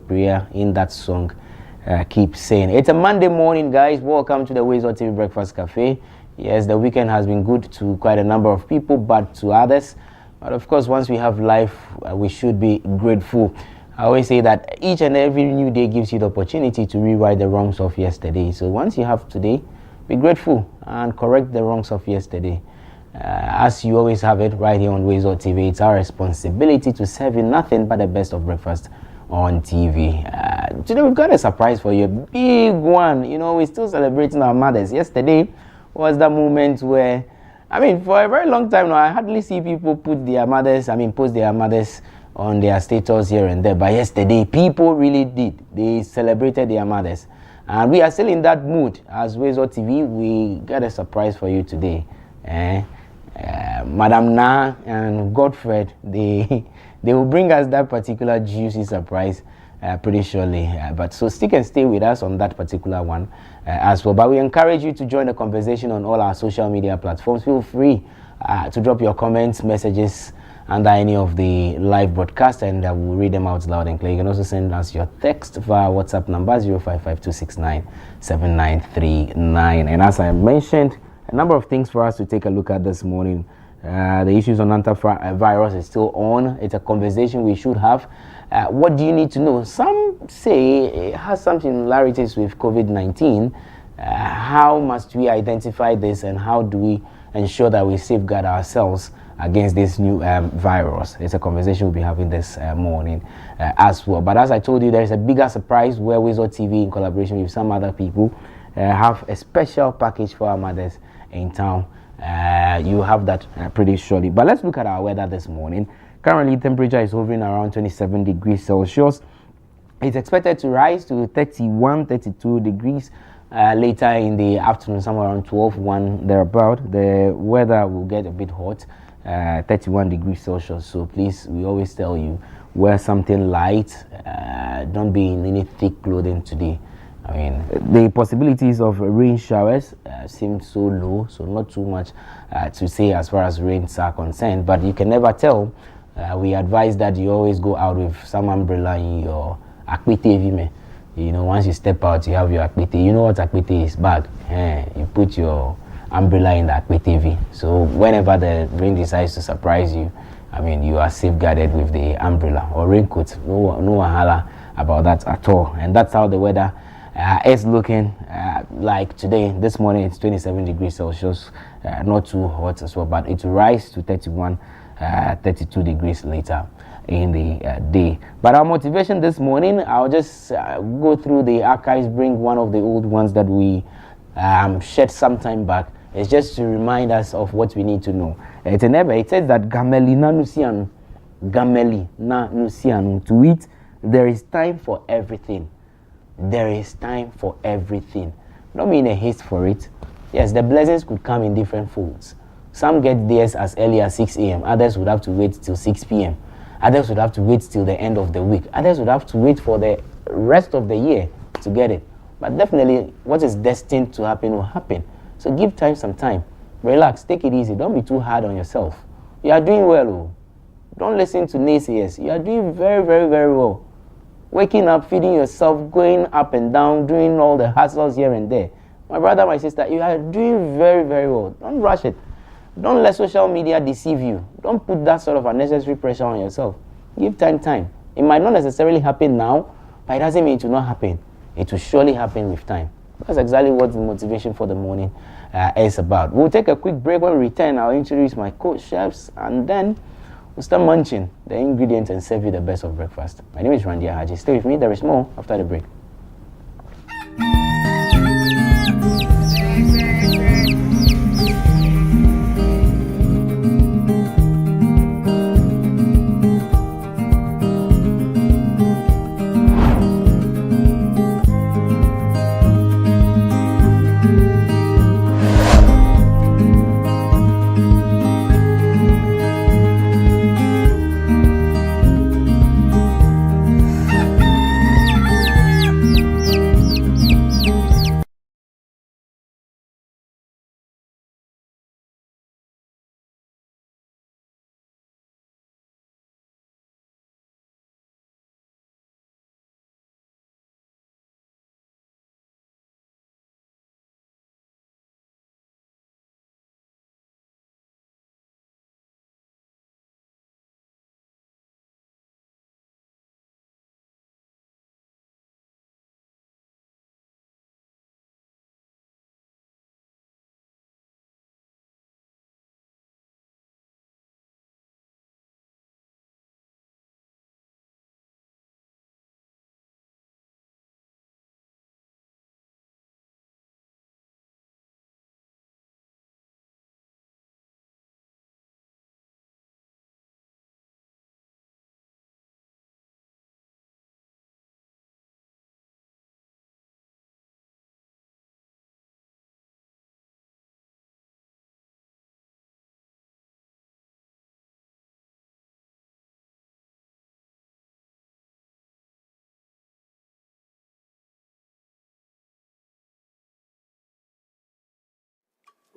prayer in that song keeps saying. It's a Monday morning, guys. Welcome to the WoezorTV Breakfast Cafe. Yes, the weekend has been good to quite a number of people, but to others. But of course, once we have life, we should be grateful. I always say that each and every new day gives you the opportunity to rewrite the wrongs of yesterday. So once you have today, be grateful and correct the wrongs of yesterday. As you always have it right here on WoezorTV, it's our responsibility to serve you nothing but the best of breakfast on TV. Today we've got a surprise for you, a big one. You know, we're still celebrating our mothers. Yesterday was the moment where, for a very long time now, I hardly see people post their mothers on their status here and there. But yesterday, people really did. They celebrated their mothers. And we are still in that mood. As WoezorTV, we got a surprise for you today. Madam Na and Godfred, they will bring us that particular juicy surprise pretty surely. But so stick and stay with us on that particular one as well. But we encourage you to join the conversation on all our social media platforms. Feel free to drop your comments, messages under any of the live broadcasts, and we'll read them out loud and clear. You can also send us your text via WhatsApp number 0552697939. And as I mentioned, a number of things for us to take a look at this morning. The issues on antivirus is still on. It's a conversation we should have. What do you need to know? Some say it has some similarities with COVID-19. How must we identify this, and how do we ensure that we safeguard ourselves against this new virus? It's a conversation we'll be having this morning as well. But as I told you, there is a bigger surprise where WoezorTV, in collaboration with some other people, have a special package for our mothers in town. You have that pretty surely. But let's look at our weather this morning. Currently, temperature is hovering around 27 degrees Celsius. It's expected to rise to 31, 32 degrees later in the afternoon, somewhere around 12, 1 thereabout. The weather will get a bit hot, 31 degrees Celsius. So please, we always tell you, wear something light. Don't be in any thick clothing today. The possibilities of rain showers seem so low, so not too much to say as far as rains are concerned, but you can never tell. We advise that you always go out with some umbrella in your akpete. You know, once you step out, you have your akpete. You know what akpete is? Bag. You put your umbrella in the akpete. So whenever the rain decides to surprise you, you are safeguarded with the umbrella or raincoat. No wahala about that at all. And that's how the weather it's looking like today. This morning it's 27 degrees Celsius, not too hot as well, but it will rise to 31, 32 degrees later in the day. But our motivation this morning, I'll just go through the archives, bring one of the old ones that we shared some time back. It's just to remind us of what we need to know. It says that gameli na nusianu, to it there is time for everything. There is time for everything. Don't be in a haste for it. Yes, the blessings could come in different folds. Some get theirs as early as 6 a.m. Others would have to wait till 6 p.m. Others would have to wait till the end of the week. Others would have to wait for the rest of the year to get it. But definitely, what is destined to happen will happen. So give time some time. Relax, take it easy. Don't be too hard on yourself. You are doing well. Oh. Don't listen to naysayers. You are doing very, very, very well. Waking up, feeding yourself, going up and down, doing all the hassles here and there. My brother, my sister, you are doing very, very well. Don't rush it. Don't let social media deceive you. Don't put that sort of unnecessary pressure on yourself. Give time. It might not necessarily happen now, but it doesn't mean it will not happen. It will surely happen with time. That's exactly what the motivation for the morning is about. We'll take a quick break. When we return, I'll introduce my co-chefs, and then we'll start munching the ingredients and serve you the best of breakfast. My name is Randia Haji. Stay with me. There is more after the break.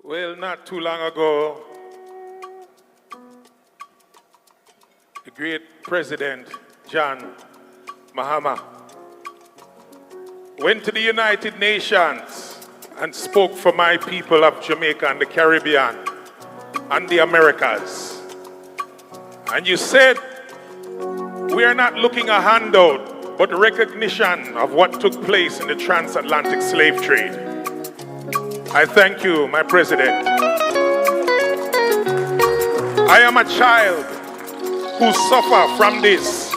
Well, not too long ago, the great President John Mahama went to the United Nations and spoke for my people of Jamaica and the Caribbean and the Americas. And you said, we are not looking a handout, but recognition of what took place in the transatlantic slave trade. I thank you, my president. I am a child who suffer from this.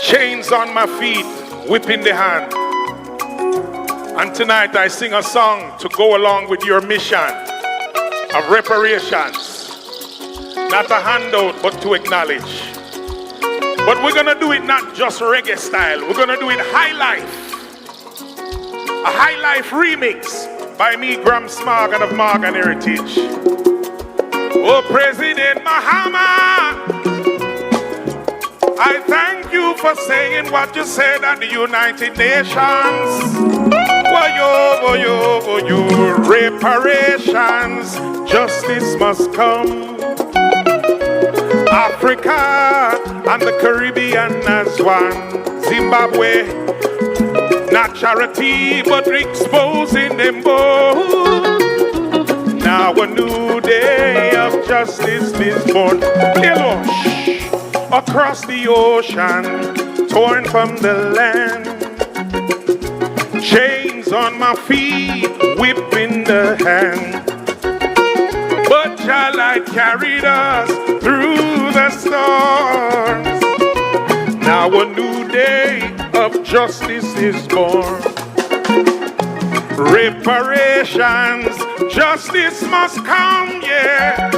Chains on my feet, whip in the hand. And tonight I sing a song to go along with your mission of reparations. Not a handout, but to acknowledge. But we're gonna do it not just reggae style, we're gonna do it high life. A high life remix by me, Graham Smargan of Morgan Heritage. Oh, President Mahama, I thank you for saying what you said at the United Nations. Woyo, reparations, justice must come. Africa and the Caribbean as one. Zimbabwe, not charity, but exposing them both. Now a new day of justice is born. Hello, across the ocean, torn from the land. Chains on my feet, whip in the hand. But your light carried us through the storms. Now a new day of justice is born. Reparations, justice must come, yeah.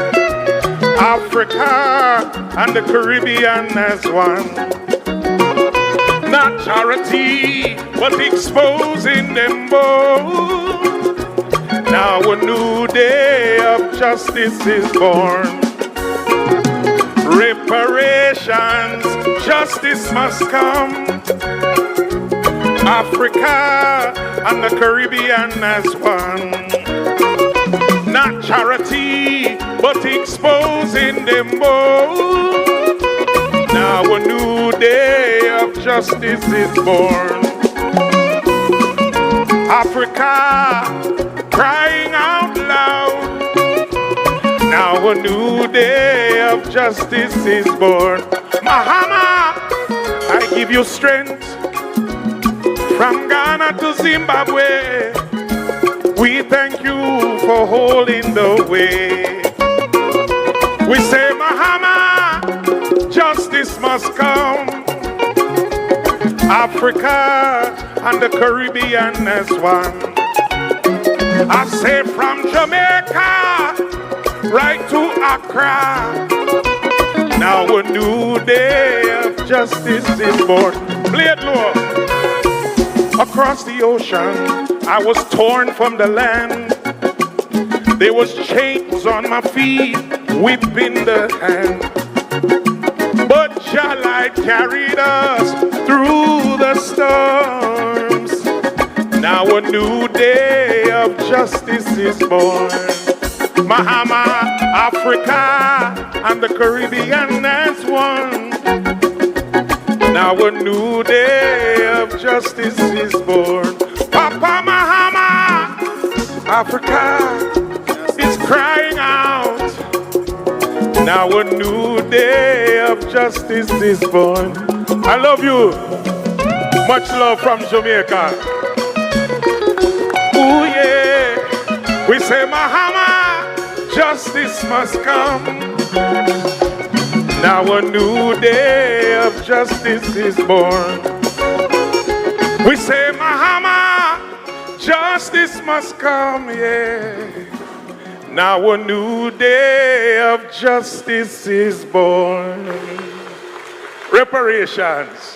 Africa and the Caribbean as one. Not charity, but exposing them both. Now a new day of justice is born. Reparations, justice must come. Africa and the Caribbean as one. Not charity, but exposing them both. Now a new day of justice is born. Africa crying out loud. Now a new day of justice is born. Mahama, I give you strength. From Ghana to Zimbabwe, we thank you for holding the way. We say, Mahama, justice must come. Africa and the Caribbean as one. I say from Jamaica right to Accra. Now a new day of justice is born. Play it low. Across the ocean, I was torn from the land. There was chains on my feet, whip in the hand. But your light carried us through the storms. Now a new day of justice is born. Mahama, Africa, and the Caribbean as one. Now a new day of justice is born. Papa Mahama, Africa is crying out. Now a new day of justice is born. I love you. Much love from Jamaica. Ooh yeah. We say Mahama, justice must come. Now a new day of justice is born. We say Mahama, justice must come, yeah. Now a new day of justice is born. Reparations.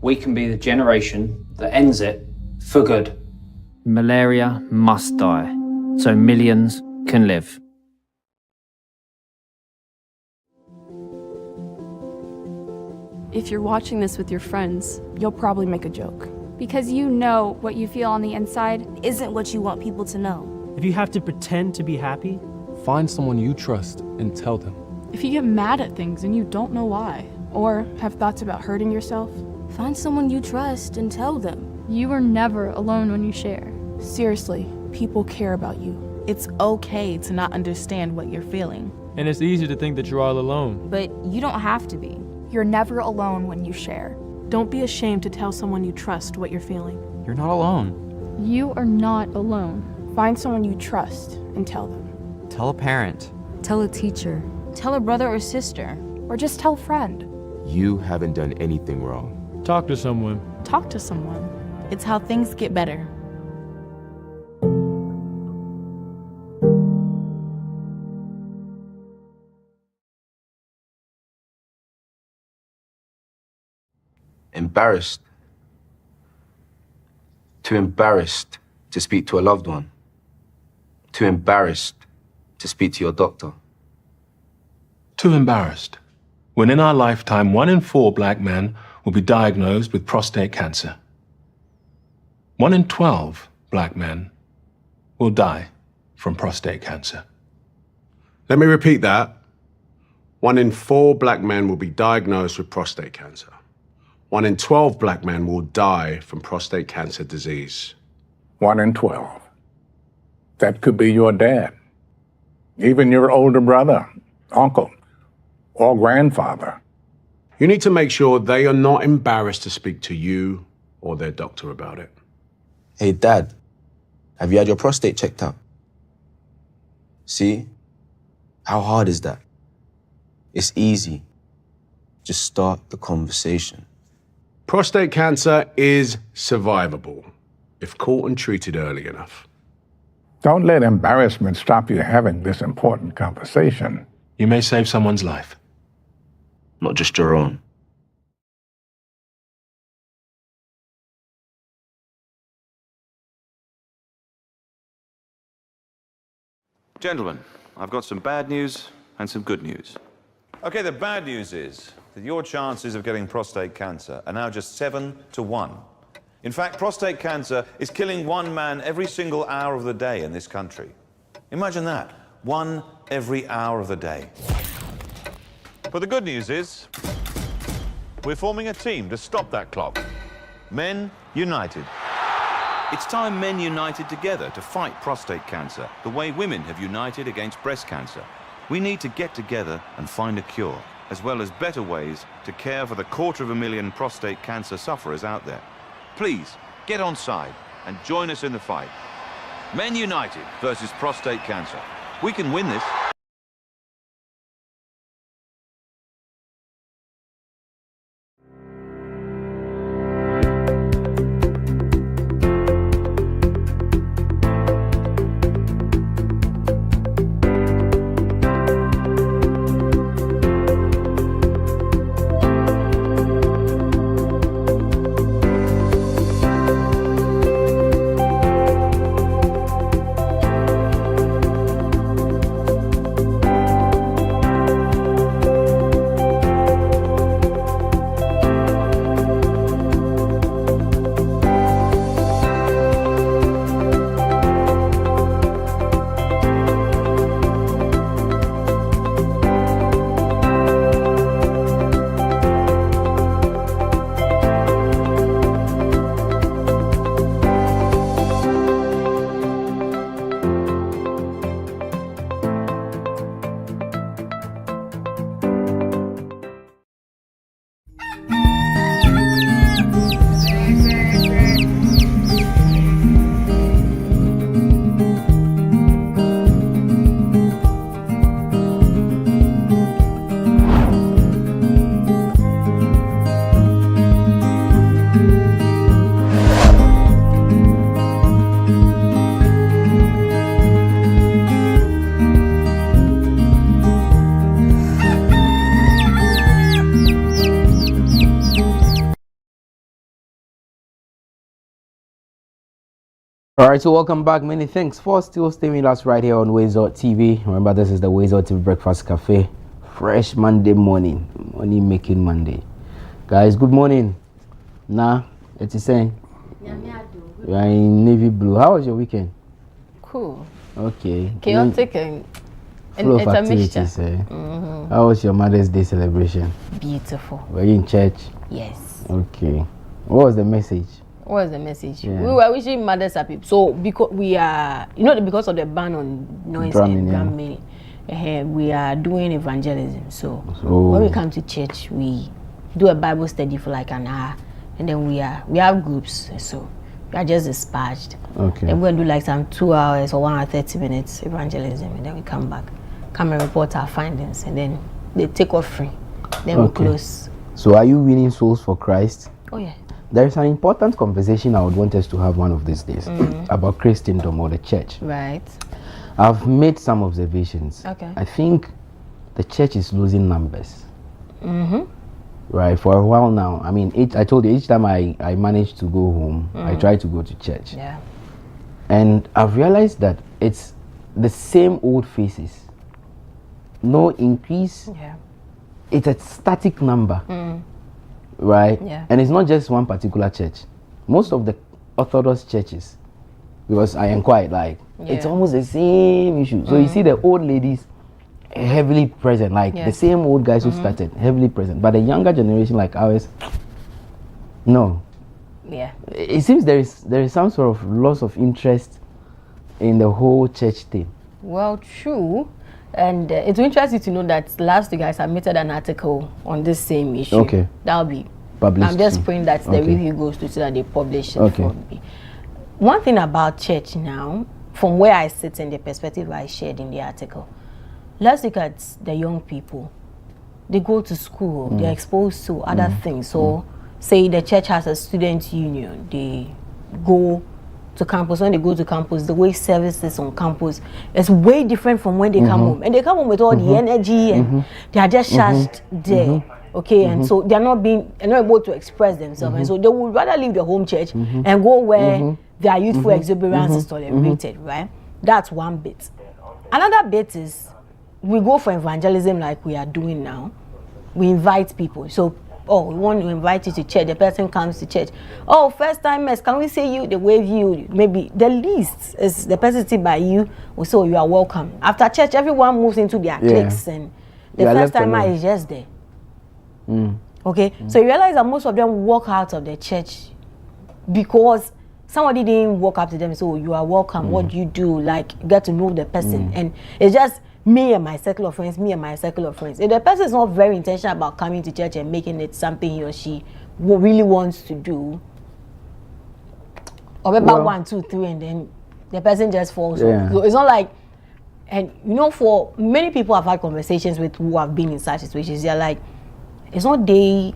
we can be the generation that ends it for good. Malaria must die, so millions can live. If you're watching this with your friends, you'll probably make a joke. Because you know what you feel on the inside isn't what you want people to know. If you have to pretend to be happy, find someone you trust and tell them. If you get mad at things and you don't know why, or have thoughts about hurting yourself, find someone you trust and tell them. You are never alone when you share. Seriously, people care about you. It's okay to not understand what you're feeling. And it's easy to think that you're all alone. But you don't have to be. You're never alone when you share. Don't be ashamed to tell someone you trust what you're feeling. You're not alone. You are not alone. Find someone you trust and tell them. Tell a parent. Tell a teacher. Tell a brother or sister. Or just tell a friend. You haven't done anything wrong. Talk to someone. Talk to someone. It's how things get better. Embarrassed. Too embarrassed to speak to a loved one. Too embarrassed to speak to your doctor. Too embarrassed. When in our lifetime, 1 in 4 black men will be diagnosed with prostate cancer. 1 in 12 black men will die from prostate cancer. Let me repeat that. 1 in 4 black men will be diagnosed with prostate cancer. 1 in 12 black men will die from prostate cancer disease. 1 in 12. That could be your dad, even your older brother, uncle, or grandfather. You need to make sure they are not embarrassed to speak to you or their doctor about it. Hey, Dad, have you had your prostate checked out? See? How hard is that? It's easy. Just start the conversation. Prostate cancer is survivable if caught and treated early enough. Don't let embarrassment stop you having this important conversation. You may save someone's life. Not just your own. Gentlemen, I've got some bad news and some good news. Okay, the bad news is that your chances of getting prostate cancer are now just 7 to 1. In fact, prostate cancer is killing 1 man every single hour of the day in this country. Imagine that, 1 every hour of the day. But the good news is, we're forming a team to stop that clock. Men United. It's time men united together to fight prostate cancer, the way women have united against breast cancer. We need to get together and find a cure, as well as better ways to care for the 250,000 prostate cancer sufferers out there. Please, get on side and join us in the fight. Men United versus prostate cancer. We can win this. All right, so welcome back. Many thanks for still staying with us right here on WoezorTV. Remember, this is the WoezorTV Breakfast Cafe. Fresh Monday morning. Money making Monday. Guys, good morning. Nah, it's the same. You are in navy blue. How was your weekend? Cool. Okay. Chaotic and full it's of a mixture. activities. How was your Mother's Day celebration? Beautiful. Were you in church? Yes. Okay. What was the message? What was the message? Yeah. We were wishing mothers happy. So because we are, because of the ban on noise and drumming, we are doing evangelism. So when we come to church, we do a Bible study for like an hour, and then we have groups. So we are just dispatched. Okay. And we're gonna do like some 2 hours or 1 hour 30 minutes evangelism, and then we come back, come and report our findings, and then they take off free. Then we close. So are you winning souls for Christ? Oh yeah. There is an important conversation I would want us to have one of these days about Christendom or the church. Right. I've made some observations. Okay. I think the church is losing numbers. Right, for a while now. I mean, I told you, each time I manage to go home, I try to go to church. Yeah. And I've realized that it's the same old faces. No increase. Yeah. It's a static number. Right? Yeah. And it's not just one particular church. Most of the Orthodox churches, because I inquired, it's almost the same issue. So you see the old ladies heavily present, the same old guys who started, heavily present. But the younger generation like ours, no. Yeah. It seems there is some sort of loss of interest in the whole church thing. Well, true. And it's interesting to know that last week I submitted an article on this same issue. Okay. That'll be published. I'm just praying that the review goes to so that they publish it for me. One thing about church now, from where I sit and the perspective I shared in the article, let's look at the young people. They go to school, they're exposed to other things. So say the church has a student union, they go to campus. When they go to campus, the way services on campus is way different from when they come home. And they come home with all the energy and they are just charged there. Okay, and so they're not able to express themselves. And so they would rather leave the home church and go where their youthful exuberance is tolerated, right? That's one bit. Another bit is we go for evangelism like we are doing now. We invite people. So we want to invite you to church. The person comes to church. Oh, first timers, can we say you? They wave you. Maybe the least is the person sitting by you will say, you are welcome. After church, everyone moves into their cliques, and the first timer is just there. Okay, so you realize that most of them walk out of the church because somebody didn't walk up to them and say, you are welcome. What do you do? Like, get to know the person, and it's just me and my circle of friends, me and my circle of friends. If the person is not very intentional about coming to church and making it something he or she really wants to do, or about 1, 2, 3, and then the person just falls off. So it's not like, and for many people I've had conversations with who have been in such situations, they're like, it's not the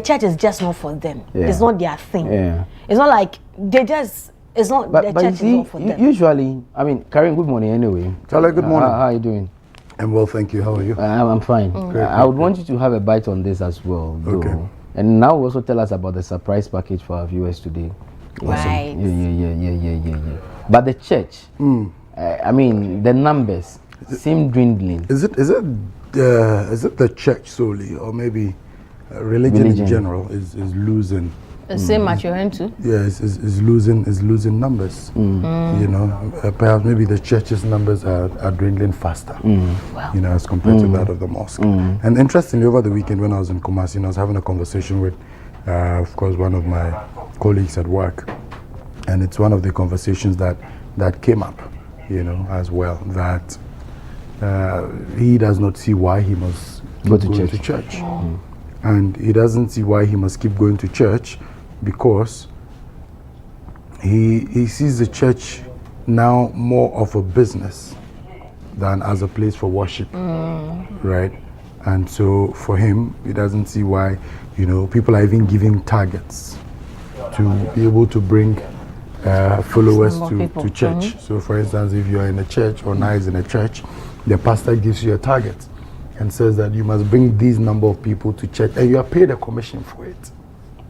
church is just not for them. It's not their thing. It's not like it's not the church is not for them. Usually, I mean, Karen, good morning anyway. Charlie, good morning. How are you doing? I'm well, thank you. How are you? I'm fine. I would want you to have a bite on this as well, though. Okay. And now also tell us about the surprise package for our viewers today. Right. Yeah. But the church, I mean, the numbers seem dwindling. Is it the church solely, or maybe religion in general is losing? The same at your end too? Yeah, is losing numbers. Perhaps maybe the church's numbers are dwindling faster. Wow. As compared to that of the mosque. And interestingly, over the weekend when I was in Kumasi, I was having a conversation with, of course, one of my colleagues at work, and it's one of the conversations that came up, as well, that he does not see why he must go to church. And he doesn't see why he must keep going to church, because he sees the church now more of a business than as a place for worship, right? And so for him, he doesn't see why, people are even giving targets to be able to bring followers to church. So for instance, if you're in a church or now is in a church, the pastor gives you a target and says that you must bring these number of people to church, and you are paid a commission for it.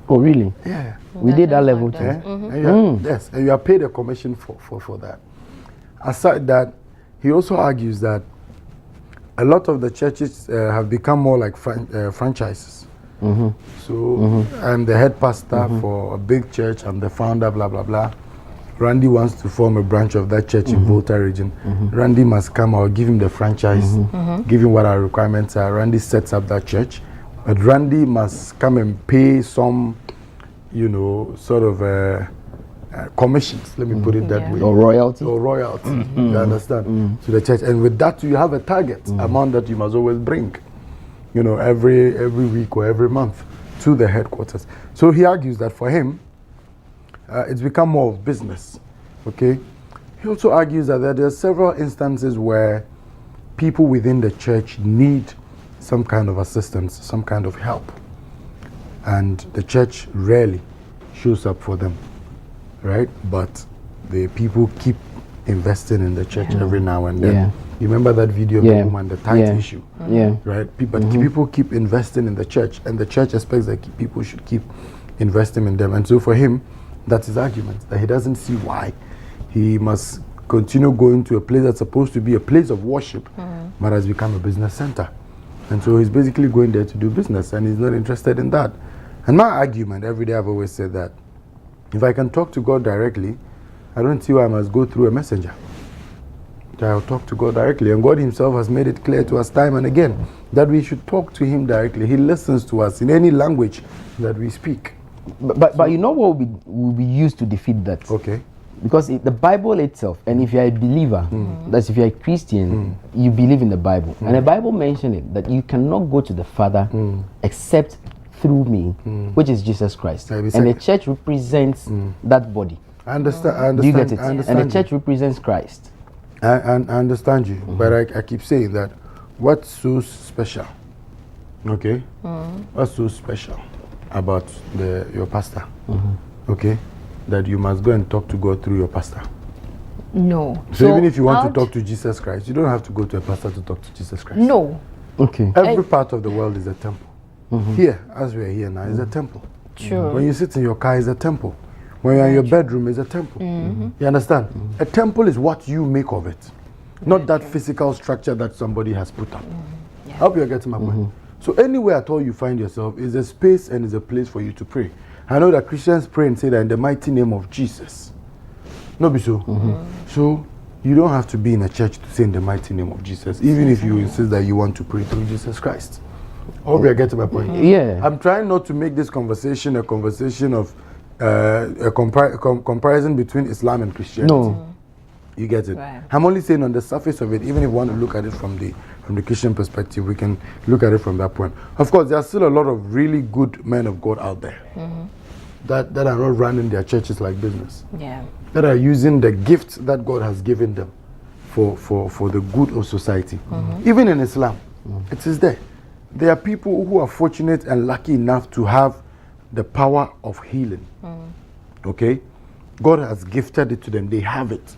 Oh, really? Yeah. We did that level too. Yes, and you are paid a commission for that. Aside that, he also argues that a lot of the churches have become more like franchises. So I'm the head pastor for a big church, I'm the founder, blah, blah, blah. Randy wants to form a branch of that church in Volta region. Randy must come, I'll give him the franchise, give him what our requirements are. Randy sets up that church. But Randy must come and pay some, you know, sort of commissions, let me put it that way. Or royalty. Or royalty, you understand, to the church. And with that, you have a target amount that you must always bring, you know, every week or every month to the headquarters. So he argues that for him, it's become more of business, okay? He also argues that there are several instances where people within the church need some kind of assistance, some kind of help. And the church rarely shows up for them, right? But the people keep investing in the church every now and then. You remember that video of the woman, the tithe issue? Right? But people keep investing in the church, and the church expects that people should keep investing in them. And so for him, that's his argument, that he doesn't see why he must continue going to a place that's supposed to be a place of worship, but has become a business center. And so he's basically going there to do business, and he's not interested in that. And my argument, every day I've always said that if I can talk to God directly, I don't see why I must go through a messenger. I'll talk to God directly. And God himself has made it clear to us time and again that we should talk to him directly. He listens to us in any language that we speak. But you know what will be used to defeat that? Okay. Because the Bible itself, and if you're a believer, that's if you're a Christian, you believe in the Bible. And the Bible mentioned it, that you cannot go to the Father except through me, which is Jesus Christ. And the church represents that body. I understand. Do you get it? And the church represents Christ. I understand you, but I keep saying that what's so special, okay? What's so special about your pastor, okay? That you must go and talk to God through your pastor. No. So even if you want to talk to Jesus Christ, you don't have to go to a pastor to talk to Jesus Christ. No. Okay. Every part of the world is a temple. Here, as we are here now, is a temple. True. When you sit in your car, is a temple. When you're in your bedroom, is a temple. You understand? A temple is what you make of it, not that physical structure that somebody has put up. I hope you're getting my point. So anywhere at all you find yourself is a space and is a place for you to pray. I know that Christians pray and say that in the mighty name of Jesus. No, be so. So you don't have to be in a church to say in the mighty name of Jesus, even if you insist that you want to pray through Jesus Christ. I hope you're getting my point. Yeah. I'm trying not to make this conversation a conversation of a comparison between Islam and Christianity. No. You get it? Right. I'm only saying on the surface of it, even if we want to look at it from the Christian perspective, we can look at it from that point. Of course, there are still a lot of really good men of God out there that are not running their churches like business. Yeah. That are using the gifts that God has given them for the good of society. Even in Islam, it is there. There are people who are fortunate and lucky enough to have the power of healing. Okay? God has gifted it to them. They have it.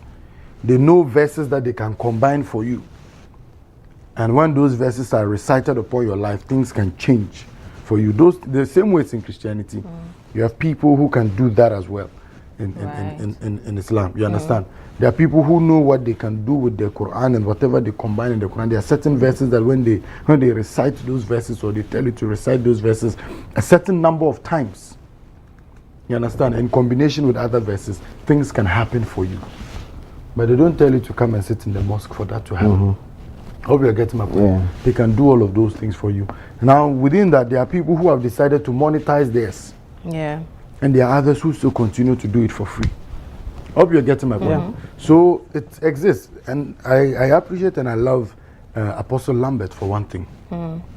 They know verses that they can combine for you. And when those verses are recited upon your life, things can change for you. The same way it's in Christianity. You have people who can do that as well in Islam. You understand? There are people who know what they can do with the Quran and whatever they combine in the Quran. There are certain verses that when they recite those verses, or they tell you to recite those verses a certain number of times, you understand, in combination with other verses, things can happen for you. But they don't tell you to come and sit in the mosque for that to happen. I hope you're getting my point. They can do all of those things for you. Now, within that, there are people who have decided to monetize theirs. Yeah. And there are others who still continue to do it for free. I hope you're getting my point. So it exists. And I appreciate and I love Apostle Lambert for one thing.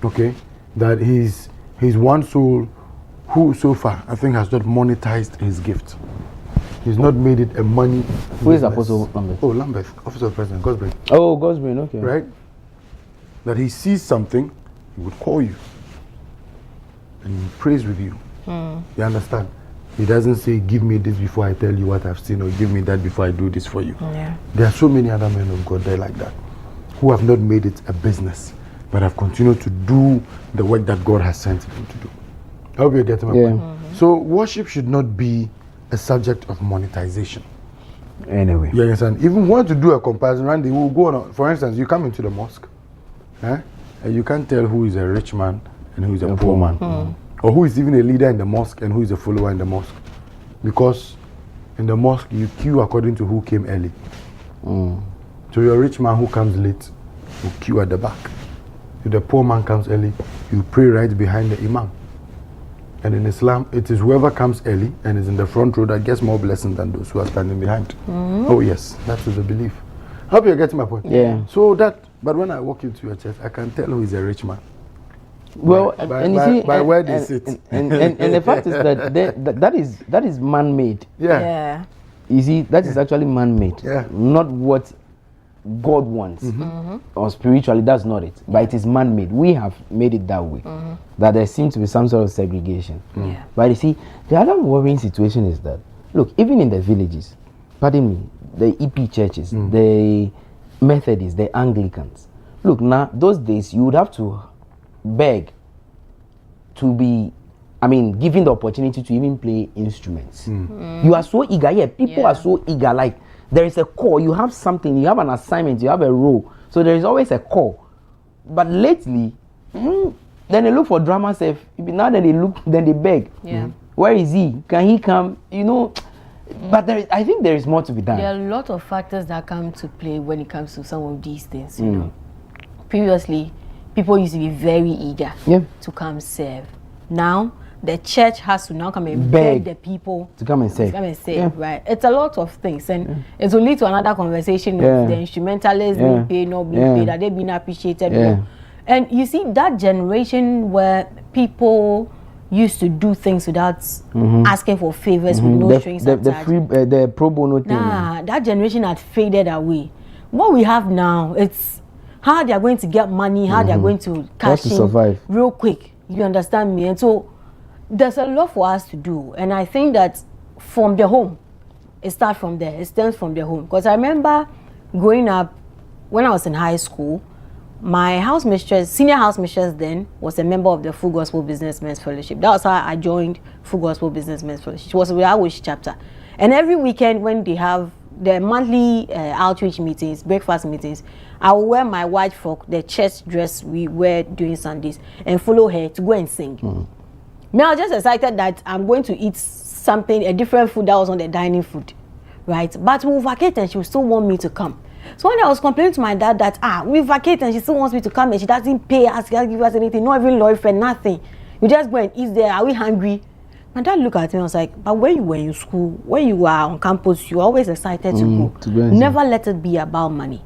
Okay? That he's one soul who so far, I think, has not monetized his gift. He's not made it a money. Who is Apostle Lambert? Oh, Lambert, Officer of President, Gosbrain. Oh, Gosbrain, okay. Right? That he sees something, he would call you. And he prays with you. You understand? He doesn't say, give me this before I tell you what I've seen, or give me that before I do this for you. There are so many other men of God there like that, who have not made it a business, but have continued to do the work that God has sent them to do. I hope you're getting my point. So worship should not be a subject of monetization. Anyway. You understand? Even want to do a comparison, Randy, we'll go on. For instance, you come into the mosque, and you can't tell who is a rich man and who is a poor man. Or who is even a leader in the mosque and who is a follower in the mosque. Because in the mosque, you queue according to who came early. So your rich man who comes late will queue at the back. If the poor man comes early, you pray right behind the imam. And in Islam, it is whoever comes early and is in the front row that gets more blessing than those who are standing behind. Oh yes, that is the belief. Hope you're getting my point. Yeah. So that, but when I walk into your church, I can tell who is a rich man. Well, by where they sit. And the fact is that that is man-made. Yeah. You see, that is actually man-made. Yeah. Not what God wants. Or spiritually, that's not it. But it is man-made. We have made it that way. That there seems to be some sort of segregation. But you see, the other worrying situation is that, look, even in the villages, pardon me, the EP churches, the Methodists, the Anglicans, look, now, those days, you would have to beg to be, given the opportunity to even play instruments. You are so eager. People are so eager. Like, there is a call, you have something, you have an assignment, you have a role. So there is always a call. But lately, then they look for drama safe. Now that they look, then they beg. Where is he? Can he come? But I think there is more to be done. There are a lot of factors that come to play when it comes to some of these things. You know, previously, people used to be very eager to come serve. Now, the church has to now come and beg the people to come and serve. Right? It's a lot of things, and it will lead to another conversation of the instrumentalists being paid, not being paid, are they being appreciated? And you see, that generation where people used to do things without asking for favors with no strings attached. The pro bono thing. That generation had faded away. What we have now, it's how they are going to get money, how they are going to cash in survive real quick. You understand me? And so there's a lot for us to do. And I think that from the home, it starts from there. It stems from the home. Because I remember growing up, when I was in high school, my house mistress, senior house mistress then, was a member of the Full Gospel Businessmen's Fellowship. That was how I joined Full Gospel Businessmen's Fellowship. She was with our Wish chapter. And every weekend when they have the monthly outreach meetings, breakfast meetings, I will wear my white frock, the church dress we wear during Sundays, and follow her to go and sing. Me, I was just excited that I'm going to eat something, a different food that was on the dining food, right? But we vacate and she would still want me to come. So when I was complaining to my dad that, we vacate and she still wants me to come and she doesn't pay us, she doesn't give us anything, not even lawyer for nothing. You just go and eat there, are we hungry? My dad looked at me and was like, but when you were in school, when you were on campus, you were always excited to go. Never let it be about money.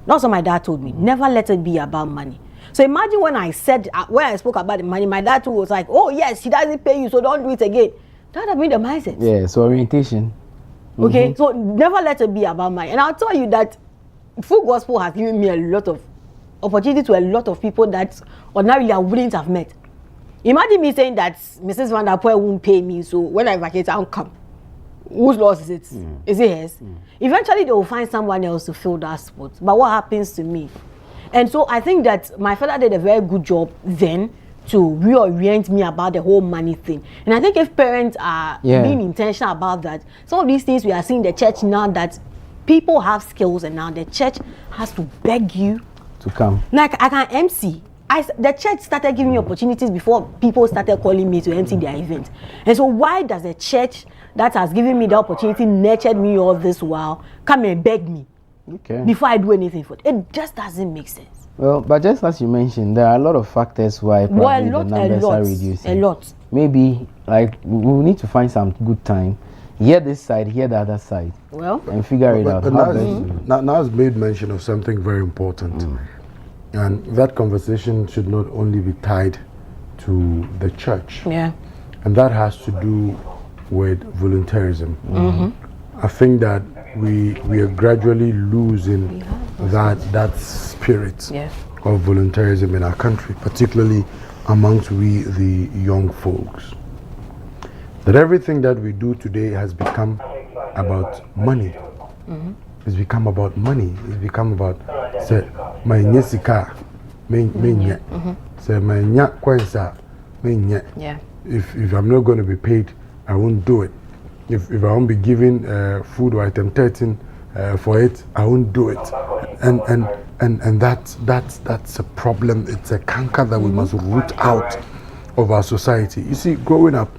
That's what my dad told me. Never let it be about money. So imagine when I spoke about the money, my dad too was like, oh yes, she doesn't pay you, so don't do it again. That would be the mindset. Yeah, so orientation. Okay, so never let it be about money. And I'll tell you that Full Gospel has given me a lot of opportunity to a lot of people that ordinarily I wouldn't have met. Imagine me saying that Mrs. Van Der Poel won't pay me, so when I vacate, I'll come. Whose loss is it? Is it hers? Eventually, they will find someone else to fill that spot. But what happens to me? And so I think that my father did a very good job then to reorient me about the whole money thing. And I think if parents are being intentional about that, some of these things we are seeing in the church now that people have skills and now the church has to beg you to come. Like I can MC. The church started giving me opportunities before people started calling me to MC their event. And so why does the church that has given me the opportunity, nurtured me all this while, come and beg me before I do anything for it? It just doesn't make sense. Well, but just as you mentioned, there are a lot of factors why probably the numbers are reducing. A lot. Maybe, like, we need to find some good time. Hear this side, hear the other side. Well, and figure it out. Now has made mention of something very important. And that conversation should not only be tied to the church. Yeah. And that has to do with volunteerism. I think that we are gradually losing that spirit of volunteerism in our country, particularly amongst the young folks. That everything that we do today has become about money. It's become about money. It's become about say my nyesika me say my nya kwansa me nya. If I'm not going to be paid, I won't do it. If I won't be given food or item 13 for it, I won't do it. And that's a problem. It's a canker that we must root out of our society. You see, growing up,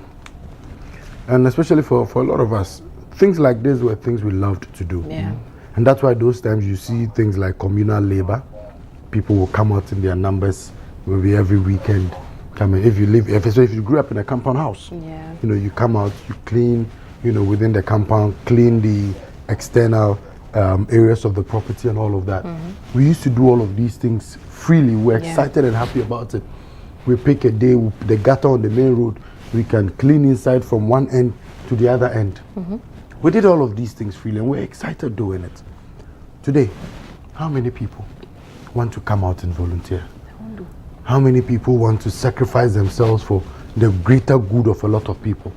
and especially for a lot of us, things like this were things we loved to do. Yeah. And that's why those times you see things like communal labor. People will come out in their numbers, maybe every weekend. Come in. If you grew up in a compound house, you know, you come out, you clean, you know, within the compound, clean the external areas of the property and all of that. We used to do all of these things freely. We're excited and happy about it. We pick a day, the gutter on the main road, we can clean inside from one end to the other end. We did all of these things freely and we're excited doing it. Today, how many people want to come out and volunteer? How many people want to sacrifice themselves for the greater good of a lot of people?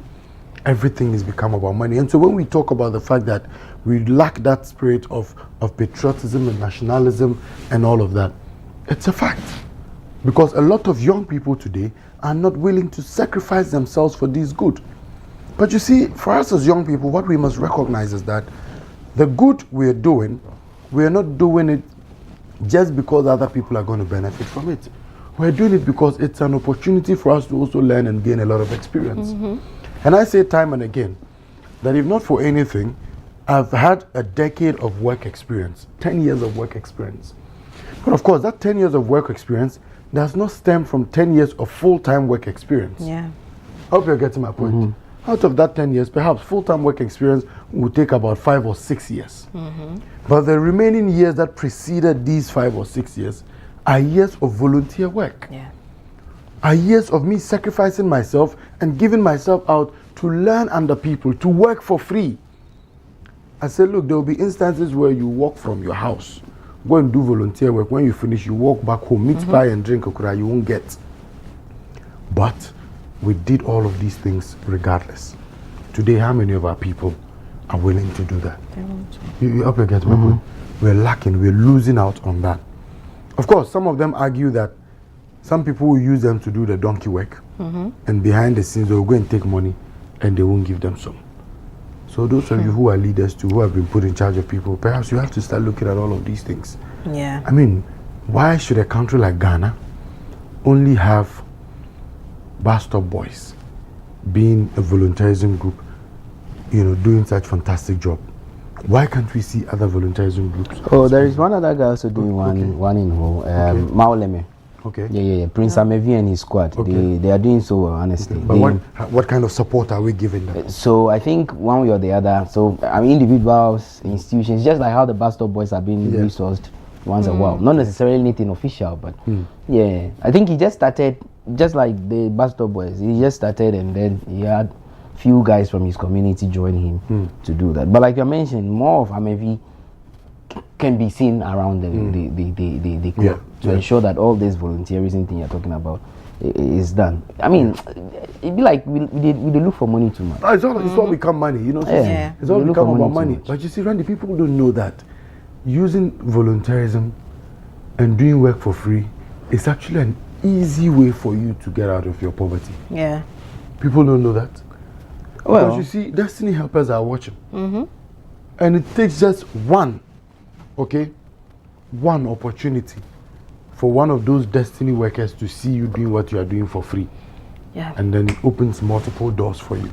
Everything has become about money. And so when we talk about the fact that we lack that spirit of patriotism and nationalism and all of that, it's a fact. Because a lot of young people today are not willing to sacrifice themselves for this good. But you see, for us as young people, what we must recognize is that the good we're doing, we're not doing it just because other people are going to benefit from it. We're doing it because it's an opportunity for us to also learn and gain a lot of experience. And I say time and again that if not for anything, I've had a decade of work experience, 10 years of work experience. But of course, that 10 years of work experience does not stem from 10 years of full-time work experience. Yeah. I hope you're getting my point. Out of that 10 years, perhaps full-time work experience will take about 5 or 6 years. But the remaining years that preceded these 5 or 6 years are years of volunteer work. Are years of me sacrificing myself and giving myself out to learn under people, to work for free. I said, look, there will be instances where you walk from your house, go and do volunteer work. When you finish, you walk back home, meat pie and drink okra, you won't get. But we did all of these things regardless. Today, how many of our people are willing to do that? You up against my point? We're lacking, we're losing out on that. Of course, some of them argue that some people will use them to do the donkey work, and behind the scenes they'll go and take money and they won't give them some. So those of you who are leaders too, who have been put in charge of people, perhaps you have to start looking at all of these things. I mean, why should a country like Ghana only have bus stop boys being a volunteerism group, you know, doing such fantastic job? Why can't we see other volunteerism groups? Oh, there is one other guy also doing one in Ho, Maoleme. Yeah. Prince Amevi and his squad. They are doing so well, honestly. But what kind of support are we giving them? So I think one way or the other. So I mean, individuals, institutions, just like how the bus stop boys are being resourced once a while. Not necessarily anything official, but yeah. I think he just started, just like the bus stop boys. He just started, and then he had few guys from his community join him to do that. But like you mentioned, more of Amevi can be seen around the club to ensure that all this volunteerism thing you're talking about is done. I mean, it'd be like we look for money too much. It's all become money, you know. It's all become about money. But you see, Randy, people don't know that using volunteerism and doing work for free is actually an easy way for you to get out of your poverty. People don't know that. Because you see, destiny helpers are watching. And it takes just one opportunity for one of those destiny workers to see you doing what you are doing for free. And then it opens multiple doors for you.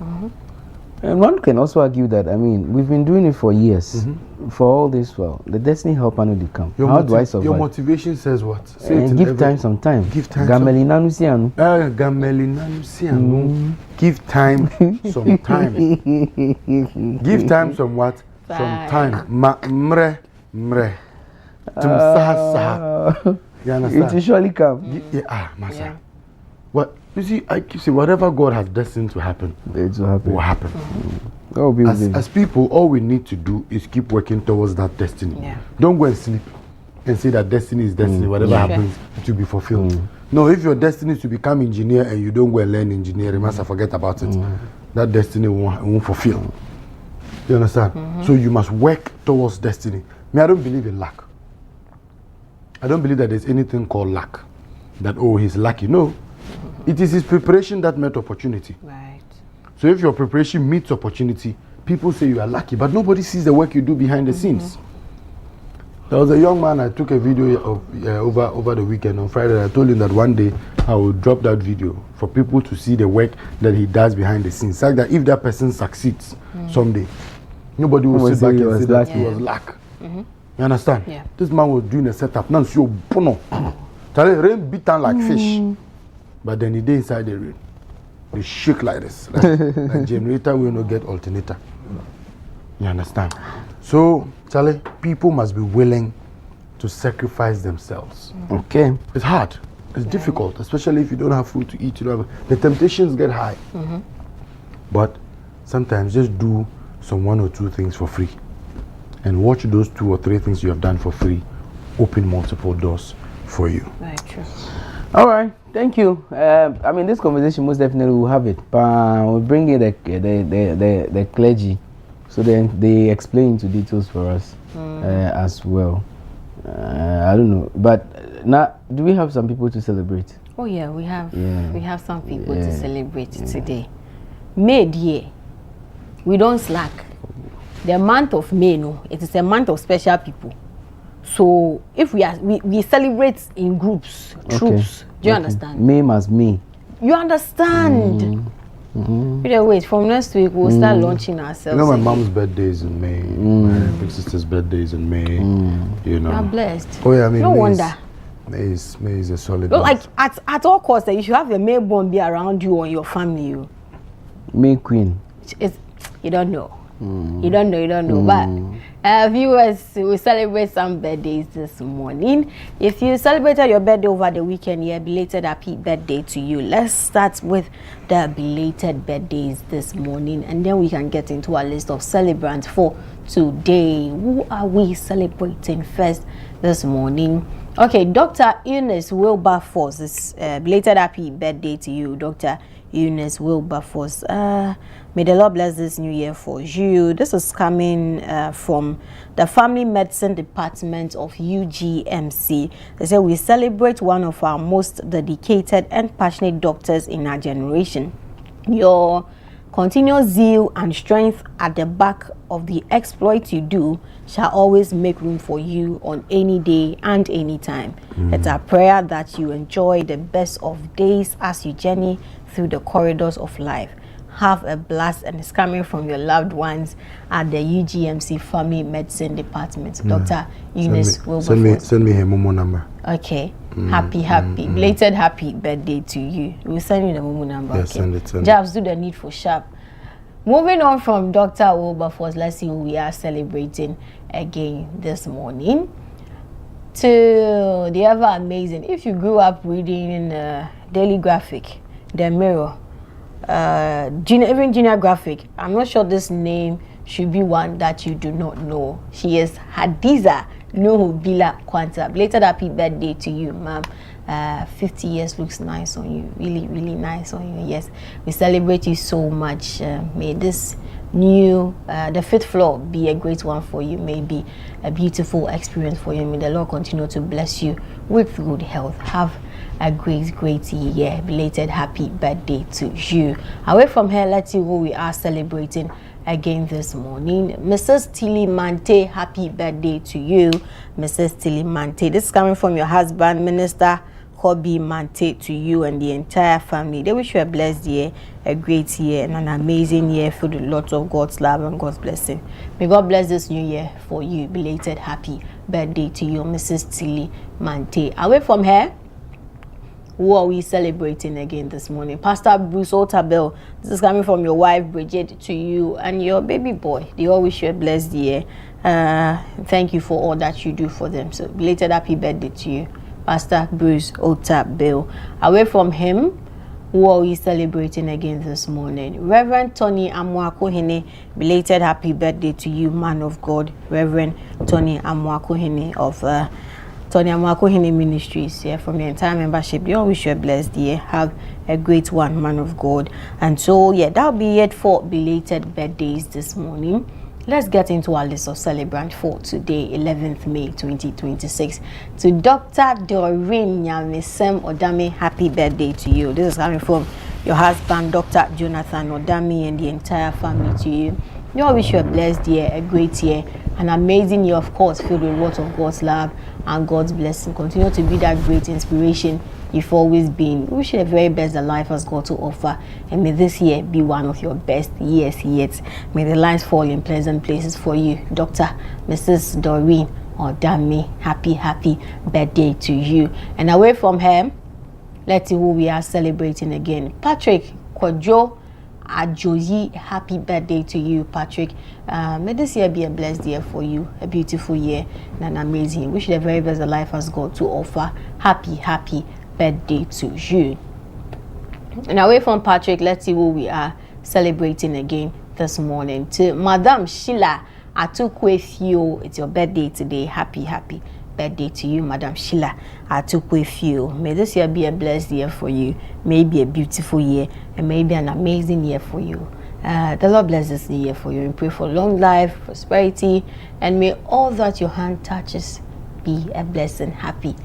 And one can also argue that, I mean, we've been doing it for years. For all this while, the destiny helper no come. How do I survive? Your motivation says what? Give time some time. Give time Gamelinanusianu. Give time some time. Give time some what? Some time. Mre. You understand? It will surely come. Masa. What you see, I keep saying, whatever God has destined to happen, it will happen. As people, all we need to do is keep working towards that destiny. Don't go and sleep and say that destiny is destiny. Whatever happens, it will be fulfilled. No, if your destiny is to become engineer and you don't go and learn engineering, must forget about it. That destiny won't fulfill. You understand? So you must work towards destiny. I don't believe in luck. I don't believe that there's anything called luck. That, oh, he's lucky. No. It is his preparation that met opportunity. Right. So if your preparation meets opportunity, people say you are lucky, but nobody sees the work you do behind the scenes. There was a young man, I took a video of over the weekend on Friday. I told him that one day I will drop that video for people to see the work that he does behind the scenes. Such that if that person succeeds someday, nobody will sit back and say that he was luck. You understand? Yeah. This man was doing a setup. Now so bono. Rain beat down like fish. But then he did inside the rain. They shake like this. Like generator will not get alternator. You understand? So, Charlie, people must be willing to sacrifice themselves. Okay. It's hard. It's difficult, especially if you don't have food to eat. You don't have, the temptations get high. But sometimes just do some 1 or 2 things for free. And watch those 2 or 3 things you have done for free open multiple doors for you. Very true. All right, thank you. I mean, this conversation most definitely will have it. But we'll bring in the clergy, so then they explain into details for us as well. I don't know, but now, do we have some people to celebrate? Oh yeah, we have some people to celebrate today. May dear, we don't slack. The month of May, no, it is a month of special people. So if we celebrate in groups, troops. Do you understand? May must me. You understand? Wait, from next week we'll start launching ourselves. You know, my mom's birthday is in May. My big sister's birthday is in May. You know. You are blessed. Oh yeah, I mean, no wonder. May is a solid. No, like at all costs, you should have a May born be around you or your family. May Queen. You don't know. You don't know. But viewers, we celebrate some birthdays this morning. If you celebrated your birthday over the weekend, belated happy birthday to you. Let's start with the belated birthdays this morning, and then we can get into our list of celebrants for today. Who are we celebrating first this morning? Okay, Dr. Eunice Wilberforce. This belated happy birthday to you, Dr. Eunice Wilberforce. May the Lord bless this new year for you. This is coming from the Family Medicine Department of UGMC. They say we celebrate one of our most dedicated and passionate doctors in our generation. Your continuous zeal and strength at the back of the exploits you do shall always make room for you on any day and any time. It's our prayer that you enjoy the best of days as you journey through the corridors of life. Have a blast, and it's coming from your loved ones at the UGMC Family Medicine Department. Dr. Eunice Wilberforce. Send me her Momo number. Okay. Happy belated happy birthday to you. We'll send you the Momo number. Yes, okay. send it. Jabs, do the need for sharp. Moving on from Dr. Wilberforce, let's see who we are celebrating again this morning. To the ever amazing. If you grew up reading in Daily Graphic, The Mirror, even Junior Graphic, I'm not sure this name should be one that you do not know. She is Hadiza Nuhu Kwanta. Belated happy birthday to you, ma'am. 50 years looks nice on you. Really, really nice on you. Yes, we celebrate you so much. May this new, the 5th floor be a great one for you. May be a beautiful experience for you. May the Lord continue to bless you with good health. Have a great year. Belated happy birthday to you. Away from here, let's see who we are celebrating again this morning. Mrs. Tilly Mante, happy birthday to you, Mrs. Tilly Mante. This is coming from your husband, Minister Kobe Mante, to you and the entire family. They wish you a blessed year, a great year, and an amazing year filled with lots of God's love and God's blessing. May God bless this new year for you. Belated happy birthday to you, Mrs. Tilly Mante. Away from here, who are we celebrating again this morning? Pastor Bruce Otabel. This is coming from your wife Bridget to you and your baby boy. They all wish you a blessed year. Thank you for all that you do for them. So belated happy birthday to you, Pastor Bruce Otabel. Away from him, who are we celebrating again this morning? Reverend Tony Amwakohene. Belated happy birthday to you, man of God. Reverend Tony Amwakohene of Tony Amwakohene Ministries, from the entire membership. They all wish you a blessed year. Have a great one, man of God. And so, that'll be it for belated birthdays this morning. Let's get into our list of celebrants for today, 11th May 2026. To Dr. Doreen Nyamesem Odami, happy birthday to you. This is coming from your husband, Dr. Jonathan Odami, and the entire family to you. We all wish you a blessed year, a great year, an amazing year, of course, filled with lots of God's love and God's blessing. Continue to be that great inspiration you've always been. We wish you the very best that life has got to offer, and may this year be one of your best years yet. May the lines fall in pleasant places for you, Dr. Mrs. Doreen Odami. Happy birthday to you. And away from her, let's see who we are celebrating again. Patrick Kojo Ajoyi, happy birthday to you, Patrick. May this year be a blessed year for you, a beautiful year, and an amazing. Wish you the very best that life has got to offer. Happy birthday to you. And away from Patrick, let's see who we are celebrating again this morning. To Madam Sheila Atukwefio, it's your birthday today. Happy birthday to you, Madam Sheila Atukwefio. May this year be a blessed year for you, maybe a beautiful year, and maybe an amazing year for you. The Lord bless this year for you, and pray for long life, prosperity, and may all that your hand touches be a blessing. Happy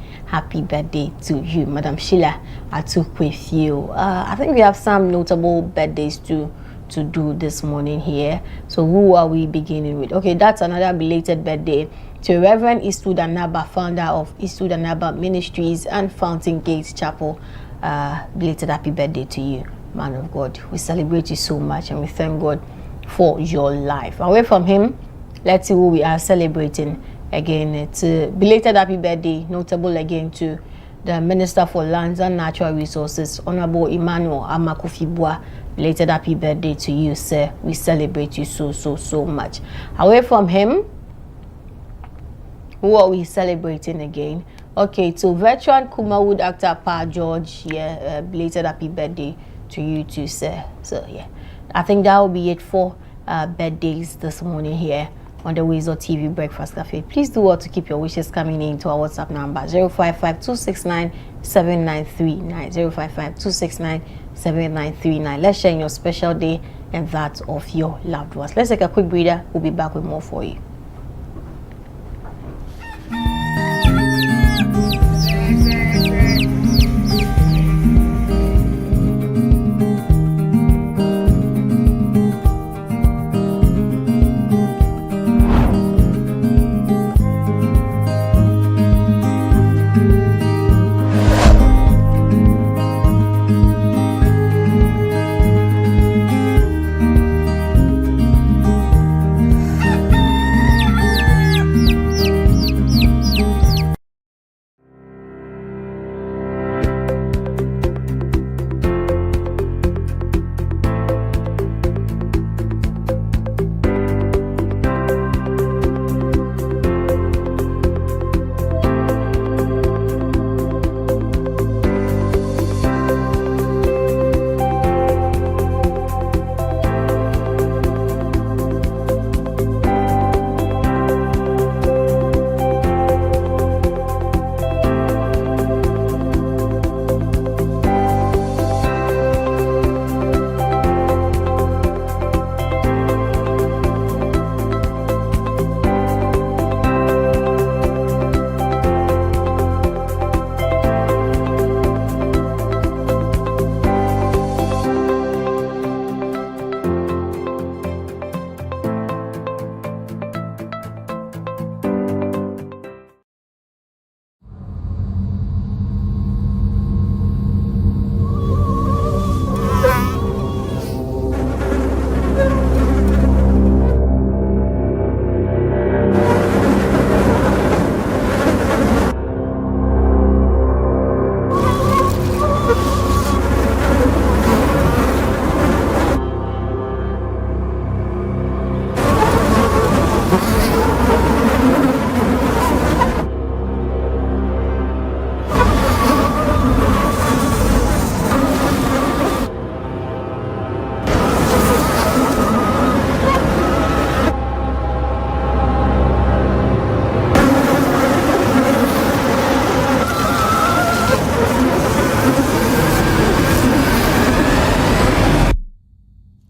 birthday to you, Madam Sheila Atukwefio. I think we have some notable birthdays to do this morning here. So who are we beginning with? Okay, that's another belated birthday to Reverend Eastwood Anaba, founder of Eastwood Anaba Ministries and Fountain Gate Chapel. Belated happy birthday to you, man of God. We celebrate you so much, and we thank God for your life. Away from him, let's see who we are celebrating again. It's a belated happy birthday, notable again to the Minister for Lands and Natural Resources, Honorable Emmanuel Amakufibua. Belated happy birthday to you, sir. We celebrate you so much. Away from him, who are we celebrating again? Okay, to veteran Kumawood actor Pa George, belated happy birthday to you too, sir. So yeah, I think that will be it for birthdays this morning here on the WoezorTV Breakfast Cafe. Please do well to keep your wishes coming in to our WhatsApp number 055-269-7939, 055-269-7939. Let's share in your special day and that of your loved ones. Let's take a quick breather. We'll be back with more for you.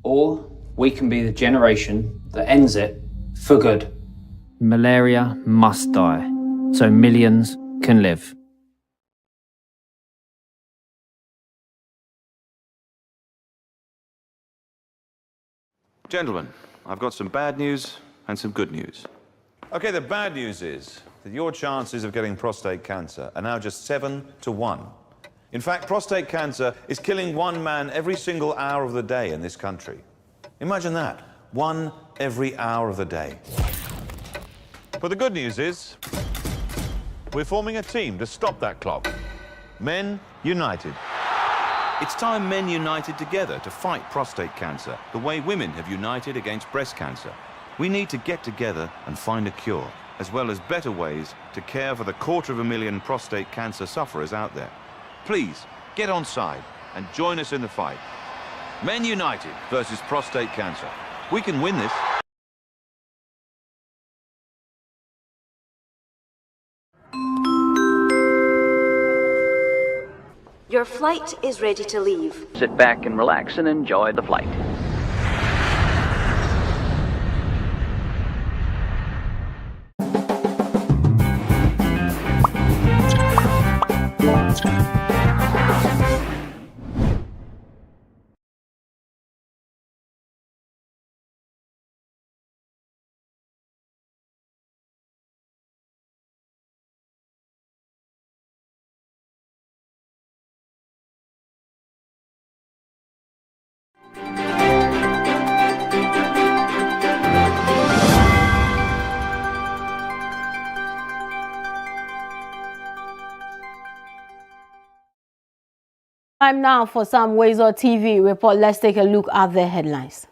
Or we can be the generation that ends it for good. Malaria must die, so millions can live. Gentlemen, I've got some bad news and some good news. Okay, the bad news is that your chances of getting prostate cancer are now just 7 to 1. In fact, prostate cancer is killing one man every single hour of the day in this country. Imagine that, one every hour of the day. But the good news is, we're forming a team to stop that clock. Men United. It's time men united together to fight prostate cancer, the way women have united against breast cancer. We need to get together and find a cure, as well as better ways to care for the 250,000 prostate cancer sufferers out there. Please, get on side and join us in the fight. Men United versus prostate cancer. We can win this. Your flight is ready to leave. Sit back and relax and enjoy the flight. Time now for some WoezorTV report. Let's take a look at the headlines.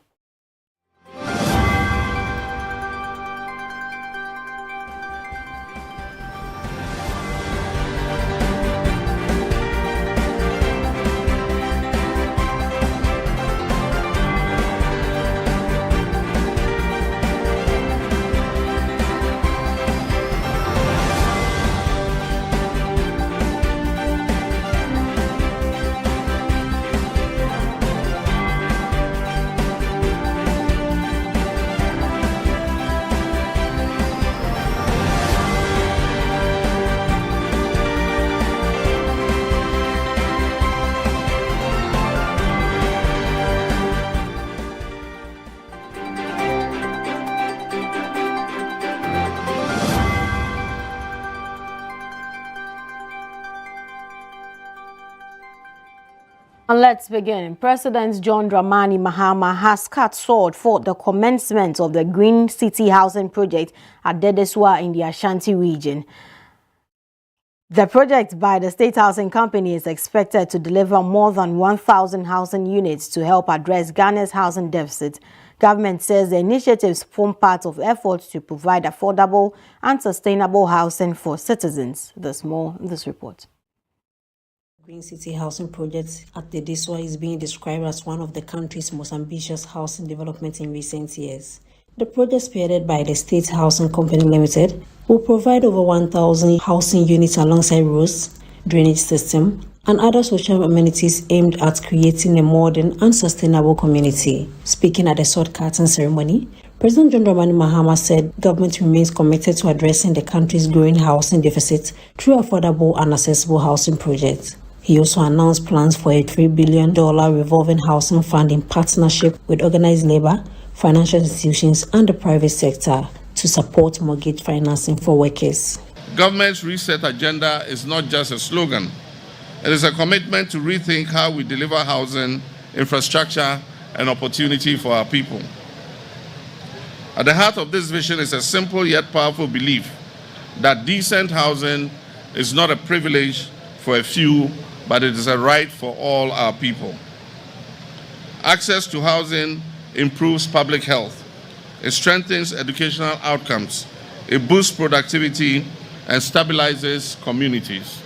And let's begin. President John Dramani Mahama has cut short for the commencement of the Green City housing project at Dedeswa in the Ashanti region. The project by the State Housing Company is expected to deliver more than 1,000 housing units to help address Ghana's housing deficit. Government says the initiatives form part of efforts to provide affordable and sustainable housing for citizens. There's more in this report. Green City housing project at the Dedeswa is being described as one of the country's most ambitious housing developments in recent years. The project, spearheaded by the State Housing Company Limited, will provide over 1,000 housing units alongside roads, drainage system, and other social amenities aimed at creating a modern and sustainable community. Speaking at the sword cutting ceremony, President John Dramani Mahama said government remains committed to addressing the country's growing housing deficit through affordable and accessible housing projects. He also announced plans for a $3 billion revolving housing fund in partnership with organized labor, financial institutions, and the private sector to support mortgage financing for workers. Government's reset agenda is not just a slogan. It is a commitment to rethink how we deliver housing, infrastructure, and opportunity for our people. At the heart of this vision is a simple yet powerful belief that decent housing is not a privilege for a few, but it is a right for all our people. Access to housing improves public health. It strengthens educational outcomes. It boosts productivity and stabilizes communities.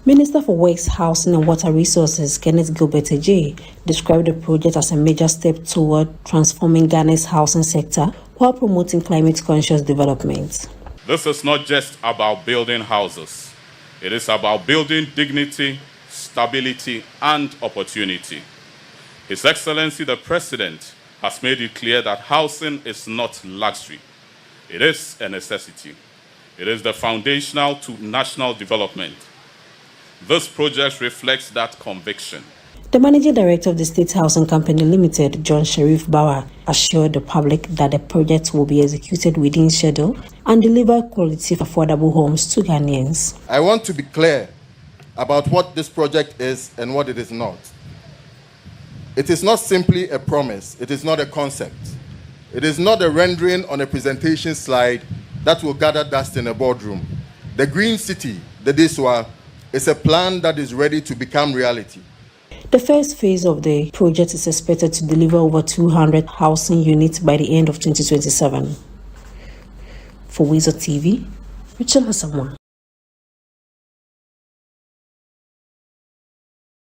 Minister for Works, Housing and Water Resources, Kenneth Gilbert Ejay, described the project as a major step toward transforming Ghana's housing sector while promoting climate-conscious development. This is not just about building houses. It is about building dignity, stability, and opportunity. His Excellency the President has made it clear that housing is not luxury. It is a necessity. It is the foundational to national development. This project reflects that conviction. The managing director of the State Housing Company Limited, John Sharif Bauer, assured the public that the project will be executed within schedule and deliver quality affordable homes to Ghanaians. I want to be clear about what this project is and what it is not. It is not simply a promise. It is not a concept. It is not a rendering on a presentation slide that will gather dust in a boardroom. The Green City, the Diswa, is a plan that is ready to become reality. The first phase of the project is expected to deliver over 200 housing units by the end of 2027. For WoezorTV, Rachel Asamoah.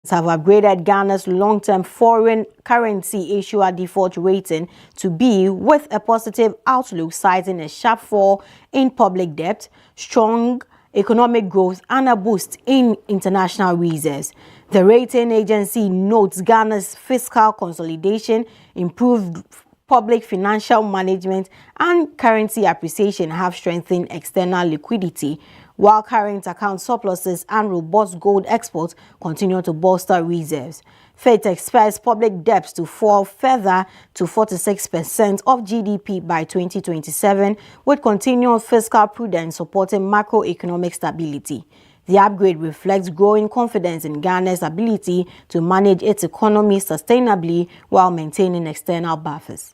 Have upgraded Ghana's long-term foreign currency issuer default rating to B with a positive outlook, citing a sharp fall in public debt, strong economic growth, and a boost in international reserves. The rating agency notes Ghana's fiscal consolidation, improved public financial management, and currency appreciation have strengthened external liquidity, while current account surpluses and robust gold exports continue to bolster reserves. Fitch expects public debts to fall further to 46% of GDP by 2027, with continued fiscal prudence supporting macroeconomic stability. The upgrade reflects growing confidence in Ghana's ability to manage its economy sustainably while maintaining external buffers.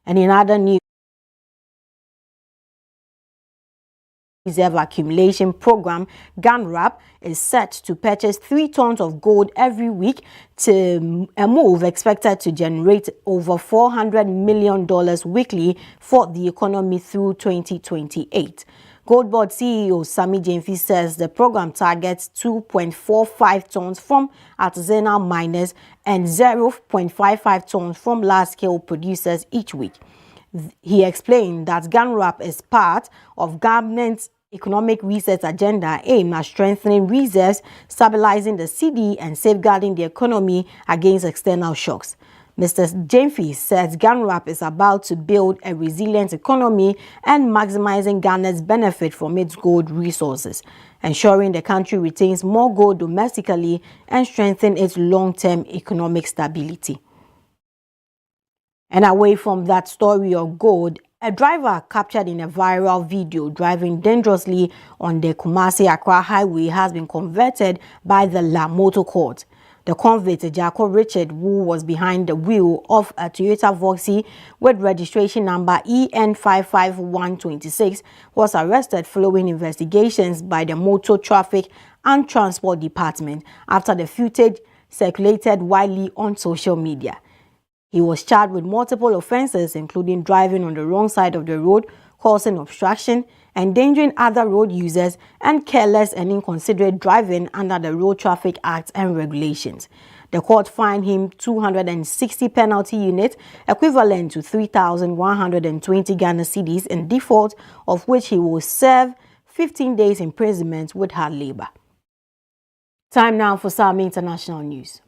And in other news, reserve accumulation program, GANRAP, is set to purchase 3 tons of gold every week, to a move expected to generate over $400 million weekly for the economy through 2028. Gold Board CEO Sami Jemfi says the program targets 2.45 tons from artisanal miners and 0.55 tons from large-scale producers each week. He explained that GANRAP is part of government's economic research agenda aimed at strengthening reserves, stabilizing the cedi, and safeguarding the economy against external shocks. Mr. Jemfi says GANRAP is about to build a resilient economy and maximizing Ghana's benefit from its gold resources, ensuring the country retains more gold domestically and strengthen its long-term economic stability. And away from that story of gold, a driver captured in a viral video driving dangerously on the Kumasi-Accra highway has been convicted by the La Motor Court. The convict, Jacob Richard, who was behind the wheel of a Toyota Voxy with registration number EN55126, was arrested following investigations by the Motor Traffic and Transport Department after the footage circulated widely on social media. He was charged with multiple offenses, including driving on the wrong side of the road, causing obstruction, endangering other road users, and careless and inconsiderate driving under the Road Traffic Act and regulations. The court fined him 260 penalty units, equivalent to 3,120 Ghana cedis, in default, of which he will serve 15 days imprisonment with hard labor. Time now for some international news.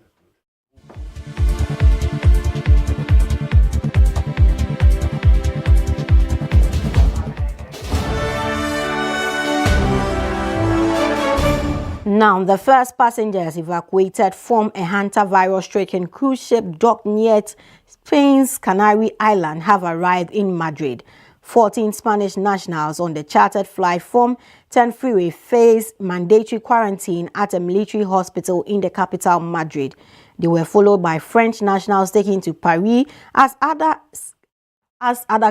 Now, the first passengers evacuated from a hantavirus-stricken cruise ship docked near Spain's Canary Island have arrived in Madrid. 14 Spanish nationals on the chartered flight from Tenerife face mandatory quarantine at a military hospital in the capital, Madrid. They were followed by French nationals taken to Paris as other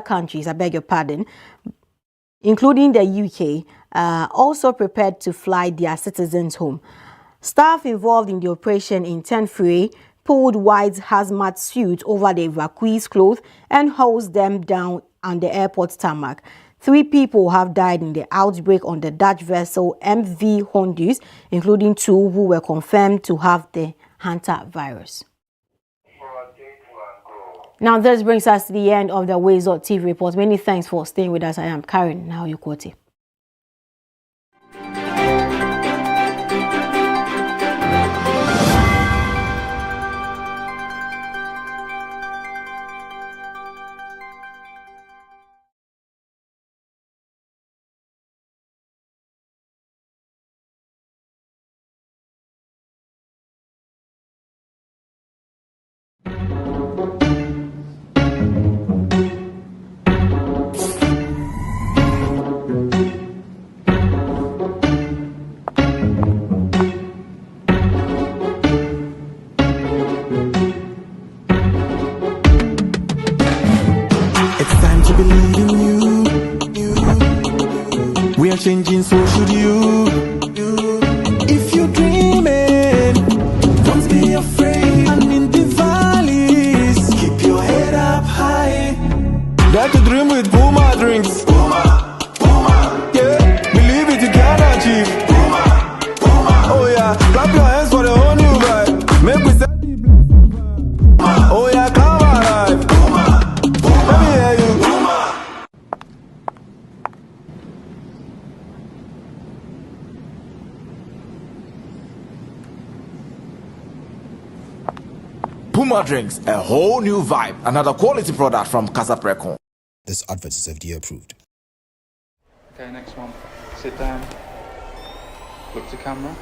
countries, including the UK, also prepared to fly their citizens home. Staff involved in the operation in Tenerife pulled white hazmat suits over the evacuees' clothes and hosed them down on the airport tarmac. 3 people have died in the outbreak on the Dutch vessel MV Honduras, including 2 who were confirmed to have the hantavirus. Now, this brings us to the end of the WoezorTV report. Many thanks for staying with us. I am Karen. Now, Yukwoti. changing, so should you. If you're dreaming, don't be afraid. And in the valleys, keep your head up high. Dare to dream with Puma drinks. Puma, Puma. Yeah, believe it, you can achieve. Puma, Puma. Oh yeah, clap your hands for the whole new vibe. Make we set the blessing. Oh yeah, come alive. Puma, Puma. Let me hear you. Puma. Puma drinks, a whole new vibe. Another quality product from Casa Precon. This advert is FDA approved. Okay, next one. Sit down. Look to camera.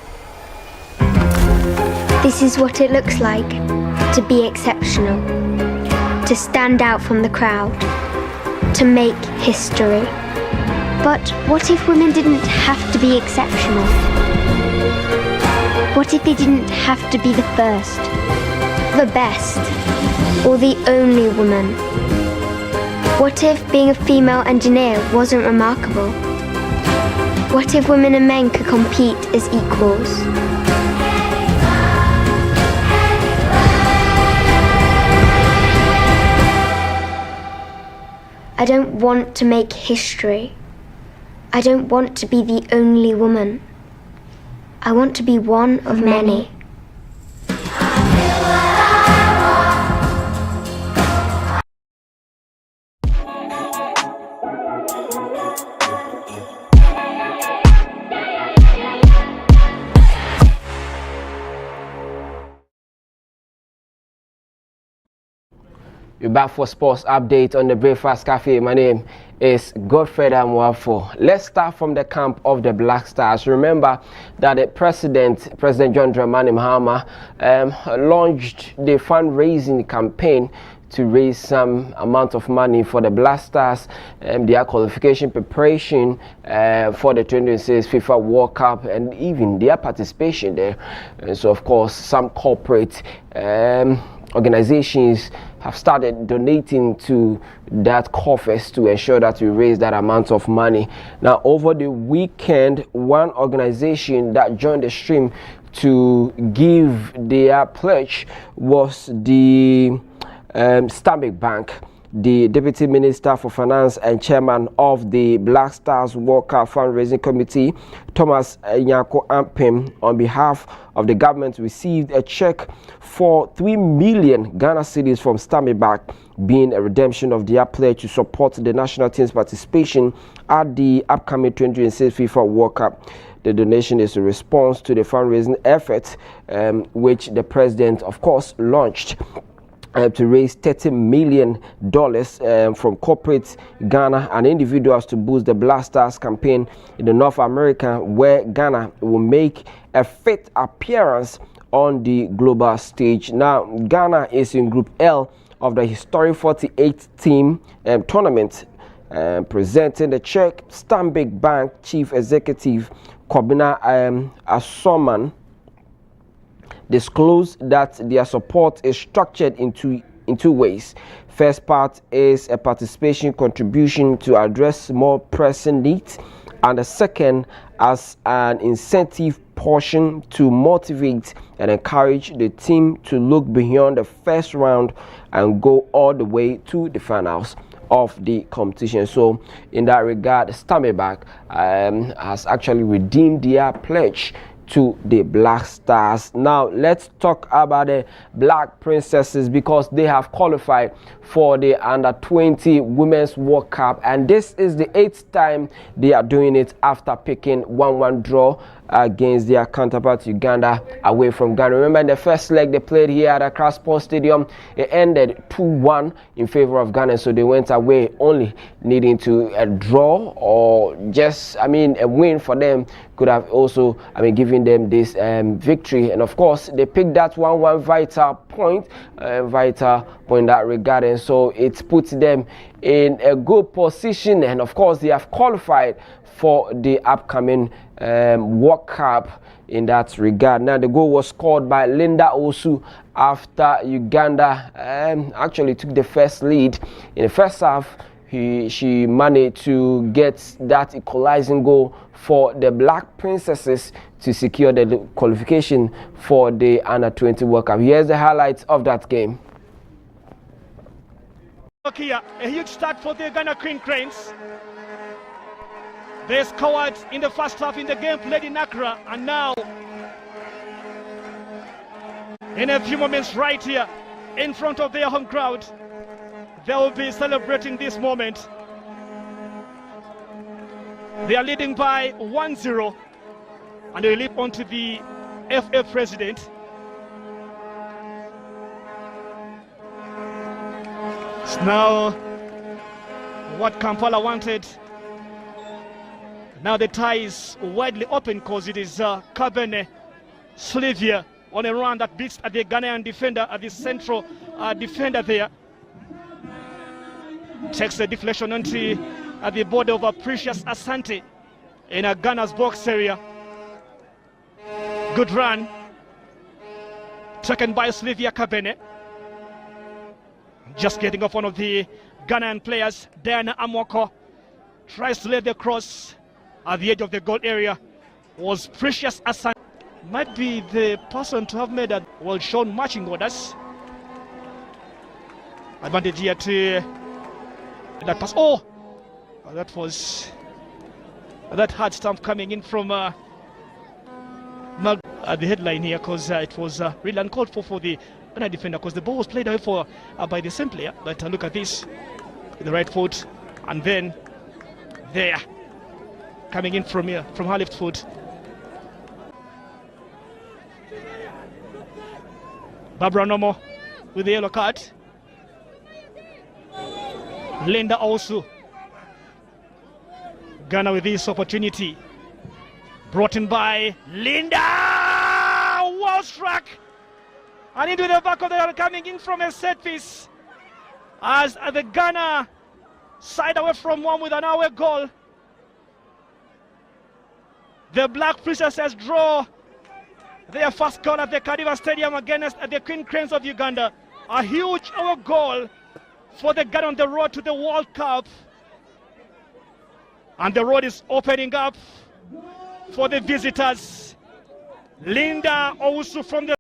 This is what it looks like to be exceptional, to stand out from the crowd, to make history. But what if women didn't have to be exceptional? What if they didn't have to be the first, the best, or the only woman? What if being a female engineer wasn't remarkable? What if women and men could compete as equals? I don't want to make history. I don't want to be the only woman. I want to be one of many. We're back for sports update on the Breakfast Cafe. My name is Godfred Amwafo. Let's start from the camp of the Black Stars. Remember that the President John Dramani Mahama launched the fundraising campaign to raise some amount of money for the Black Stars, their qualification preparation for the 2026 FIFA World Cup, and even their participation there. And so, of course, some corporate organizations have started donating to that coffers to ensure that we raise that amount of money. Now, over the weekend, one organization that joined the stream to give their pledge was the Stanbic Bank. The Deputy Minister for Finance and Chairman of the Black Stars World Cup Fundraising Committee, Thomas Nyako Ampem, on behalf of the government, received a check for 3 million Ghana cedis from Stanbic Bank, being a redemption of their pledge to support the national team's participation at the upcoming 2026 FIFA World Cup. The donation is a response to the fundraising effort, which the President, of course, launched to raise $30 million from corporate Ghana and individuals to boost the Black Stars campaign in the North America, where Ghana will make a fifth appearance on the global stage. Now, Ghana is in Group L of the historic 48th team tournament. Presenting the check, Stanbic Bank Chief Executive Kwabena Asoman disclosed that their support is structured in two ways. First part is a participation contribution to address more pressing needs, and the second as an incentive portion to motivate and encourage the team to look beyond the first round and go all the way to the finals of the competition. So in that regard, Stanbic Bank has actually redeemed their pledge to the Black Stars. Now let's talk about the Black Princesses, because they have qualified for the Under-20 Women's World Cup, and this is the 8th time they are doing it after picking 1-1 draw against their counterpart Uganda away from Ghana. Remember, in the first leg they played here at Accra Sports Stadium, it ended 2-1 in favor of Ghana, so they went away only needing to a draw, or just, a win for them could have also, given them this victory. And of course, they picked that 1-1 vital point in that regard, and so it puts them in a good position, and of course they have qualified for the upcoming World Cup in that regard. Now the goal was scored by Linda Osu after Uganda actually took the first lead in the first half. she managed to get that equalizing goal for the Black Princesses to secure the qualification for the Under-20 World Cup. Here's the highlights of that game. Here, a huge start for the Ghana Queen Cranes. They scored in the first half in the game played in Accra, and now in a few moments right here in front of their home crowd, they will be celebrating this moment. They are leading by 1-0, and they leap onto the FA president. It's now what Kampala wanted. Now the tie is widely open because it is Kabene Slivia on a run that beats at the Ghanaian defender, at the central defender there. Takes the deflection onto at the border of a Precious Asante in a Ghana's box area. Good run. Taken by Slivia Kabene. Just getting off one of the Ghanaian players, Diana Amwako. Tries to lay the cross at the edge of the goal area. Was Precious Asante. Might be the person to have made that well shown matching orders. Advantage here to that pass. Oh, that was that hard stamp coming in from the headline here, because it was really uncalled for the Ghana defender, because the ball was played away for by the same player. But look at this, the right foot, and then there coming in from here from her left foot. Barbara Nomo with the yellow card. Linda also. Ghana with this opportunity. Brought in by Linda. Well struck. And into the back of the net, coming in from a set piece. As the Ghana side away from one with an away goal. The Black Princesses draw their first goal at the Kadiva Stadium against the Queen Cranes of Uganda. A huge away goal for the Ghana on the road to the World Cup. And the road is opening up for the visitors. Linda Owusu from the...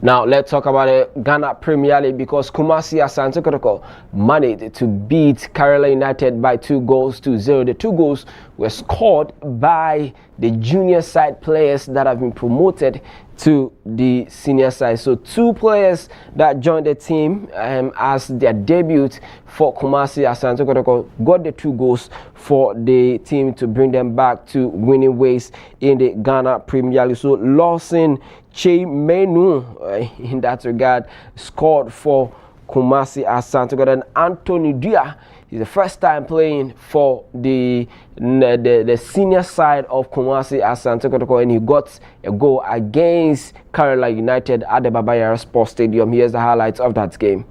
Now let's talk about the Ghana Premier League, because Kumasi Asante Kotoko managed to beat Kerala United by 2-0. The 2 goals were scored by the junior side players that have been promoted to the senior side. So 2 players that joined the team as their debut for Kumasi Asante Kotoko got the 2 goals for the team to bring them back to winning ways in the Ghana Premier League. So Lawson Che Menu, in that regard, scored for Kumasi Asante Kotoko. And Anthony Dia is the first time playing for the senior side of Kumasi Asante Kotoko, and he got a goal against Kerala United at the Baba Yara Sports Stadium. Here's the highlights of that game.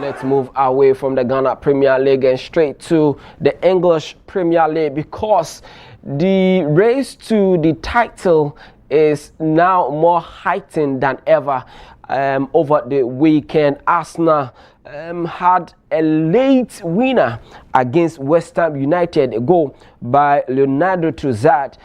Let's move away from the Ghana Premier League and straight to the English Premier League, because the race to the title is now more heightened than ever. Over the weekend, Arsenal had a late winner against West Ham United. A goal by Leonardo Trossard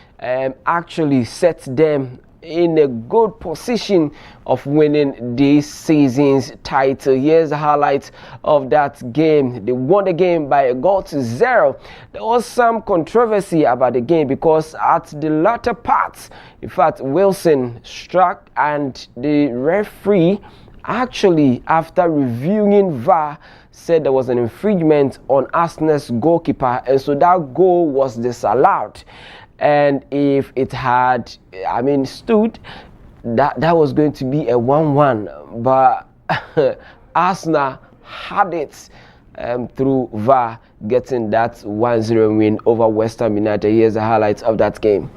actually set them in a good position of winning this season's title. Here's the highlight of that game. They won the game by 1-0. There was some controversy about the game because at the latter part, in fact, Wilson struck and the referee actually, after reviewing VAR, said there was an infringement on Arsenal's goalkeeper, and so that goal was disallowed. And if it had, stood, that was going to be a 1-1. But Arsenal had it through VAR, getting that 1-0 win over West Ham United. Here's the highlights of that game.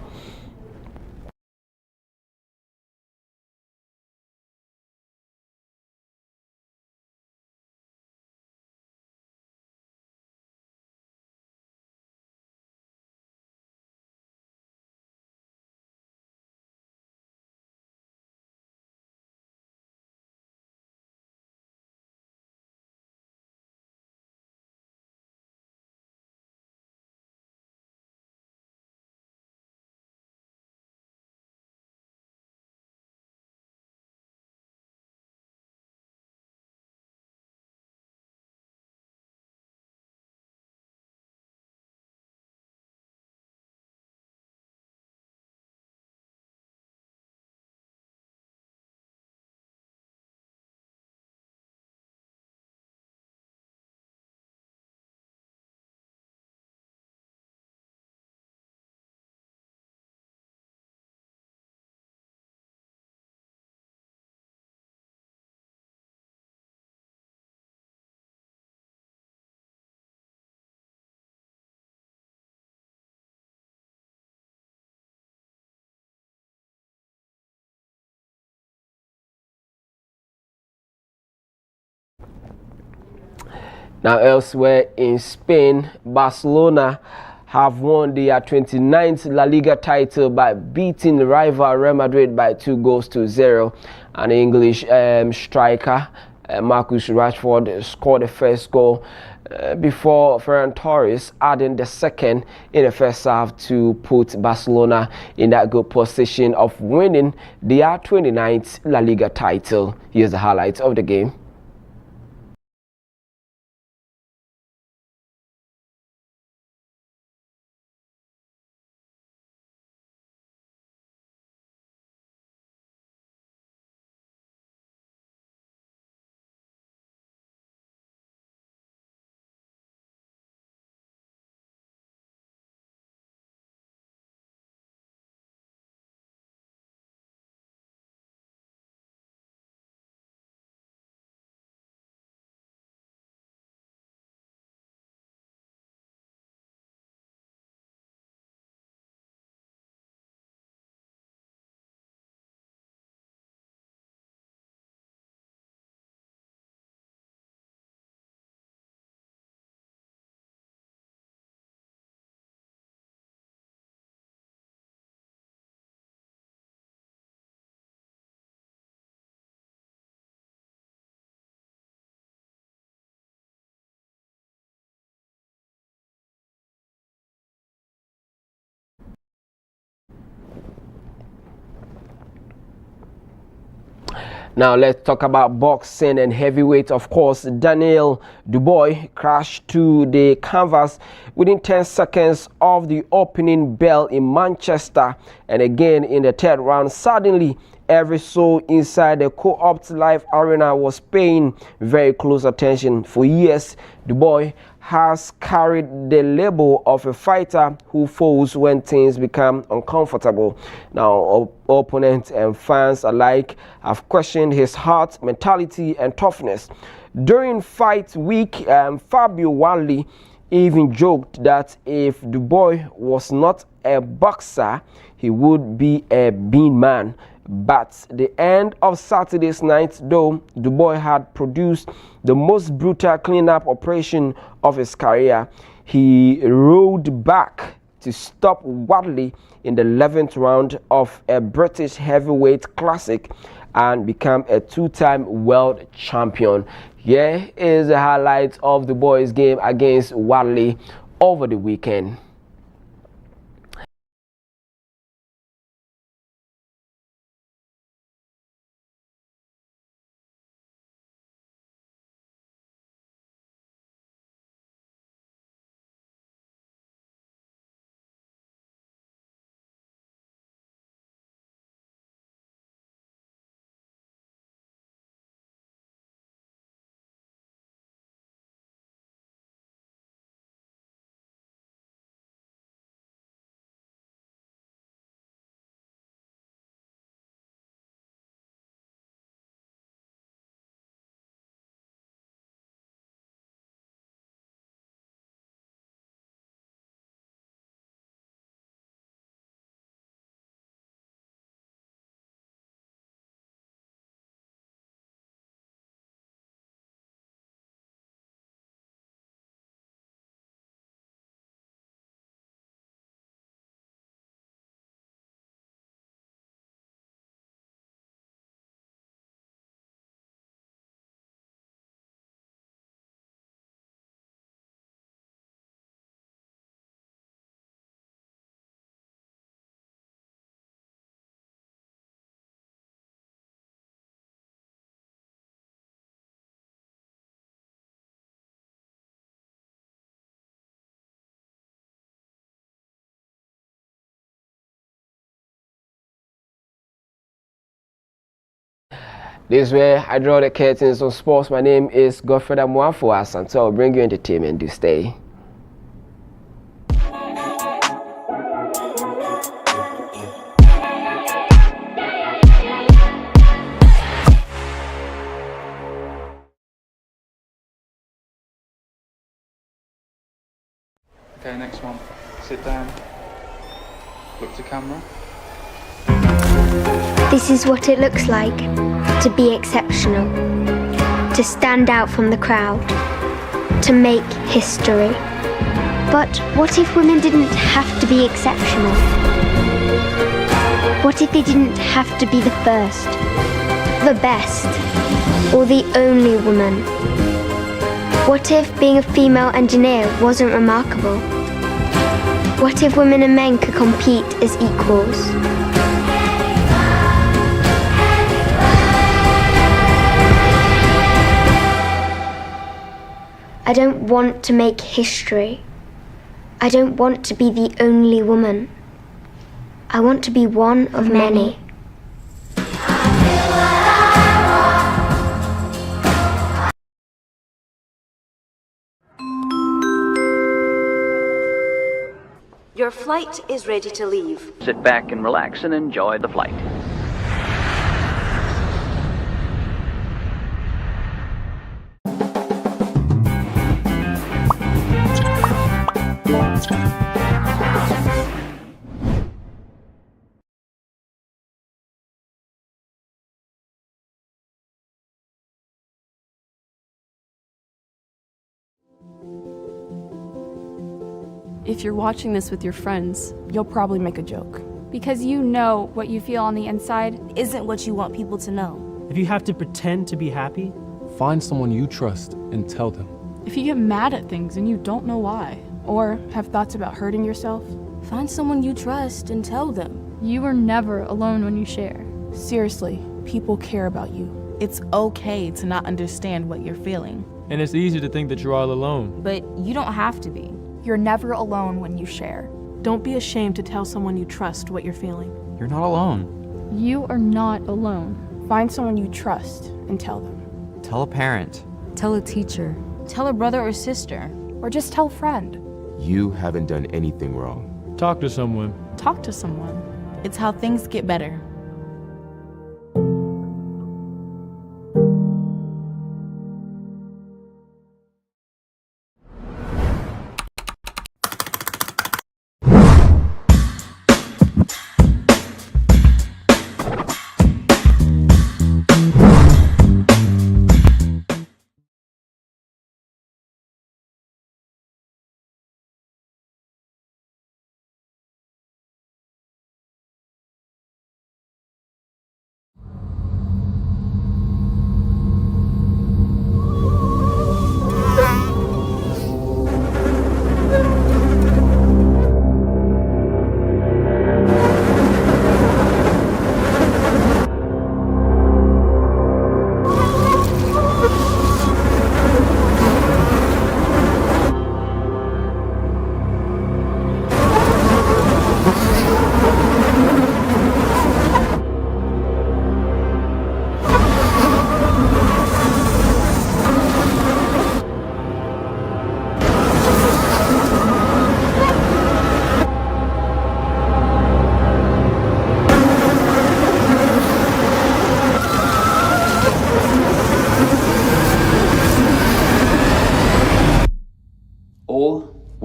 Now, elsewhere in Spain, Barcelona have won their 29th La Liga title by beating rival Real Madrid by 2-0. An English striker, Marcus Rashford, scored the first goal before Ferran Torres adding the second in the first half to put Barcelona in that good position of winning their 29th La Liga title. Here's the highlights of the game. Now let's talk about boxing and heavyweight. Of course, Daniel Dubois crashed to the canvas within 10 seconds of the opening bell in Manchester, and again in the third round. Suddenly, every soul inside the Co-opt Life Arena was paying very close attention. For years, Dubois has carried the label of a fighter who falls when things become uncomfortable. Now, opponents and fans alike have questioned his heart, mentality, and toughness. During fight week, Fabio Wally even joked that if Dubois was not a boxer, he would be a bean man. But the end of Saturday's night, though, Du Bois had produced the most brutal cleanup operation of his career. He rolled back to stop Wadley in the 11th round of a British heavyweight classic and become a two-time world champion. Here is the highlight of Du Bois' game against Wadley over the weekend. This is where I draw the curtains on sports. My name is Godfrey Amuafo Asante. I'll bring you entertainment. Do stay. Okay, next one. Sit down. Look to camera. This is what it looks like to be exceptional, to stand out from the crowd, to make history. But what if women didn't have to be exceptional? What if they didn't have to be the first, the best, or the only woman? What if being a female engineer wasn't remarkable? What if women and men could compete as equals? I don't want to make history. I don't want to be the only woman. I want to be one of many. Your flight is ready to leave. Sit back and relax and enjoy the flight. If you're watching this with your friends, you'll probably make a joke. Because you know what you feel on the inside isn't what you want people to know. If you have to pretend to be happy, find someone you trust and tell them. If you get mad at things and you don't know why, or have thoughts about hurting yourself, find someone you trust and tell them. You are never alone when you share. Seriously, people care about you. It's okay to not understand what you're feeling. And it's easy to think that you're all alone. But you don't have to be. You're never alone when you share. Don't be ashamed to tell someone you trust what you're feeling. You're not alone. You are not alone. Find someone you trust and tell them. Tell a parent. Tell a teacher. Tell a brother or sister. Or just tell a friend. You haven't done anything wrong. Talk to someone. Talk to someone. It's how things get better.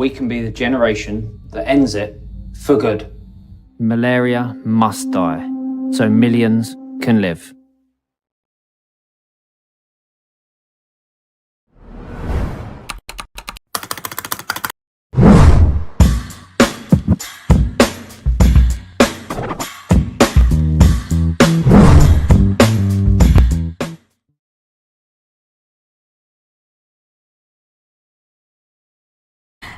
we can be the generation that ends it for good. Malaria must die, so millions can live.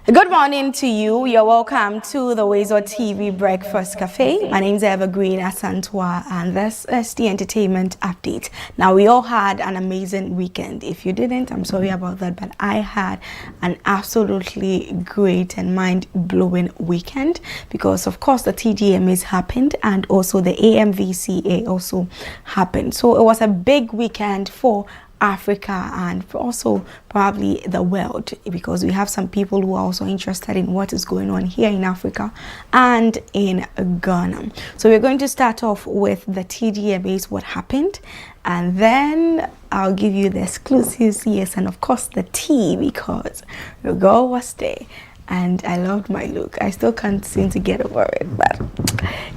Good morning to you. You're welcome to the WoezorTV Breakfast Cafe. My name is Evergreen Asantwa, and this is the entertainment update. Now, we all had an amazing weekend. If you didn't, I'm sorry about that, but I had an absolutely great and mind-blowing weekend because, of course, the TGMAs happened and also the AMVCA also happened. So it was a big weekend for Africa and also probably the world, because we have some people who are also interested in what is going on here in Africa and in Ghana. So we're going to start off with the TGMAs, what happened, and then I'll give you the exclusives, yes, and of course the tea, because the girl was there and I loved my look. I still can't seem to get over it, but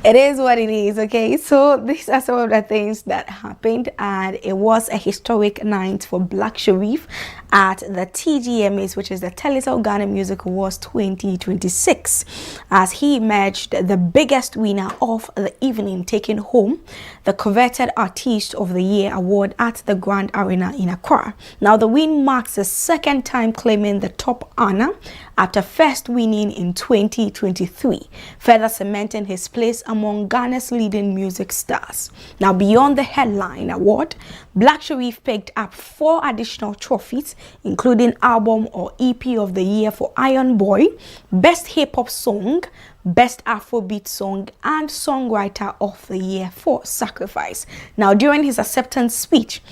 it is what it is, okay? So these are some of the things that happened, and it was a historic night for Black Sharif at the TGMAs, which is the Telecel Ghana Music Awards 2026, as he emerged the biggest winner of the evening, taking home the coveted Artist of the Year award at the Grand Arena in Accra. Now, the win marks the second time claiming the top honor after first winning in 2023, further cementing his place among Ghana's leading music stars. Now, beyond the headline award, Black Sharif picked up 4 additional trophies, including Album or EP of the Year for Iron Boy, Best Hip Hop Song, Best Afrobeat Song, and Songwriter of the Year for Sacrifice. Now, during his acceptance speech,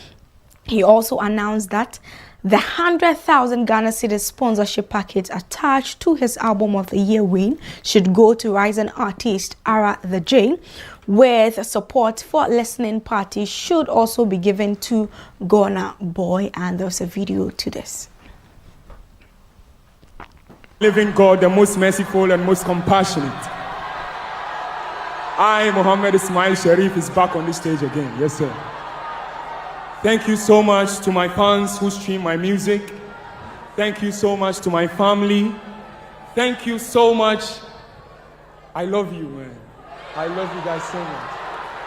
he also announced that the 100,000 Ghana Cedis sponsorship package attached to his Album of the Year win should go to rising artist Ara the J, with support for listening parties should also be given to Ghana Boy. And there's a video to this. Living God, the most merciful and most compassionate. I, Muhammad Ismail Sharif, is back on this stage again. Yes, sir. Thank you so much to my fans who stream my music. Thank you so much to my family. Thank you so much. I love you, man. I love you guys so much.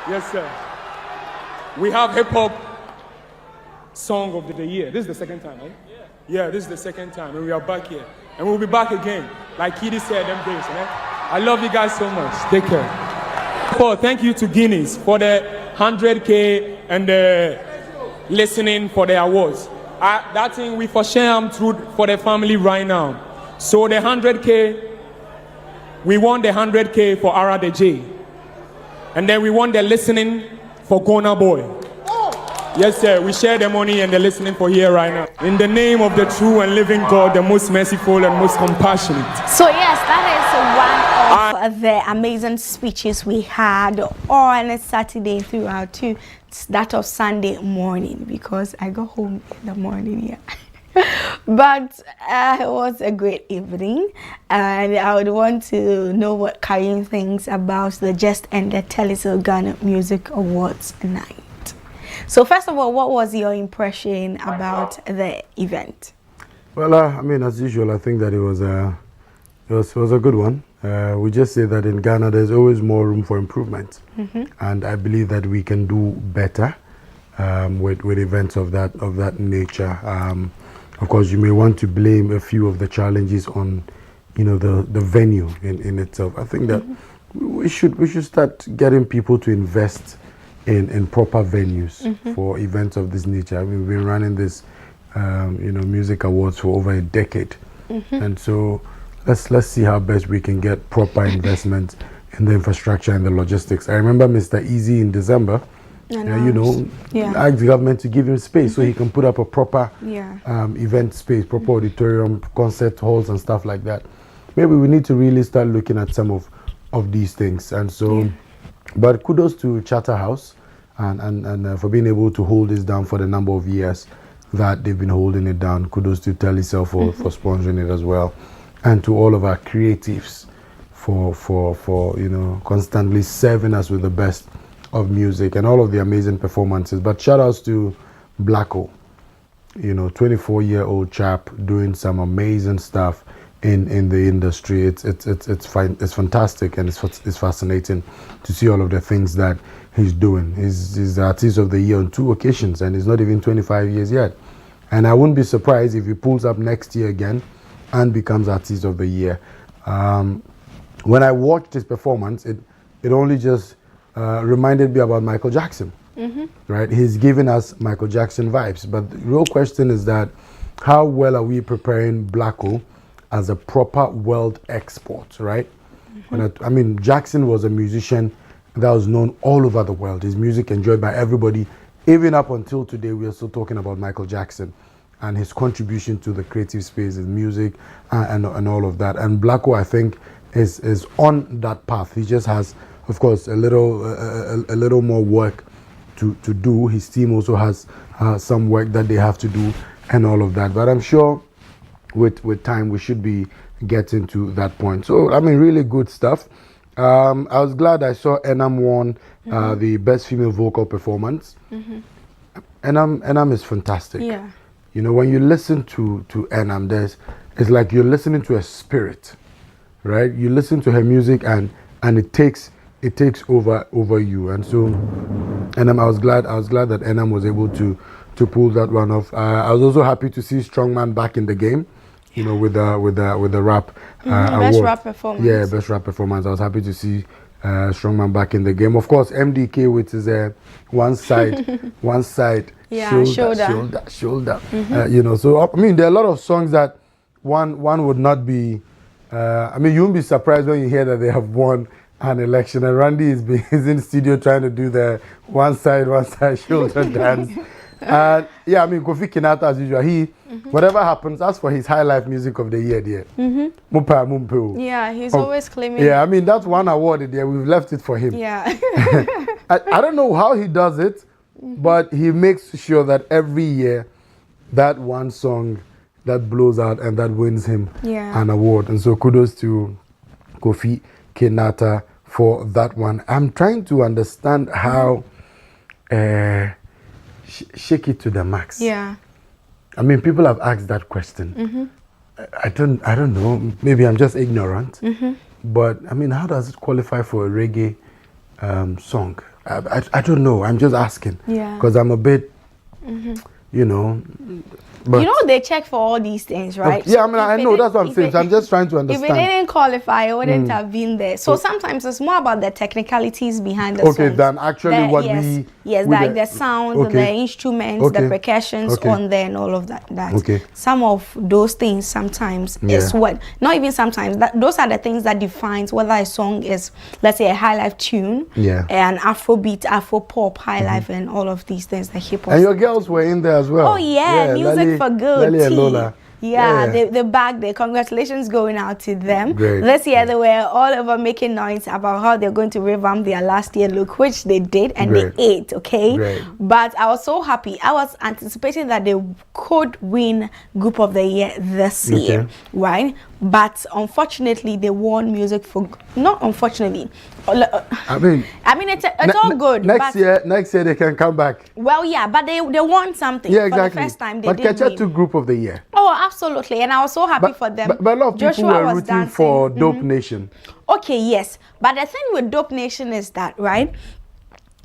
Yes, sir. We have hip-hop song of the year. This is the second time, right? Yeah, this is the second time, and we are back here. And we'll be back again. Like Kidi said, them days, man. I love you guys so much. Take care. Thank you to Guinness for the 100K and the listening for the awards. That thing we for share through for the family right now. So the 100K, we won the 100K for Ara the J. And then we won the listening for Ghana Boy. Yes, sir, we share the money and the listening for here right now. In the name of the true and living God, the most merciful and most compassionate. So yes, that is one of the amazing speeches we had on Saturday throughout to that of Sunday morning, because I got home in the morning, yeah. But it was a great evening, and I would want to know what Karim thinks about the just ended Telecel Ghana Music Awards night. So first of all, what was your impression about the event? Well, I mean, as usual, I think that it was a good one. We just say that in Ghana, there's always more room for improvement, and I believe that we can do better with events of that nature. Of course, you may want to blame a few of the challenges on, the venue in itself. I think that we should start getting people to invest in proper venues for events of this nature. I mean, we've been running this, music awards for over a decade, and so let's see how best we can get proper investment in the infrastructure and the logistics. I remember Mr. Easy in December, asked the government to give him space so he can put up a proper event space, proper auditorium, concert halls, and stuff like that. Maybe we need to really start looking at some of these things, and so. But kudos to Charterhouse and for being able to hold this down for the number of years that they've been holding it down. Kudos to Telecel for sponsoring it as well. and to all of our creatives for you know, constantly serving us with the best of music and all of the amazing performances. But shout outs to Blacko, you know, 24-year-old chap doing some amazing stuff in the industry. It's fantastic, and it's fascinating to see all of the things that he's doing. He's the Artist of the Year on 2 occasions, and he's not even 25 years yet. And I wouldn't be surprised if he pulls up next year again and becomes Artist of the Year. When I watched his performance, it only just reminded me about Michael Jackson. Right? He's giving us Michael Jackson vibes. But the real question is that how well are we preparing Blacko as a proper world export, right? I mean, Jackson was a musician that was known all over the world. His music enjoyed by everybody. Even up until today, we are still talking about Michael Jackson and his contribution to the creative space, his music, and all of that. And Blacko, I think, is on that path. He just has, of course, a little more work to do. His team also has some work that they have to do and all of that. But I'm sure with time we should be getting to that point. So, I mean, really good stuff. I was glad I saw Enam won the Best Female Vocal Performance. Enam is fantastic. Yeah. You know, when you listen to Enam, it's like you're listening to a spirit, right? You listen to her music and it takes over you. And so Enam, I was glad that Enam was able to pull that one off. I was also happy to see Strongman back in the game, you know, with the rap award. Best rap performance. Yeah, best rap performance. I was happy to see Strongman back in the game. Of course, MDK with his one side yeah, shoulder. You know, so I mean, there are a lot of songs that one would not be. I mean, you won't be surprised when you hear that they have won an election, and Randy is in the studio trying to do the one side shoulder dance. Yeah, I mean, Kofi Kinata, as usual, whatever happens, as for his High Life Music of the Year, dear. Yeah, he's always claiming. Yeah, I mean, that's one award there. We've left it for him. Yeah. I don't know how he does it, but he makes sure that every year, that one song that blows out and that wins him an award. And so kudos to Kofi Kinata for that one. I'm trying to understand how Shake It to the Max. Yeah. I mean, people have asked that question. I don't know. Maybe I'm just ignorant. But I mean, how does it qualify for a reggae song? I don't know. I'm just asking. Yeah. Because I'm a bit, you know. But you know, they check for all these things, right? Yeah, I mean, I know, that's what I'm saying. So I'm just trying to understand. If it didn't qualify, it wouldn't have been there. So sometimes it's more about the technicalities behind the songs. Than actually what we... Yes, like the sound, the instruments, the percussions on there and all of that. Some of those things sometimes is what... Not even sometimes. Those are the things that defines whether a song is, let's say, a high life tune, an Afrobeat, Afro-pop, high life, and all of these things, the hip-hop. And your girls were in there as well. Oh, yeah, music for good. Lali and Lola. Yeah, they're back there. Congratulations going out to them. Great. This year they were all over making noise about how they're going to revamp their last year look, which they did, and they ate, okay? But I was so happy. I was anticipating that they could win Group of the Year this year, right? But unfortunately, they won music for... Not unfortunately. I mean, it's all good. Next year they can come back. Well, yeah, but they won something. Yeah, exactly. For the first time, they but did Ketchup took Group of the Year. Oh, absolutely. And I was so happy for them. But a lot of people were rooting for Dope Nation. Okay, yes. But the thing with Dope Nation is that, right,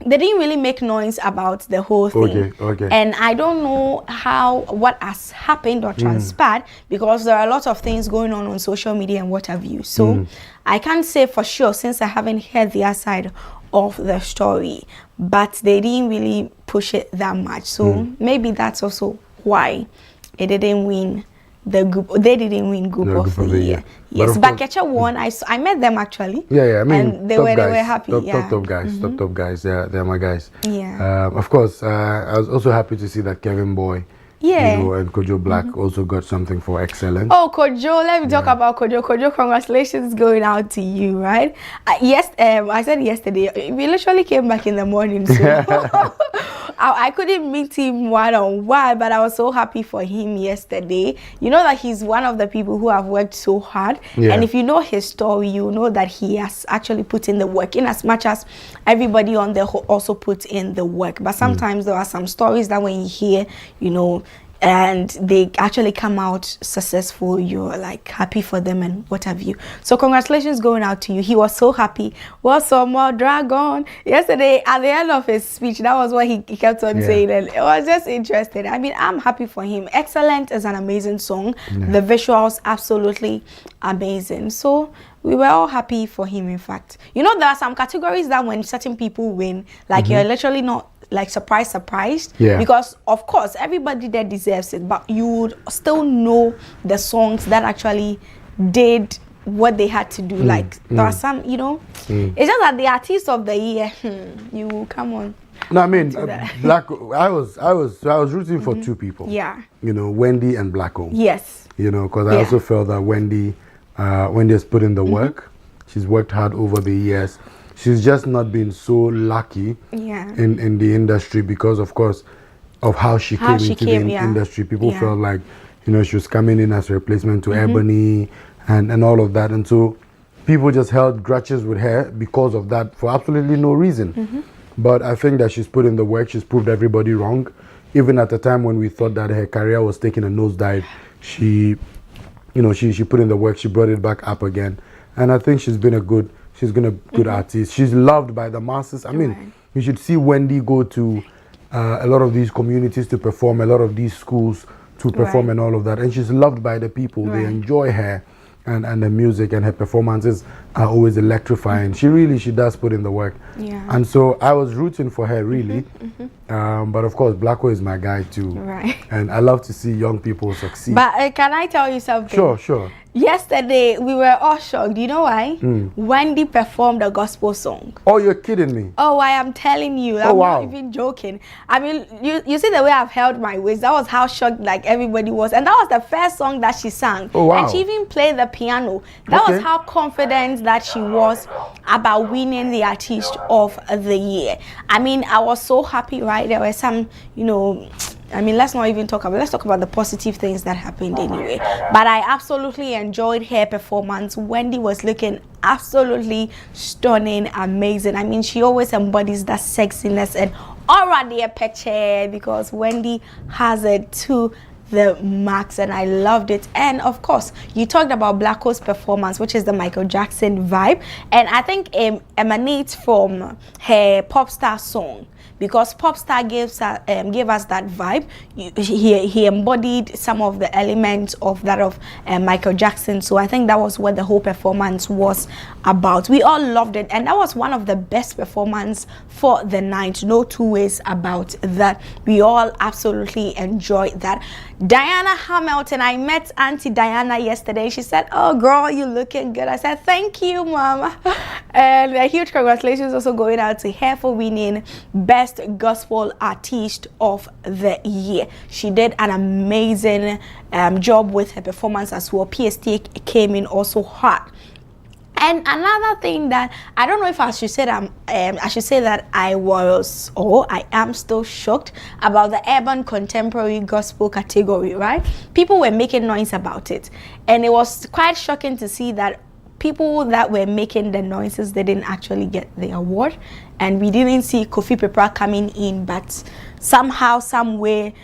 they didn't really make noise about the whole thing. Okay. And I don't know what has happened or transpired because there are a lot of things going on social media and what have you. So I can't say for sure since I haven't heard the other side of the story. But they didn't really push it that much. So maybe that's also why it didn't win the group. They didn't win Group of the Year. Yes, but Ketchup won. I met them actually. Yeah. I mean, and they were happy. Top guys. Top guys. They're my guys. Yeah. Of course, I was also happy to see that Kevin Boy, and Kojo Black also got something for excellence. Oh, Kojo, let me talk about Kojo. Kojo, congratulations going out to you, right? I said yesterday, we literally came back in the morning. So I couldn't meet him one-on-one, but I was so happy for him yesterday. You know that he's one of the people who have worked so hard. Yeah. And if you know his story, you know that he has actually put in the work, in as much as everybody on there also put in the work. But sometimes there are some stories that when you hear, you know, and they actually come out successful, you're like happy for them and what have you. So congratulations going out to you. He was so happy. What's some more dragon? Yesterday at the end of his speech, that was what he kept on saying, and it was just interesting. I mean, I'm happy for him. Excellent is an amazing song. The visuals absolutely amazing. So we were all happy for him. In fact, you know, there are some categories that when certain people win, like you're literally not like surprised, because of course everybody there deserves it, but you would still know the songs that actually did what they had to do. Like there are some, you know, it's just that the artist of the year, you come on. No, I mean, Black. I was rooting for two people. Yeah. You know, Wendy and Blacko. Yes. You know, because I also felt that Wendy has put in the work. She's worked hard over the years. She's just not been so lucky in the industry because, of course, of how she came into the industry. People felt like, you know, she was coming in as a replacement to Ebony and all of that. And so people just held grudges with her because of that for absolutely no reason. But I think that she's put in the work. She's proved everybody wrong. Even at the time when we thought that her career was taking a nosedive, she put in the work. She brought it back up again. And I think she's been a good artist. She's loved by the masses. I mean, you should see Wendy go to a lot of these communities to perform, a lot of these schools to perform and all of that. And she's loved by the people. They enjoy her and the music, and her performances are always electrifying. She does put in the work. And so I was rooting for her, really. But of course, Blacko is my guy too. And I love to see young people succeed. But can I tell you something? Sure. Yesterday, we were all shocked. You know why? Wendy performed a gospel song. Oh, you're kidding me. Oh, I am telling you. I'm not even joking. I mean, you see the way I've held my waist. That was how shocked like everybody was. And that was the first song that she sang. Oh, wow. And she even played the piano. That was how confident that she was about winning the Artist of the Year. I mean, I was so happy, right? There were some, you know, I mean, let's talk about the positive things that happened anyway. But I absolutely enjoyed her performance. Wendy was looking absolutely stunning, amazing. I mean, she always embodies that sexiness and already a picture, because Wendy has it to the max, and I loved it. And of course, you talked about Blacko's performance, which is the Michael Jackson vibe, and I think it emanates from her pop star song, because Popstar gave us that vibe. He embodied some of the elements of that of Michael Jackson. So I think that was what the whole performance was about. We all loved it, and that was one of the best performances for the night. No two ways about that. We all absolutely enjoyed that. Diana Hamilton, I met Auntie Diana yesterday. She said, "Oh girl, you looking good." I said, "Thank you, Mama." And a huge congratulations also going out to her for winning Best Gospel Artist of the Year. She did an amazing job with her performance as well. PST came in also hot. And another thing that I don't know if I should say that I was, or I am still shocked about the urban contemporary gospel category, right? People were making noise about it, and it was quite shocking to see that people that were making the noises, they didn't actually get the award. And we didn't see Kofi Pepper coming in, but somehow, some way,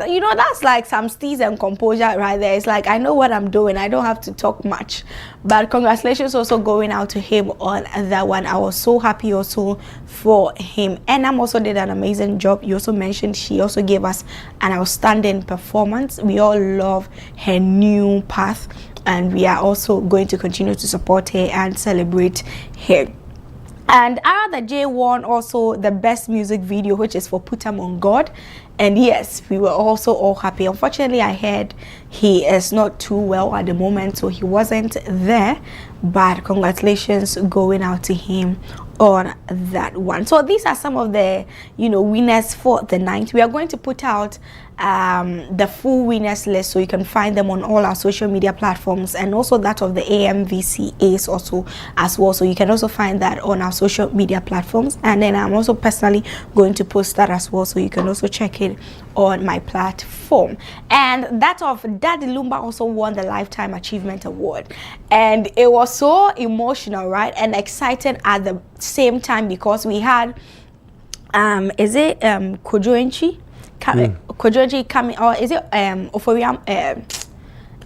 you know, that's like some steez and composure right there. It's like, I know what I'm doing. I don't have to talk much. But congratulations also going out to him on that one. I was so happy also for him. And Nam also did an amazing job. You also mentioned she also gave us an outstanding performance. We all love her new path, and we are also going to continue to support her and celebrate her. And Ara J won also the best music video, which is for Put 'Em on God. And yes, we were also all happy. Unfortunately, I heard he is not too well at the moment, so he wasn't there. But congratulations going out to him on that one. So these are some of the, you know, winners for the night. We are going to put out the full winners list, so you can find them on all our social media platforms, and also that of the AMVCAs also as well, so you can also find that on our social media platforms. And then I'm also personally going to post that as well, so you can also check it on my platform. And that of Daddy Lumba also won the Lifetime Achievement Award, and it was so emotional, right, and exciting at the same time, because we had is it Kojoenchi coming, or is it Oforiam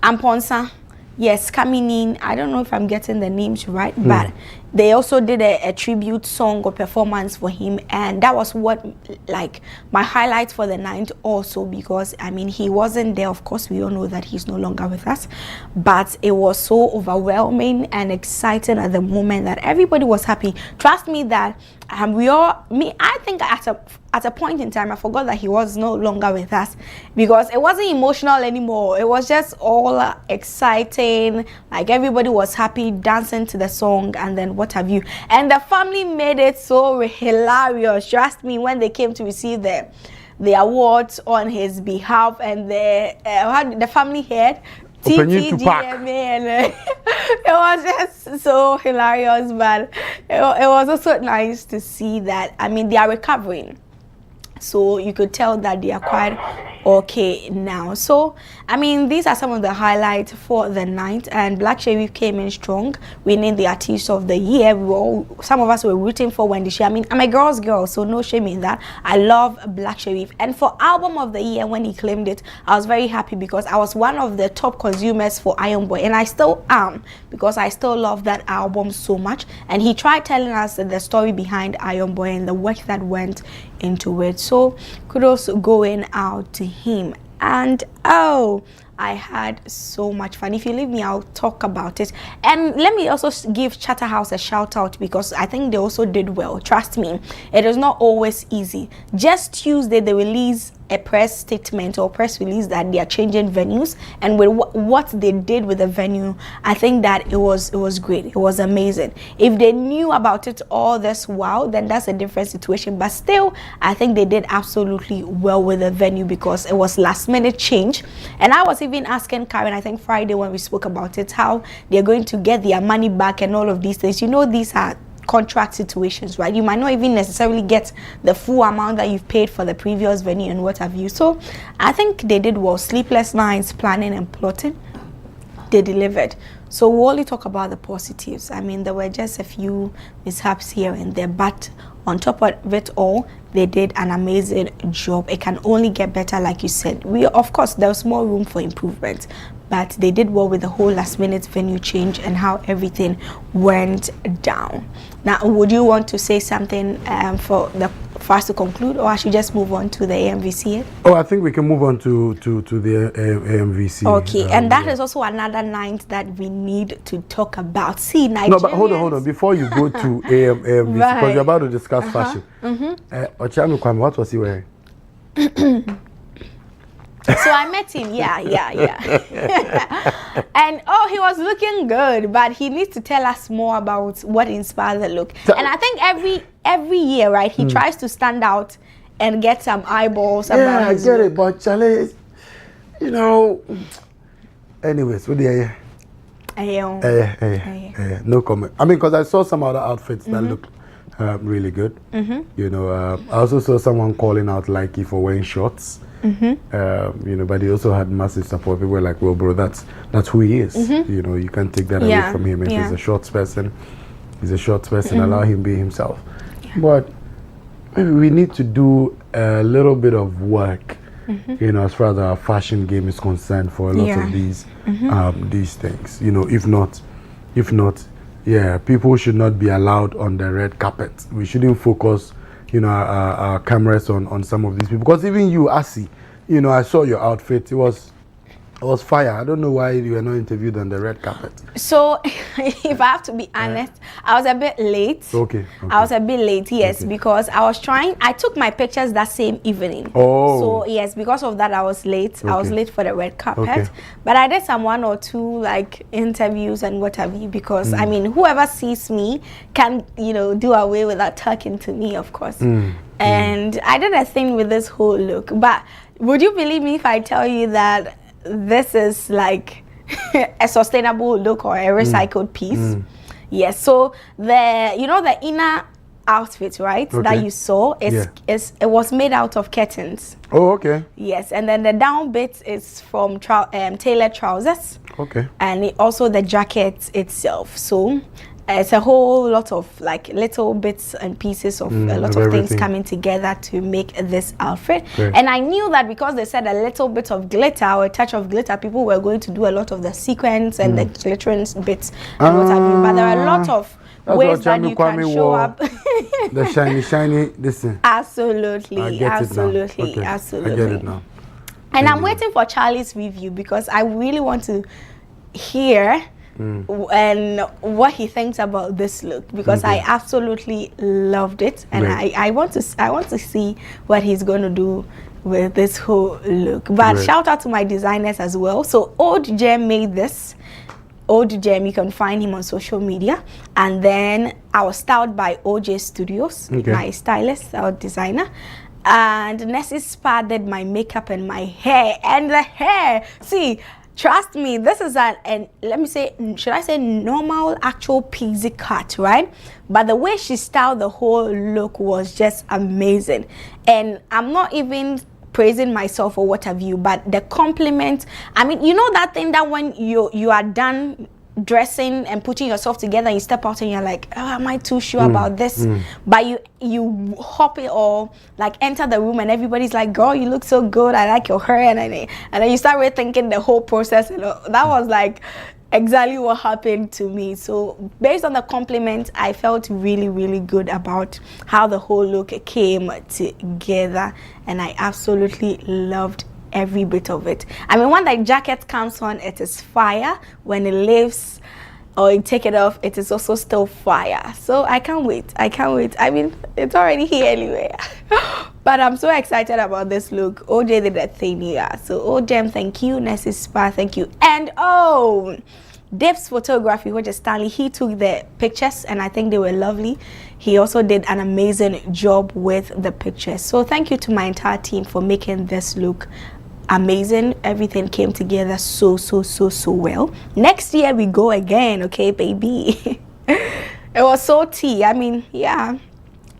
Amponsa? Yes, coming in. I don't know if I'm getting the names right, but they also did a tribute song or performance for him, and that was what, like, my highlight for the night also, because I mean, he wasn't there. Of course, we all know that he's no longer with us, but it was so overwhelming and exciting at the moment that everybody was happy. Trust me that I think at a point in time I forgot that he was no longer with us, because it wasn't emotional anymore. It was just all exciting, like everybody was happy, dancing to the song, and then what have you. And the family made it so hilarious. Trust me, when they came to receive the awards on his behalf, and the family head TTGMA, and it was just so hilarious. But it was also nice to see that, I mean, they are recovering, so you could tell that they are quite okay now. So I mean, these are some of the highlights for the night, and Black Sherif came in strong, winning the Artist of the Year. Some of us were rooting for Wendy Shea. I mean, I'm a girl's girl, so no shame in that. I love Black Sherif. And for Album of the Year, when he claimed it, I was very happy, because I was one of the top consumers for Iron Boy, and I still am, because I still love that album so much. And he tried telling us the story behind Iron Boy and the work that went into it. So kudos going out to him. And oh, I had so much fun. If you leave me, I'll talk about it. And let me also give Chatterhouse a shout out, because I think they also did well. Trust me, it is not always easy. Just Tuesday, they released a press statement or press release that they are changing venues, and with what they did with the venue, I think that it was great. It was amazing. If they knew about it all this while, then that's a different situation, but still I think they did absolutely well with the venue, because it was last minute change. And I was even asking Karen, I think Friday when we spoke about it, how they're going to get their money back and all of these things. You know, these are contract situations, right? You might not even necessarily get the full amount that you've paid for the previous venue and what have you. So I think they did well. Sleepless nights, planning and plotting, they delivered. So we'll only talk about the positives. I mean, there were just a few mishaps here and there, but on top of it all, they did an amazing job. It can only get better, like you said. Of course, there was more room for improvement, but they did well with the whole last minute venue change and how everything went down. Now, would you want to say something for us to conclude, or I should just move on to the AMVC? Oh, I think we can move on to the AMVC. Okay, and that is also another night that we need to talk about. See, Nigerians... No, but hold on. Before you go to AMVC, because you're about to discuss fashion. Ochami Kwame, what was he wearing? So I met him, yeah. And oh, he was looking good, but he needs to tell us more about what inspired the look. And I think every year, right, he tries to stand out and get some eyeballs. Yeah, I get it, but Charlie, you know. Anyways, what do you no comment. I mean, because I saw some other outfits that looked really good. You know, I also saw someone calling out Likey for wearing shorts. You know, but he also had massive support. People were like, well, bro, that's who he is. You know, you can't take that away from him. If he's a shorts person, he's a shorts person. Allow him be himself. But maybe we need to do a little bit of work, you know, as far as our fashion game is concerned, for a lot of these things. You know, if not, people should not be allowed on the red carpet. We shouldn't focus, you know, our cameras on some of these people, because even you, Asi, you know, I saw your outfit. It was It was fire. I don't know why you were not interviewed on the red carpet. So, if I have to be honest, I was a bit late. Okay. I was a bit late, yes, because I took my pictures that same evening. Oh. So, yes, because of that, I was late. Okay. I was late for the red carpet. Okay. But I did some 1 or 2, like, interviews and what have you, because, I mean, whoever sees me can, you know, do away without talking to me, of course. And I did a thing with this whole look. But would you believe me if I tell you that this is like a sustainable look or a recycled piece? Yes. So the inner outfit, right, that you saw it was made out of curtains. Oh, okay. Yes, and then the down bit is from tailored trousers. Okay. And also the jacket itself. So it's a whole lot of like little bits and pieces of a lot of things coming together to make this outfit. Great. And I knew that because they said a little bit of glitter or a touch of glitter, people were going to do a lot of the sequins and the glittering bits and what have you. But there are a lot of ways that you can show up. The shiny this thing. Absolutely. I get Absolutely. it now. Okay. Absolutely. I get it now. And I'm waiting for Charlie's review because I really want to hear and what he thinks about this look, because I absolutely loved it, and I want to see what he's going to do with this whole look. But shout out to my designers as well. So Old Gem made this. Old Gem, you can find him on social media. And then I was styled by OJ Studios, my stylist, our designer. And Nessie Spa did my makeup and my hair. And the hair, see, trust me, this is an let me say, should I say normal, actual pixie cut, right? But the way she styled the whole look was just amazing. And I'm not even praising myself or what have you, but the compliment, I mean, you know that thing that when you are done dressing and putting yourself together and you step out and you're like, oh, am I too sure about this? But you hop it or like enter the room and everybody's like, girl, you look so good, I like your hair, and then you start rethinking the whole process. You know, that was like exactly what happened to me. So based on the compliment, I felt really, really good about how the whole look came together, and I absolutely loved every bit of it. I mean, when the jacket comes on, it is fire. When it lifts or you take it off, it is also still fire. So I can't wait. I mean, it's already here anyway. But I'm so excited about this look. OJ did that thing here. So OJ, thank you. Nessie Spa, thank you. And Dave's photography, which is Stanley, he took the pictures and I think they were lovely. He also did an amazing job with the pictures. So thank you to my entire team for making this look amazing. Everything came together so well. Next year we go again, okay, baby? It was so tea. I mean, yeah,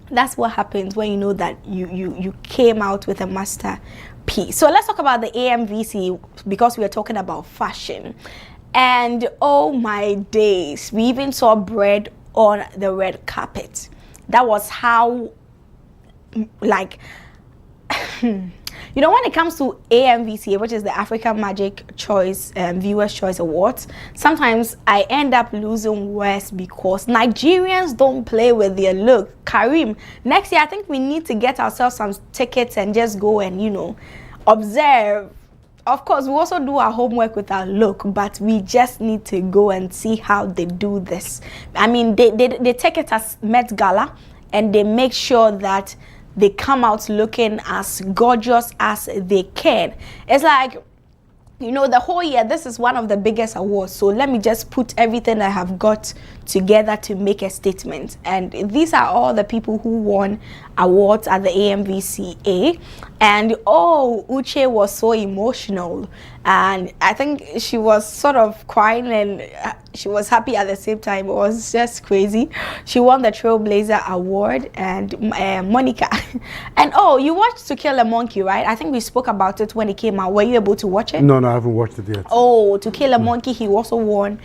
that's what happens when you know that you came out with a masterpiece. So let's talk about the AMVC, because we are talking about fashion. And oh my days, we even saw bread on the red carpet. That was how, like, you know, when it comes to AMVC, which is the African Magic Choice Viewers' Choice Awards, sometimes I end up losing words because Nigerians don't play with their look. Karim, next year I think we need to get ourselves some tickets and just go and, you know, observe. Of course, we also do our homework with our look, but we just need to go and see how they do this. I mean, they take it as Met Gala, and they make sure that they come out looking as gorgeous as they can. It's like, you know, the whole year, this is one of the biggest awards. So let me just put everything I have got together to make a statement. And these are all the people who won awards at the AMVCA. And Uche was so emotional. And I think she was sort of crying and she was happy at the same time. It was just crazy. She won the Trailblazer Award, and Monica. And you watched To Kill a Monkey, right? I think we spoke about it when it came out. Were you able to watch it? No, I haven't watched it yet. To Kill a Monkey, he also won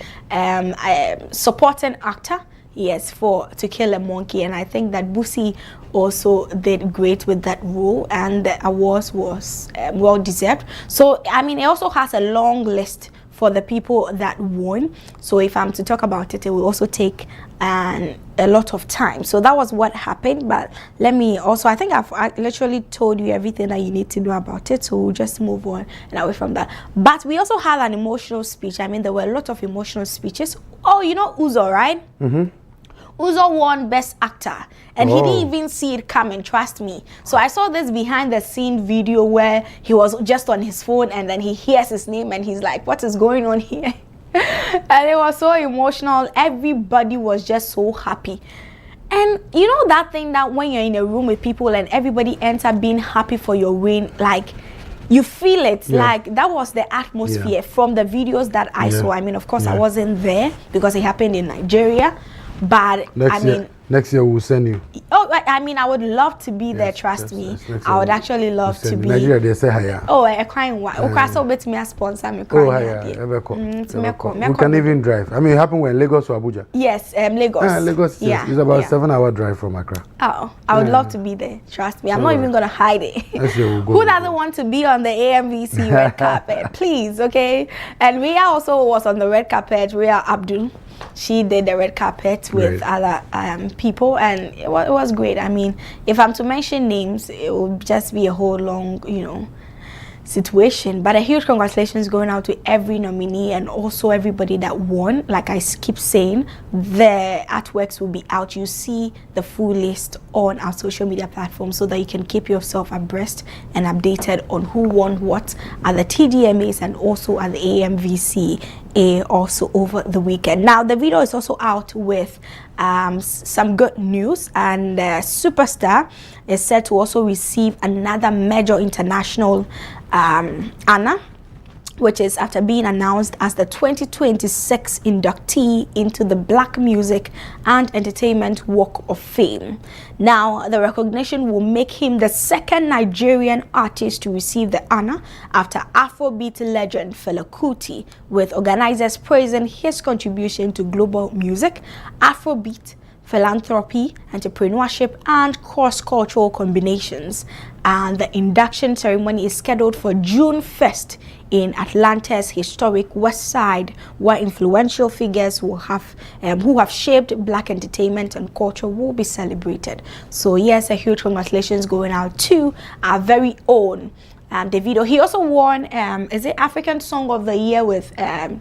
supporting actor. Yes, for To Kill a Monkey, and I think that Busi also did great with that role, and the awards was well deserved. So I mean, it also has a long list for the people that won. So if I'm to talk about it, it will also take a lot of time. So that was what happened. But let me also, I think I literally told you everything that you need to know about it. So we'll just move on and away from that. But we also had an emotional speech. I mean, there were a lot of emotional speeches. Oh, you know Woezor, right? Woezor won Best Actor, and he didn't even see it coming, trust me. So I saw this behind the scene video where he was just on his phone and then he hears his name and he's like, what is going on here? And it was so emotional. Everybody was just so happy. And you know that thing that when you're in a room with people and everybody ends up being happy for your win, like you feel it. Like that was the atmosphere from the videos that I saw. I mean, of course I wasn't there because it happened in Nigeria. But next year we'll send you. Oh, I mean, I would love to be there. Trust me, I would actually love to be. Nigeria, they say higher. Oh, I crying one. Okay, so bet me a sponsor me. Oh, higher. We can even drive. I mean, it happened when Lagos or Abuja. Yes, Lagos. Lagos. Yeah, it's about 7-hour drive from Accra. Oh, I would love to be there. Trust me, I'm not even gonna hide it. We'll go. Who doesn't want to be on the AMVC red carpet? Please, okay. And Rhea also was on the red carpet. Rhea Abdul. She did the red carpet with other people, and it was great. I mean, if I'm to mention names, it will just be a whole long, situation. But a huge congratulations going out to every nominee and also everybody that won. Like I keep saying, the artworks will be out. You see the full list on our social media platforms so that you can keep yourself abreast and updated on who won what at the TDMAs and also at the AMVC also over the weekend. Now the video is also out with some good news, and Superstar is set to also receive another major international honor, which is after being announced as the 2026 inductee into the Black Music and Entertainment Walk of Fame. Now, the recognition will make him the second Nigerian artist to receive the honor after Afrobeat legend Fela Kuti, with organizers praising his contribution to global music, Afrobeat, philanthropy, entrepreneurship, and cross-cultural combinations. And the induction ceremony is scheduled for June 1st in Atlanta's historic West Side, where influential figures who have shaped Black entertainment and culture will be celebrated. So yes, a huge congratulations going out to our very own Davido. He also won is it African Song of the Year with Omale?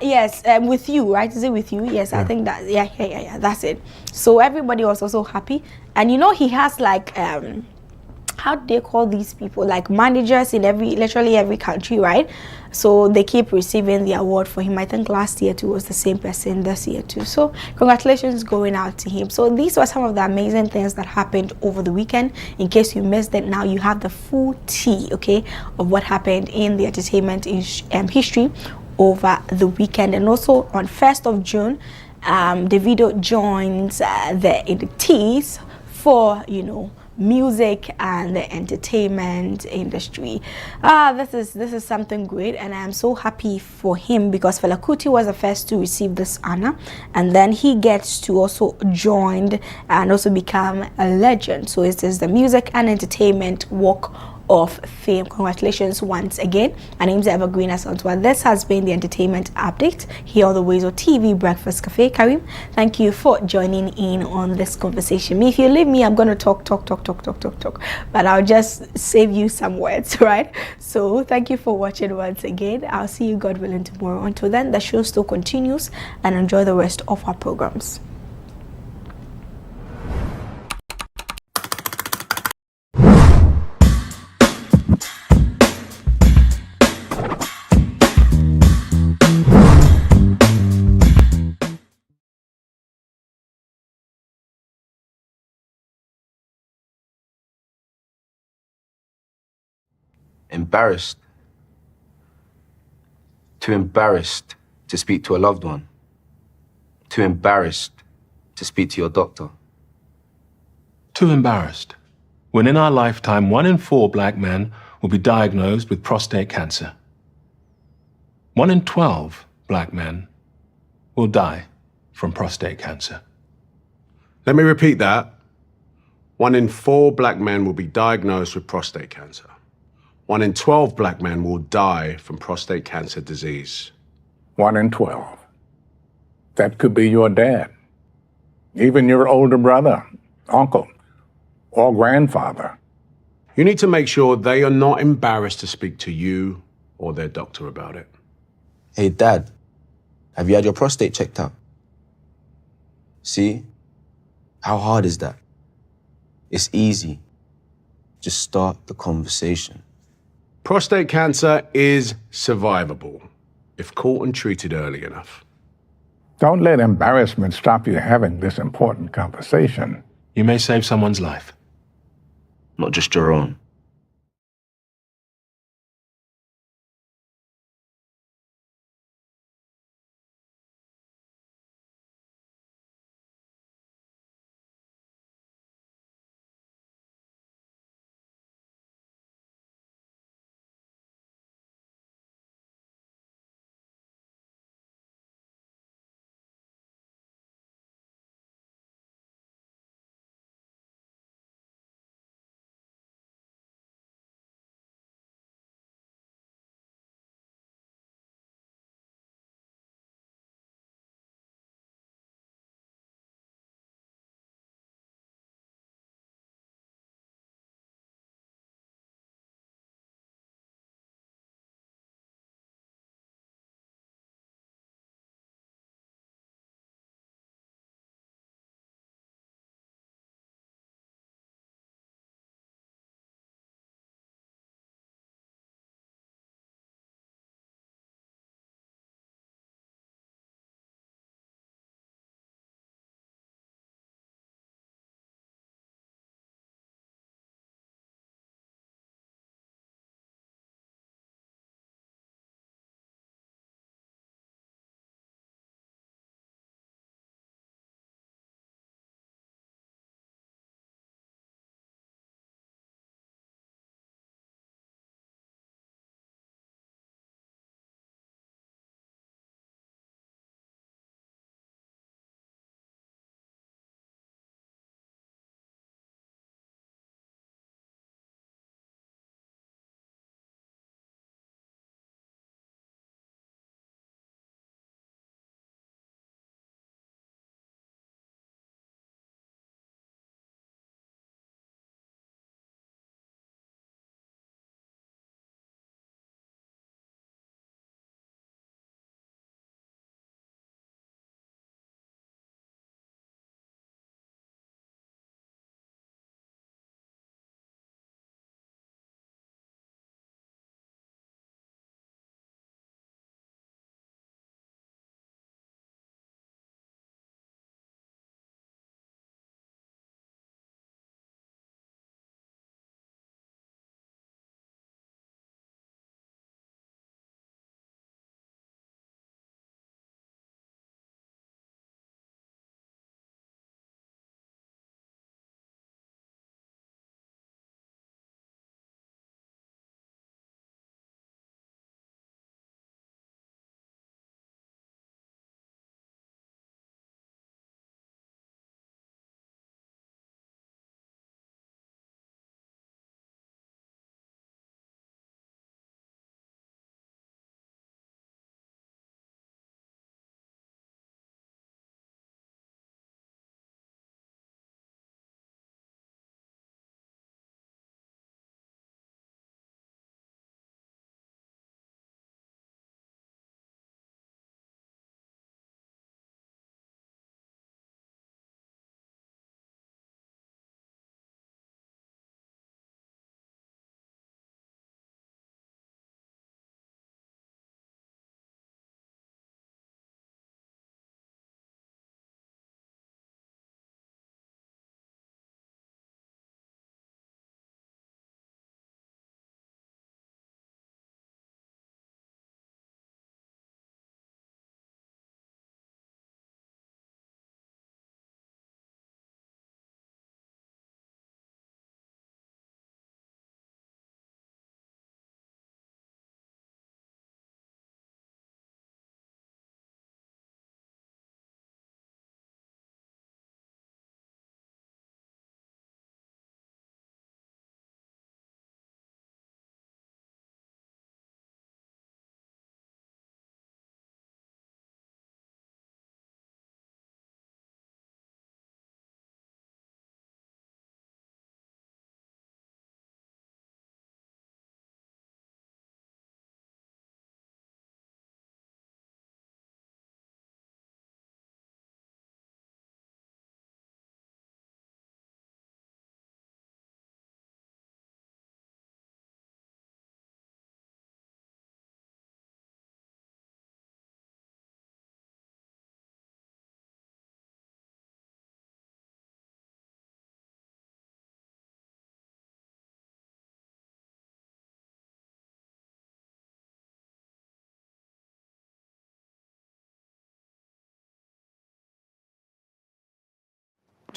Yes, With You, right? Is it With You? Yes, I think that. Yeah, that's it. So everybody was also happy, and he has like how do they call these people, like managers in literally every country, right? So they keep receiving the award for him. I think last year too was the same person, this year too. So congratulations going out to him. So these were some of the amazing things that happened over the weekend. In case you missed it, now you have the full tea, okay, of what happened in the entertainment history over the weekend. And also on 1st of June, Davido joins the inductees for music and the entertainment industry. This is something great, and I am so happy for him because Fela Kuti was the first to receive this honor, and then he gets to also join and also become a legend. So it is the Music and Entertainment Walk of Fame. Congratulations once again. My name is Evergreen Asantwa. This has been the entertainment update here on the WoezorTV Breakfast Cafe. Karim, thank you for joining in on this conversation. If you leave me, I'm going to talk, but I'll just save you some words, right? So thank you for watching once again. I'll see you, God willing, tomorrow. Until then, the show still continues, and enjoy the rest of our programs. Embarrassed. Too embarrassed to speak to a loved one. Too embarrassed to speak to your doctor. Too embarrassed. When in our lifetime, 1 in 4 Black men will be diagnosed with prostate cancer. 1 in 12 Black men will die from prostate cancer. Let me repeat that. 1 in 4 Black men will be diagnosed with prostate cancer. 1 in 12 black men will die from prostate cancer disease. 1 in 12. That could be your dad, even your older brother, uncle, or grandfather. You need to make sure they are not embarrassed to speak to you or their doctor about it. Hey, Dad, have you had your prostate checked out? See? How hard is that? It's easy. Just start the conversation. Prostate cancer is survivable if caught and treated early enough. Don't let embarrassment stop you having this important conversation. You may save someone's life. Not just your own.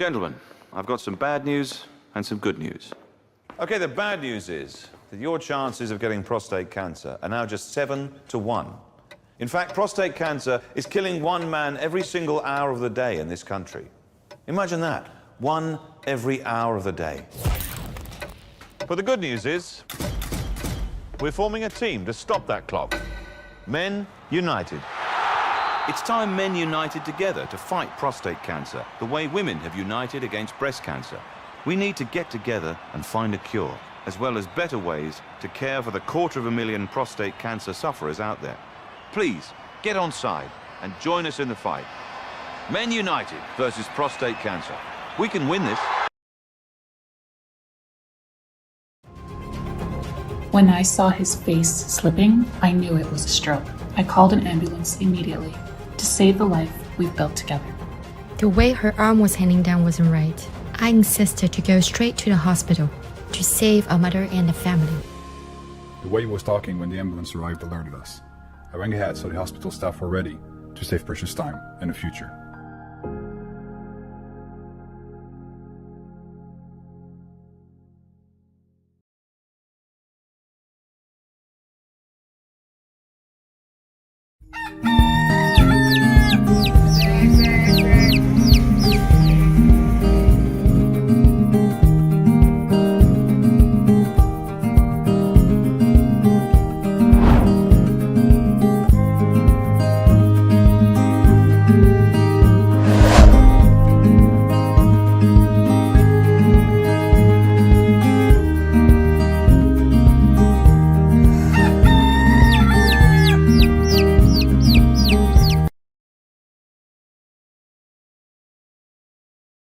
Gentlemen, I've got some bad news and some good news. Okay, the bad news is that your chances of getting prostate cancer are now just 7 to 1. In fact, prostate cancer is killing one man every single hour of the day in this country. Imagine that, one every hour of the day. But the good news is, we're forming a team to stop that clock. Men United. It's time men united together to fight prostate cancer, the way women have united against breast cancer. We need to get together and find a cure, as well as better ways to care for the 250,000 prostate cancer sufferers out there. Please, get on side and join us in the fight. Men United versus prostate cancer. We can win this. When I saw his face slipping, I knew it was a stroke. I called an ambulance immediately to save the life we've built together. The way her arm was hanging down wasn't right. I insisted to go straight to the hospital to save our mother and the family. The way he was talking when the ambulance arrived alerted us. I rang ahead so the hospital staff were ready to save precious time in the future.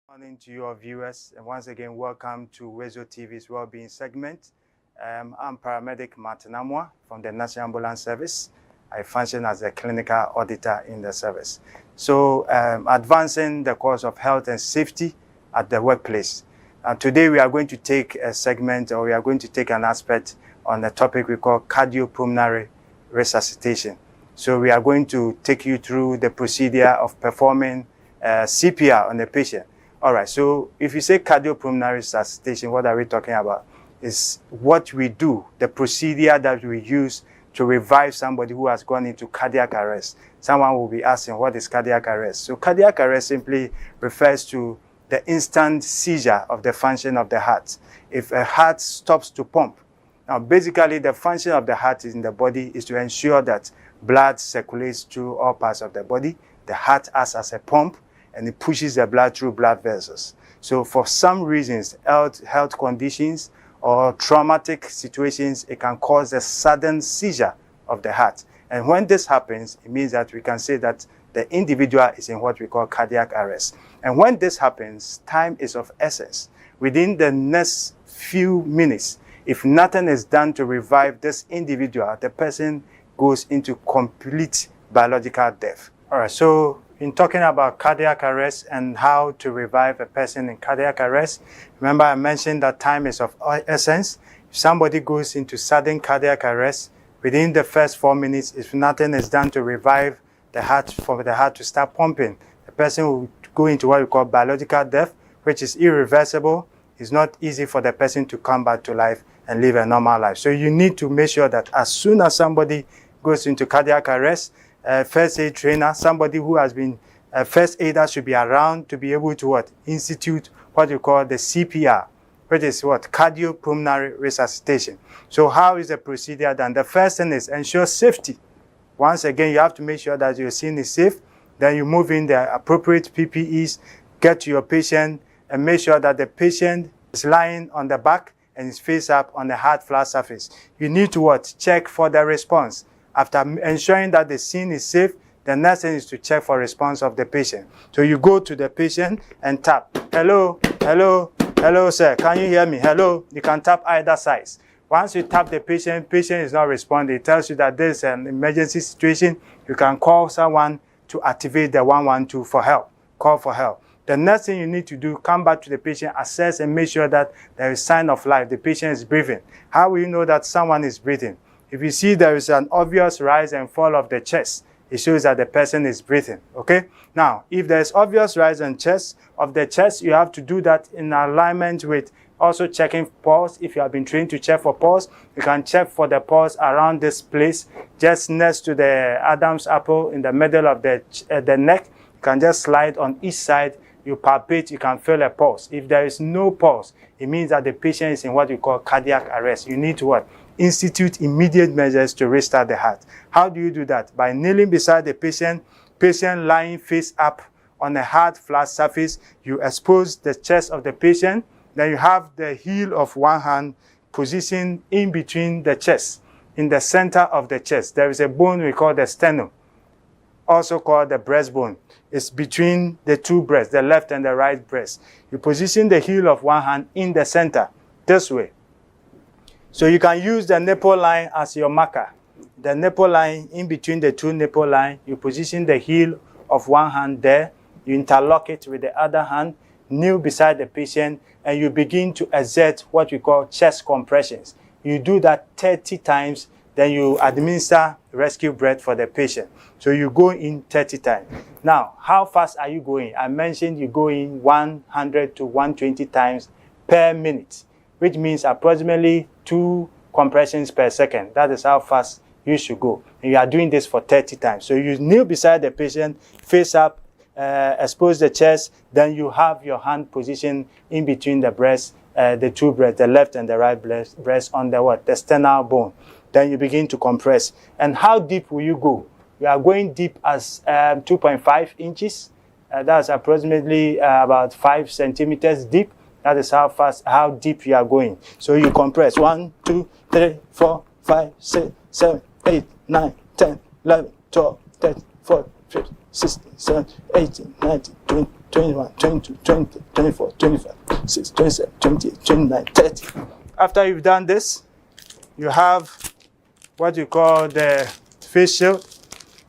Morning to your viewers, and once again, welcome to WoezorTV's Wellbeing segment. I'm paramedic Martin Amwa from the National Ambulance Service. I function as a clinical auditor in the service. So, advancing the cause of health and safety at the workplace. Today, we are going to take a segment, or we are going to take an aspect on the topic we call cardiopulmonary resuscitation. So, we are going to take you through the procedure of performing CPR on the patient. All right, so if you say cardiopulmonary resuscitation, what are we talking about? Is what we do, the procedure that we use to revive somebody who has gone into cardiac arrest. Someone will be asking, what is cardiac arrest? So cardiac arrest simply refers to the instant seizure of the function of the heart. If a heart stops to pump. Now, basically, the function of the heart in the body is to ensure that blood circulates through all parts of the body. The heart acts as a pump, and it pushes the blood through blood vessels. So for some reasons, health conditions or traumatic situations, it can cause a sudden seizure of the heart. And when this happens, it means that we can say that the individual is in what we call cardiac arrest. And when this happens, time is of essence. Within the next few minutes, if nothing is done to revive this individual, the person goes into complete biological death. All right, so in talking about cardiac arrest and how to revive a person in cardiac arrest, remember I mentioned that time is of essence. If somebody goes into sudden cardiac arrest, within the first 4 minutes, if nothing is done to revive the heart, for the heart to start pumping, the person will go into what we call biological death, which is irreversible. It's not easy for the person to come back to life and live a normal life. So you need to make sure that as soon as somebody goes into cardiac arrest, first aid trainer, somebody who has been a first aider should be around to be able to institute what you call the CPR, which is cardiopulmonary resuscitation. So how is the procedure done? The first thing is ensure safety. Once again, you have to make sure that your scene is safe. Then you move in the appropriate PPEs, get to your patient, and make sure that the patient is lying on the back and is face up on the hard flat surface. You need to check for the response. After ensuring that the scene is safe, the next thing is to check for response of the patient. So you go to the patient and tap. Hello, hello, hello, sir. Can you hear me? Hello. You can tap either side. Once you tap the patient is not responding. It tells you that there's an emergency situation. You can call someone to activate the 112 for help. Call for help. The next thing you need to do, come back to the patient, assess and make sure that there is sign of life. The patient is breathing. How will you know that someone is breathing? If you see there is an obvious rise and fall of the chest, it shows that the person is breathing, okay? Now, if there's obvious rise in chest of the chest, you have to do that in alignment with also checking pulse. If you have been trained to check for pulse, you can check for the pulse around this place, just next to the Adam's apple in the middle of the neck. You can just slide on each side, you palpate, you can feel a pulse. If there is no pulse, it means that the patient is in what we call cardiac arrest. You need to what? Institute immediate measures to restart the heart. How do you do that? By kneeling beside the patient lying face up on a hard flat surface. You expose the chest of the patient. Then you have the heel of one hand positioned in between the chest, in the center of the chest. There is a bone we call the sternum, also called the breastbone. It's between the two breasts, the left and the right breast. You position the heel of one hand in the center, this way. So you can use the nipple line as your marker. The nipple line in between the two nipple lines, you position the heel of one hand there, you interlock it with the other hand, kneel beside the patient, and you begin to exert what we call chest compressions. You do that 30 times, then you administer rescue breath for the patient. So you go in 30 times. Now, how fast are you going? I mentioned you go in 100 to 120 times per minute, which means approximately 2 compressions per second. That is how fast you should go. And you are doing this for 30 times. So you kneel beside the patient, face up, expose the chest, then you have your hand positioned in between the breasts, the two breasts, the left and the right breast on the what? The sternal bone. Then you begin to compress. And how deep will you go? We are going deep as 2.5 inches. That's approximately about 5 centimeters deep. That is how deep you are going. So you compress 1, 2, 3, 4, 5, 6, 7, 8, 9, 10, 11, 12, 13, 14, 15, 16, 17, 18, 19, 20, 21, 22, 20, 24, 25, 26, 27, 28, 29, 30. After you've done this, you have what you call the face shield,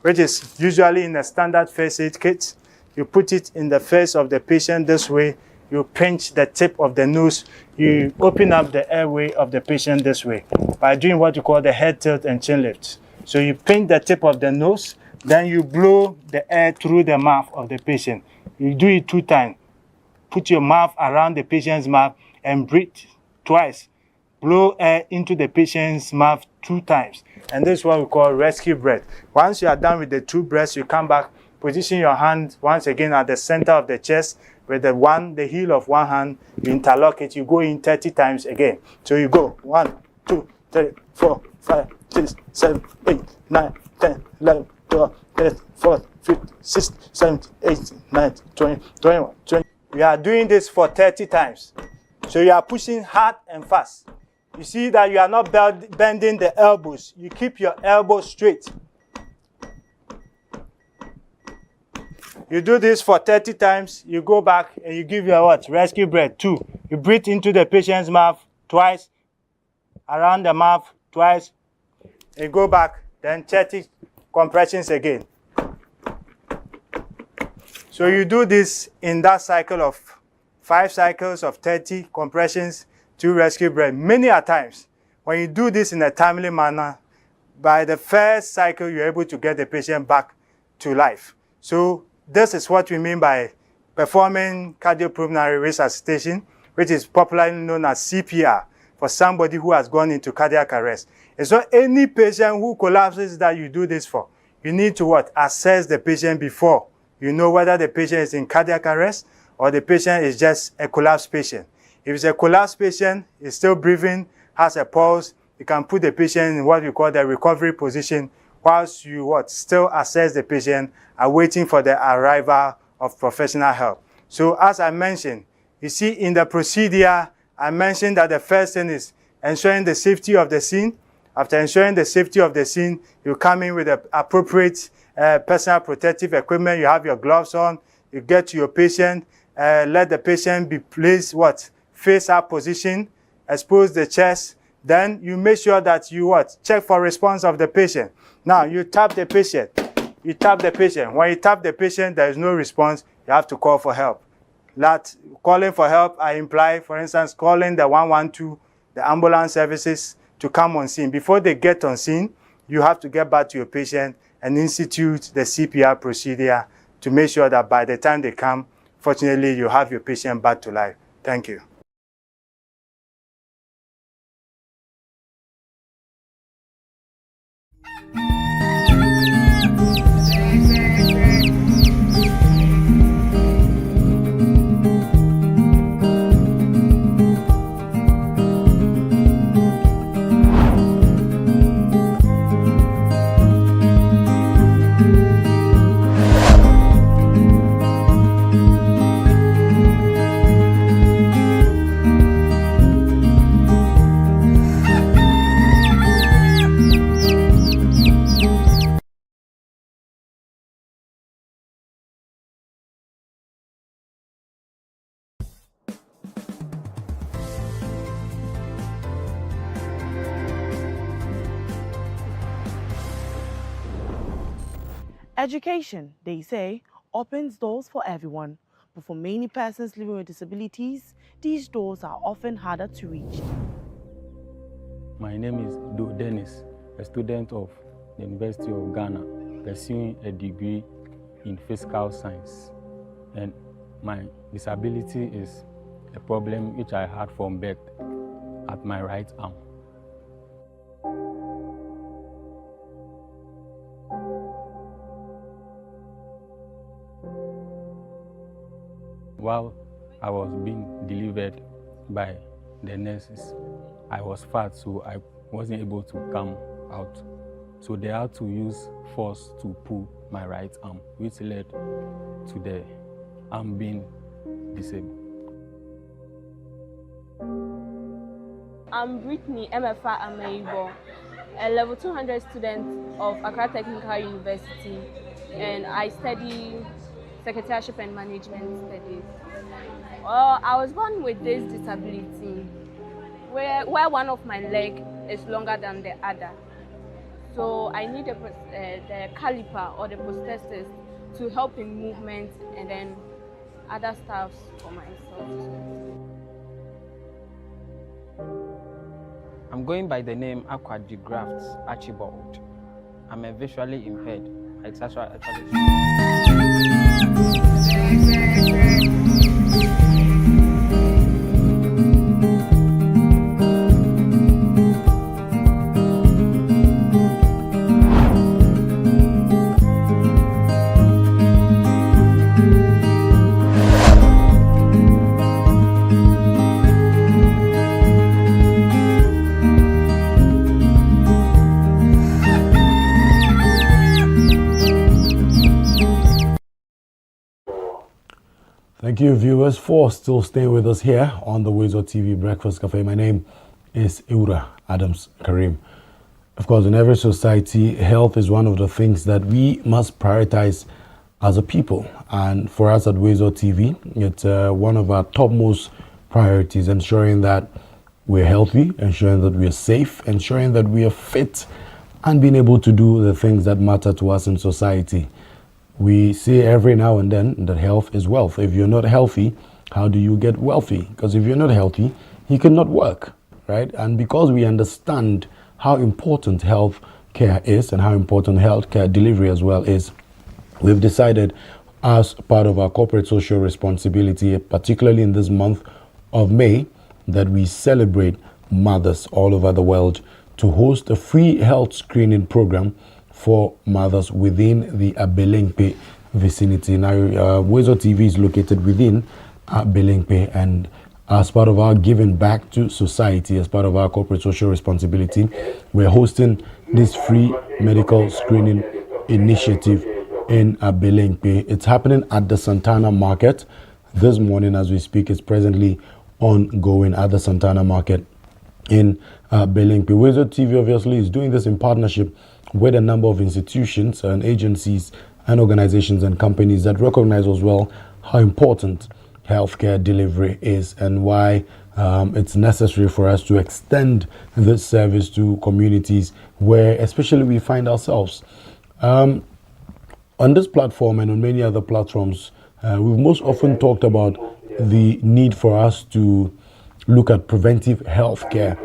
which is usually in a standard first aid kit. You put it in the face of the patient this way. You pinch the tip of the nose. You open up the airway of the patient this way by doing what you call the head tilt and chin lift. So you pinch the tip of the nose, then you blow the air through the mouth of the patient. You do it 2 times. Put your mouth around the patient's mouth and breathe twice. Blow air into the patient's mouth 2 times. And this is what we call rescue breath. Once you are done with the 2 breaths, you come back, position your hand once again at the center of the chest with the heel of one hand, you interlock it, you go in 30 times again. So you go 1, 2, 3, 4, 5, 6, 7, 8, 9, 10, 11, 12, 13, 14, 15, 16, 17, 18, 19, 20, 21, 20. We are doing this for 30 times. So you are pushing hard and fast. You see that you are not bending the elbows. You keep your elbows straight. You do this for 30 times. You go back and you give your what? Rescue breath 2. You breathe into the patient's mouth twice, around the mouth twice. You go back, then 30 compressions again. So you do this in that cycle of 5 cycles of 30 compressions, 2 rescue breath. Many a times, when you do this in a timely manner, by the first cycle, you're able to get the patient back to life. So this is what we mean by performing cardiopulmonary resuscitation, which is popularly known as CPR, for somebody who has gone into cardiac arrest. And so any patient who collapses that you do this for, you need to what? Assess the patient before you know whether the patient is in cardiac arrest or the patient is just a collapsed patient. If it's a collapsed patient, is still breathing, has a pulse, you can put the patient in what we call the recovery position whilst you what? Still assess the patient and waiting for the arrival of professional help. So as I mentioned, you see in the procedure, I mentioned that the first thing is ensuring the safety of the scene. After ensuring the safety of the scene, you come in with the appropriate personal protective equipment. You have your gloves on. You get to your patient. Let the patient be placed what? Face up position. Expose the chest. Then you make sure that you what? Check for response of the patient. Now you tap the patient. You tap the patient. When you tap the patient, there is no response. You have to call for help. That calling for help, I imply, for instance, calling the 112, the ambulance services to come on scene. Before they get on scene, you have to get back to your patient and institute the CPR procedure to make sure that by the time they come, fortunately, you have your patient back to life. Thank you. Education, they say, opens doors for everyone, but for many persons living with disabilities, these doors are often harder to reach. My name is Do Dennis, a student of the University of Ghana, pursuing a degree in physical science. And my disability is a problem which I had from birth at my right arm. While I was being delivered by the nurses, I was fat, so I wasn't able to come out. So they had to use force to pull my right arm, which led to the arm being disabled. I'm Brittany Emefa Amaibo, a level 200 student of Accra Technical University, and I study Secretarieship and Management Studies. Well, I was born with this disability where one of my legs is longer than the other. So I need the caliper or the prosthesis to help in movement and then other stuff for myself. I'm going by the name Aquadi Grafts Archibald. I'm a visually impaired. It's actually Thank you, viewers, for still staying with us here on the WoezorTV Breakfast Cafe. My name is Eura Adams Karim. Of course, in every society, health is one of the things that we must prioritize as a people. And for us at WoezorTV, it's one of our topmost priorities, ensuring that we're healthy, ensuring that we're safe, ensuring that we are fit, and being able to do the things that matter to us in society. We say every now and then that health is wealth. If you're not healthy, how do you get wealthy? Because if you're not healthy, you cannot work, right? And because we understand how important health care is and how important health care delivery as well is, we've decided as part of our corporate social responsibility, particularly in this month of May, that we celebrate mothers all over the world to host a free health screening program for mothers within the Abelengpe vicinity. Now, WoezorTV is located within Abelengpe, and as part of our giving back to society, as part of our corporate social responsibility, we're hosting this free medical screening initiative in Abelengpe. It's happening at the Santana Market this morning as we speak. It's presently ongoing at the Santana Market in Abelengpe. WoezorTV obviously is doing this in partnership with a number of institutions and agencies and organizations and companies that recognize as well how important healthcare delivery is and why it's necessary for us to extend this service to communities where especially we find ourselves. On this platform and on many other platforms, we've most often talked about the need for us to look at preventive healthcare.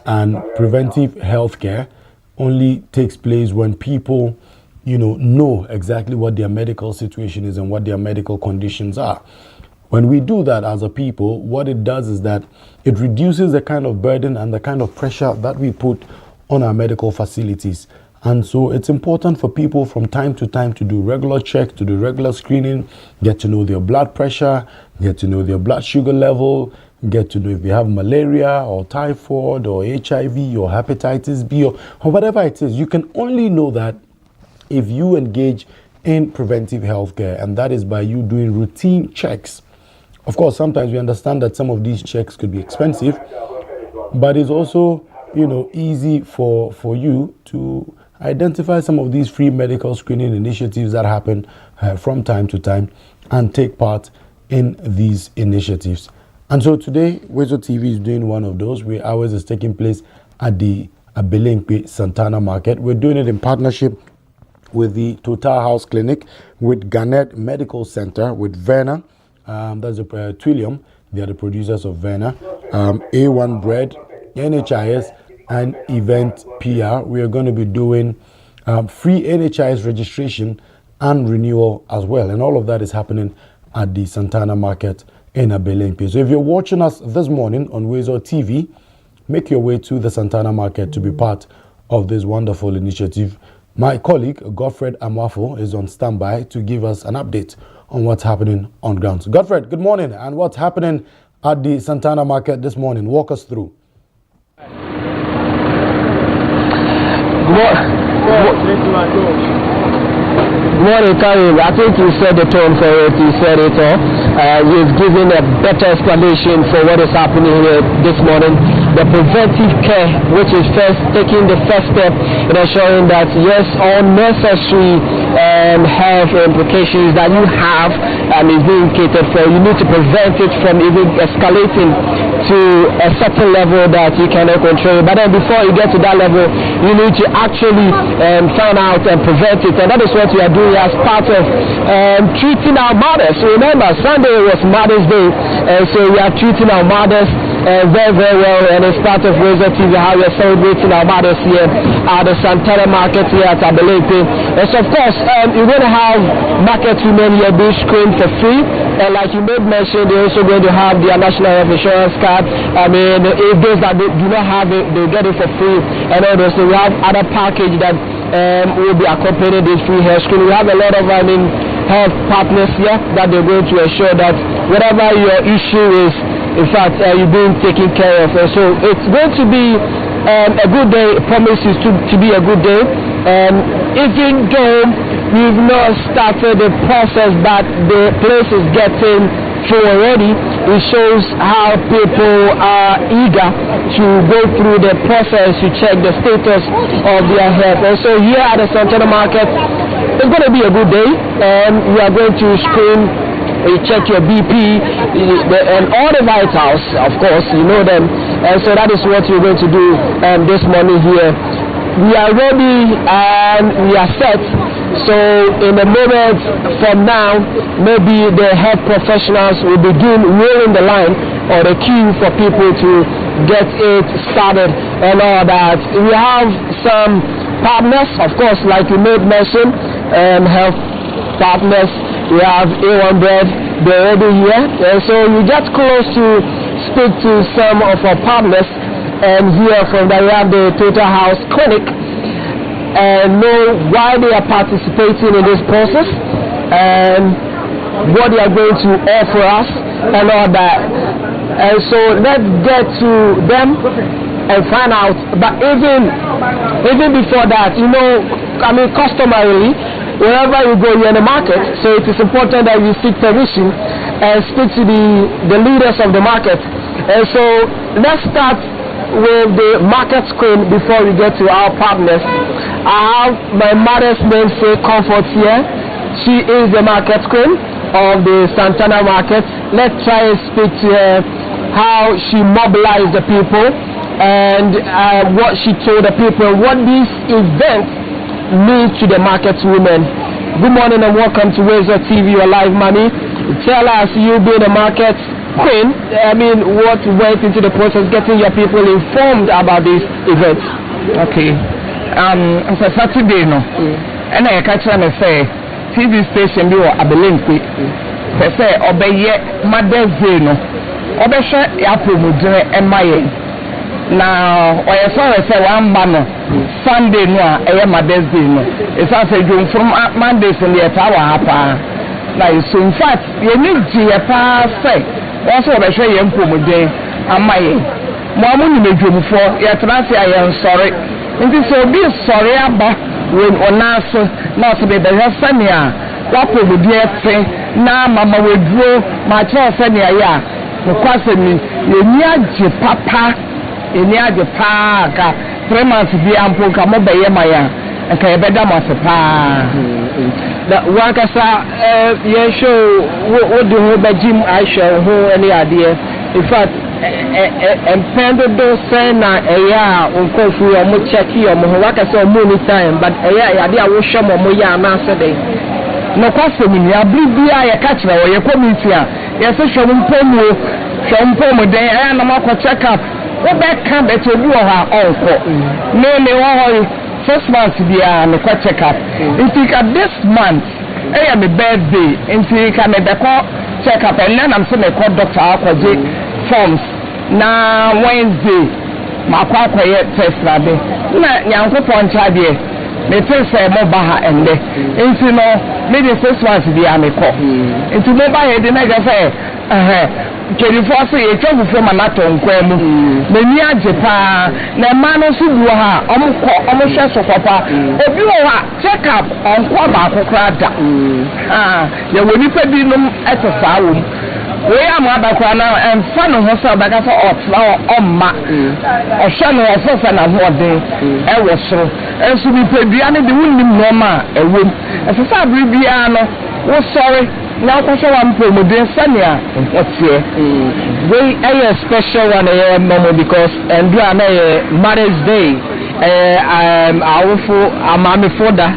And preventive healthcare only takes place when people know exactly what their medical situation is and what their medical conditions are. When we do that as a people, what it does is that it reduces the kind of burden and the kind of pressure that we put on our medical facilities. And so it's important for people from time to time to do regular checks, to do regular screening, get to know their blood pressure, get to know their blood sugar level, get to know if they have malaria or typhoid or HIV or hepatitis B or whatever it is. You can only know that if you engage in preventive healthcare, and that is by you doing routine checks. Of course, sometimes we understand that some of these checks could be expensive, but it's also, easy for you to identify some of these free medical screening initiatives that happen from time to time and take part in these initiatives. And so today, WoezorTV is doing one of those where ours is taking place at the Abelemkpe Santana Market. We're doing it in partnership with the Total House Clinic, with Garnet Medical Center, with Verna, that's a Twillium, they are the producers of Verna, A1 Bread, NHIS, and Event PR. We are going to be doing free NHIS registration and renewal as well. And all of that is happening at the Santana Market in Abelemkpe. So if you're watching us this morning on WoezorTV, make your way to the Santana Market to be part of this wonderful initiative. My colleague, Godfred Amwafo, is on standby to give us an update on what's happening on ground. So Godfred, good morning. And what's happening at the Santana Market this morning? Walk us through. Good morning, Karim. I think you set the tone for it. You said it all. You've given a better explanation for what is happening here this morning. The preventive care, which is first taking the first step in ensuring that, yes, all necessary health implications that you have is being catered for. You need to prevent it from even escalating to a certain level that you cannot control. But then before you get to that level, you need to actually find out and prevent it. And that is what we are doing as part of treating our mothers. Remember, Sunday was Mother's Day, and so we are treating our mothers very, very well. And it's part of WoezorTV how we are celebrating our mothers here at the Santana Market here at Abelemkpe. And so, of course, you're going to have market women here being screened for free. And like you made mention, they're also going to have their National Health Insurance card. I mean, if those that do not have it, they get it for free. And all those. So we have other package that will be accompanying this free health screening. We have a lot of health partners here that they're going to ensure that whatever your issue is, in fact, you're being taken care of. And so it's going to be a good day. It promises to be a good day. Even though we've not started the process, but the place is getting through already, it shows how people are eager to go through the process to check the status of their health. And so here at the Santana Market, it's going to be a good day. We are going to screen, you check your BP and all the vitals, of course, you know them. And so that is what we're going to do this morning here. We are ready and we are set. So in a moment from now, maybe the health professionals will begin rolling the line or the queue for people to get it started and all that. We have some partners, of course, like you made mention, health partners. We have A1 Bread, they're already here. And so we get close to speak to some of our partners and hear from them. We have the Total House Clinic and know why they are participating in this process and what they are going to offer us and all that. And so let's get to them and find out. But even before that, customarily, wherever you go, you're in the market, so it is important that you seek permission and speak to the leaders of the market. And so let's start with the market screen before we get to our partners. I have my mother's namesake Comfort here. She is the market queen of the Santana Market. Let's try and speak to her how she mobilized the people and what she told the people, what this event means to the market women. Good morning and welcome to WoezorTV, your live mommy. Tell us, you being a market queen, what went into the process getting your people informed about this event? Okay. It's a Saturday, no? and I catch them and say TV station be or Abelinque. They say obey Mother's Day no. Obesha ya promote and my now I saw say one man Sunday no Mother's Day no. It's as a dream from Mondays in the tower hapa. Now so in fact you need to pass say also obesha ya promote and my Mamu ni medwom for ya trase I am sorry. Nti so be sorry aba when onaso na so be behwesa ne a wapo bodi ete na mama wedro ma trase ne ya no kwase ni yeni age papa yeni age pa ka 3 months bi ampo ka mo beye maya nka ye beda mo sepa da wakasa ye show wo de ho bajim I show ho any idea in fact empendo do sena eya onkofu o mo check yo mo wakasa o mo ni time but eya ya de a wo hwe mo ya na so dey no kwase mi ya bibia ya ka kire wo ye community a ye se hwompomu den eya na ma check up wo be ka be to bi o ha onko me wo ho 6 months bia me kwa check up inti ka this month eya me birthday inti ka me be ko check up and then am se me ko doctor akwaje forms na Wednesday makwa akoye test rabe na nyankopon chabe me tese mo ba ha ende nti no me de 6 months bia me ko nti mo ba he de na ga say Kelifo say e twa fufu ma na to nkwa mu me ni age pa na ma no so bu ha omo hwe so papa obi wo ha check up onko ba akokra da ye woni pa bi no etesa wo we am abakwa na emfa no ho so baka so otla omma ohwe no ofo na hode e wo so ensu bi pa bia ne de wonnim no ma ewom efesa bri bia no wo sorry now question one promote Sanya otie we a special one mama because and do an Mother's Day awfo amame foda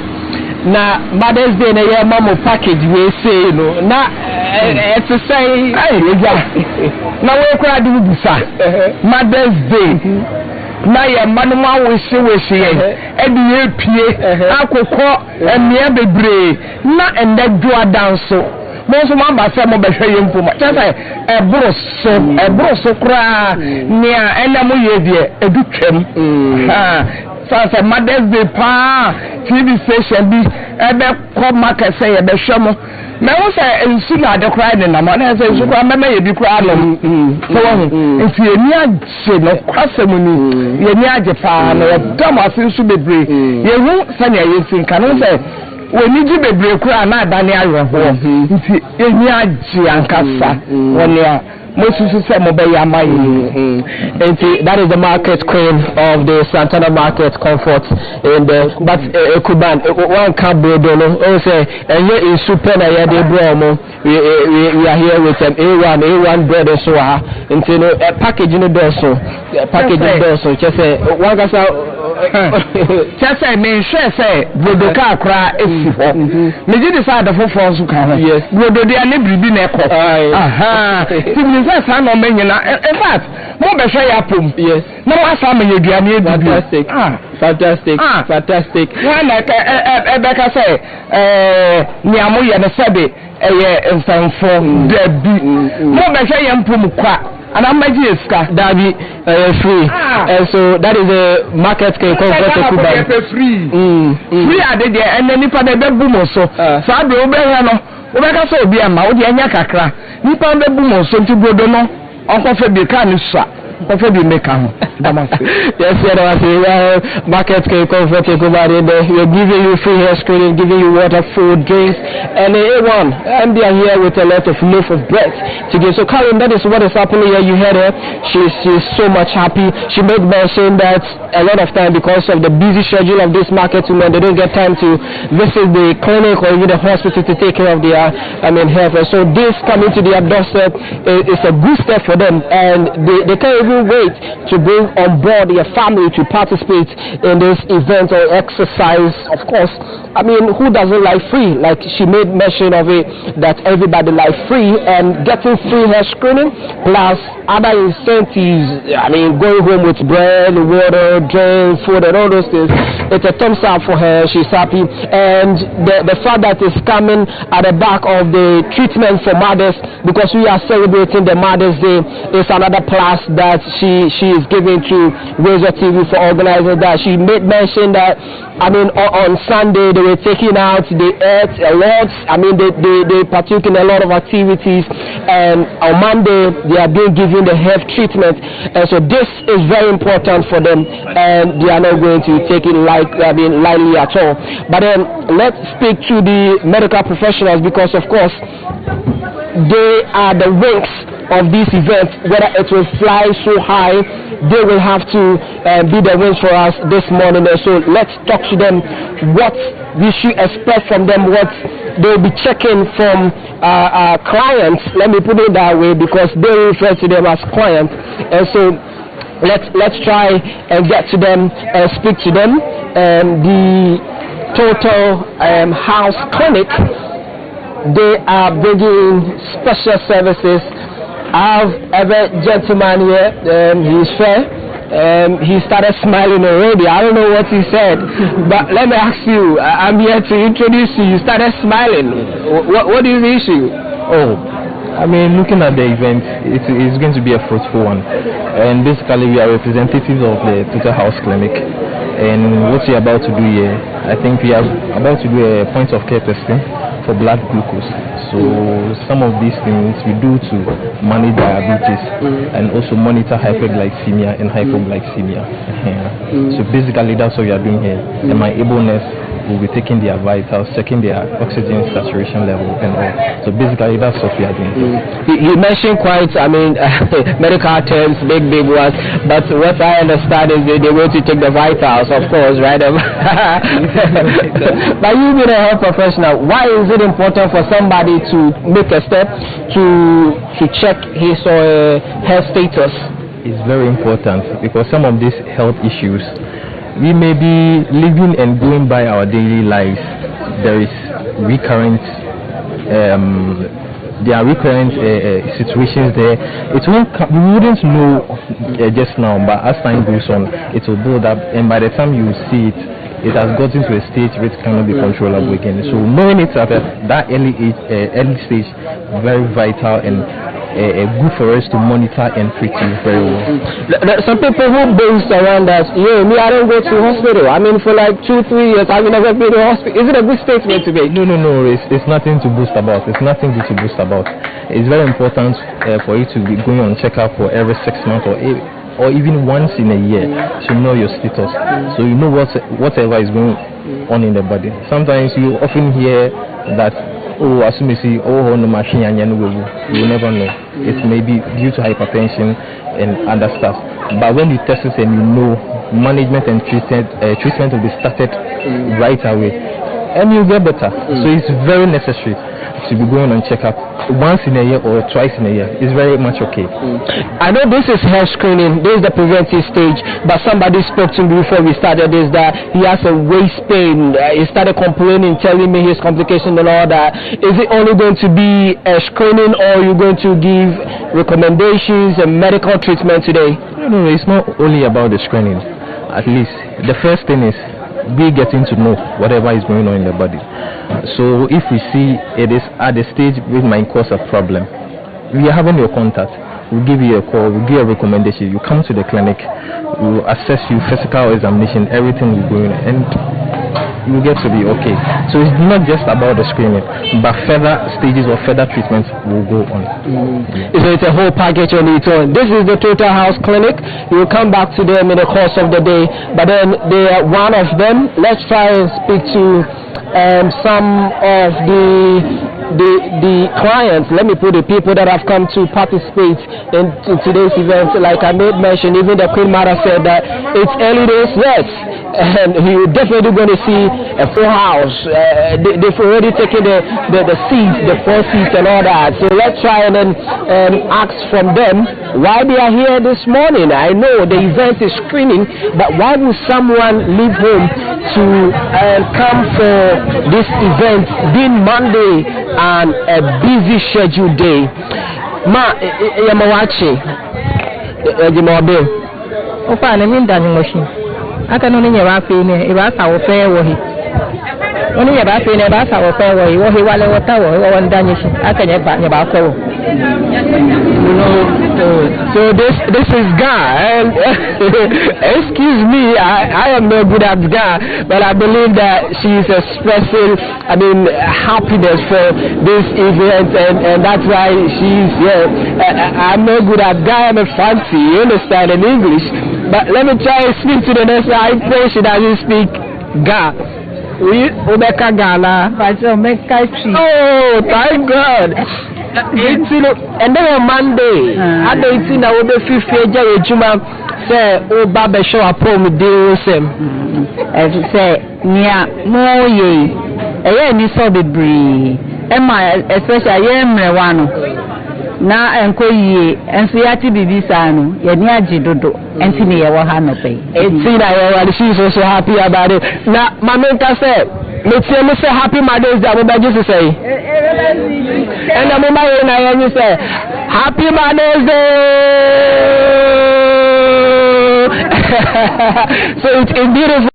na Mother's Day na ye mama package we say no na to say na we kura di busa Mother's Day na ye manuma we she edi ye pie akokọ emia bebre na ende do adanso Monso mamba se mo behwe yempoma chese ebroso kra nia ena mo yedie edutwem so Mother's Day pa TV station bi ebe ko market say ye behwe mo me wo say ensu na de kra ne na mo na say ensu kra meme ye bi kra no so wo ensu eni age no kwasem ni ye ni age pa na ye dam asensu bebre ye hu sane ye sinka no say when you be kura na adani ayo nti eni agi ankasa wonia mosusu se mo be yamai nti that is the market queen of the Santana Market Comfort in the but Kuban one cabrodo no o say enye super na ye de bro mo we are here with A1 bread so ha nti no package no do so say one gasa chese me share say brodo ka akra esi ho me ji decide for so kan yes brodo dia ne bribi na ekọ ti say san no menyina in fact mo be share ya pom yes na mo asa me yeduane ebibi fantastic when Rebecca say ni amo ye ne sebe nsanfo dabi mo be share ya pom kwa and I'm magiska dabi free and so that is a market can free ade there and then nipa de bebu mo so sa de obe he no obe ka so obi ama o de anya kakra nipa bebu mo so nti brodo no onko fe bi ka ni sa onko bi make am yes market can comfort we're giving you free hair screening, giving you water, food, drinks, and A1 and they are here with a lot of loaf of bread to give. So Karen, that is what is happening here. You heard her, she's so much happy. She made mention that a lot of time because of the busy schedule of this market women, they don't get time to visit the clinic or even the hospital to take care of their health. And so this coming to their doorstep is a good step for them, and they can't couldn't wait to bring on board your family to participate in this event or exercise. Of course, I mean, who doesn't like free? Like she made mention of it, that everybody likes free, and getting free hair screening plus other incentives. I mean, going home with bread, water, drink, food, and all those things. It's a thumbs up for her. She's happy, and the fact that it's coming at the back of the treatment for mothers, because we are celebrating the Mother's Day, is another plus that she is giving to WoezorTV for organizing that. She made mention that, I mean, on Sunday they were taking out the earth a lot. I mean, they partook in a lot of activities, and on Monday they are being given the health treatment, and so this is very important for them, and they are not going to take it lightly at all. But then let's speak to the medical professionals, because of course they are the wings of this event. Whether it will fly so high, they will have to be the wings for us this morning. And so let's talk to them what we should expect from them, what they'll be checking from clients. Let me put it that way, because they refer to them as clients. And so let's try and get to them and speak to them. The Total House Clinic, they are bringing special services. I have a gentleman here, he's fair. He started smiling already. I don't know what he said, but let me ask you, I'm here to introduce you. You started smiling. What is the issue? Oh, I mean, looking at the event, it's going to be a fruitful one. And basically, we are representatives of the Total House Clinic. And what we're about to do here, I think we are about to do a point of care testing for blood glucose. So some of these things we do to manage diabetes and also monitor hyperglycemia and hypoglycemia. So basically that's what we are doing here. And my ableness will be taking their vitals, checking their oxygen saturation level and all. So basically that's what we are doing. You mentioned quite, I mean, medical terms, big ones, but what I understand is they want to take the vitals, of course, right? But you being a health professional, why is it important for somebody to make a step to check his or her health status? It's very important because some of these health issues, we may be living and going by our daily lives. There is recurrent, there are recurrent situations there. We wouldn't know just now, but as time goes on, it will build up, and by the time you see it, it has gotten to a stage where it cannot be controllable again. So knowing it at that early stage, very vital and good for us to monitor and treat you very well. Some people who boast around that, me, I don't go to the hospital. I mean, for like 2-3 years, I've never been to the hospital. Is it a good statement to make? No. It's nothing to boast about. It's nothing good to boast about. It's very important for you to be going on checkup for every 6 months or even once in a year to know your status, so you know whatever is going on in the body. Sometimes you often hear that, as soon as you see, no machine, you will never know. It may be due to hypertension and other stuff. But when you test it and you know, management and treatment will be started right away, and you get better. So it's very necessary to be going on checkup once in a year or twice in a year. It's very much okay. I know this is health screening, this is the preventive stage, but somebody spoke to me before we started this that he has a waist pain. He started complaining, telling me his complication and all that. Is it only going to be a screening, or are you going to give recommendations and medical treatment today? No, it's not only about the screening. At least the first thing is we getting to know whatever is going on in the body. So if we see it is at the stage which might cause a problem, we are having your contact. We'll give you a call, we'll give you a recommendation. You come to the clinic, we'll assess you, physical examination, everything will go in, and you get to be okay. So it's not just about the screening, but further stages or further treatments will go on. So it's a whole package on its own. This is the Total House Clinic. You will come back to them in the course of the day, but then they are one of them. Let's try and speak to some of the clients. Let me put the people that have come to participate in today's event. Like I made mention, even the Queen Mother said that it's early days. Yes, and you're definitely going to see a full house. They've already taken the seats, the 4 seats and all that. So let's try and then ask from them why they are here this morning. I know the event is screening, but why would someone leave home to come for this event being Monday and a busy scheduled day? Ma, Yamawachi, Jimobe. Opa, I mean, Danny Machine. I can only have a pin, if I saw a fair way. Only about pin, if I saw a fair way, what he was a tower, or one Danish. I can have back about so. So this is Ga. Excuse me, I am no good at Ga, but I believe that she is expressing, happiness for this event, and that's why she's here. I'm no good at Ga. I'm a fancy, you understand, in English. But let me try and speak to the next one. I pray she doesn't speak Ga. Obeka Gala. Oh, thank God. And then on Monday, I don't think I will be 50 Juma say, oh, Baba show up home with the same. As you say, near more ye. And you saw the breed. Emma, especially Emma. Na enko yi enso yati bibisa no ye ni ajidodo enti me ye wo ha no pe enti na ye she is also happy about it. Na mamenka say let's say happy Mother's Day we just say and the mama na you say happy Mother's Day. So it's beautiful.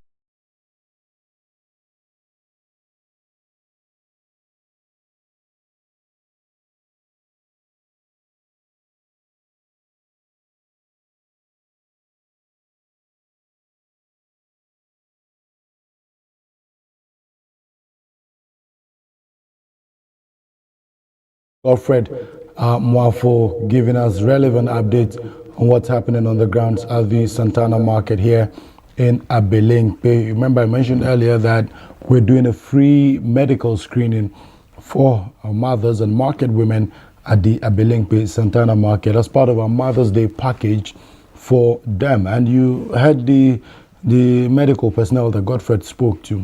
Godfred Mwafo giving us relevant updates on what's happening on the grounds at the Santana Market here in Abelingpe. Remember I mentioned earlier that we're doing a free medical screening for our mothers and market women at the Abelingpe Santana Market as part of our Mother's Day package for them. And you heard the medical personnel that Godfred spoke to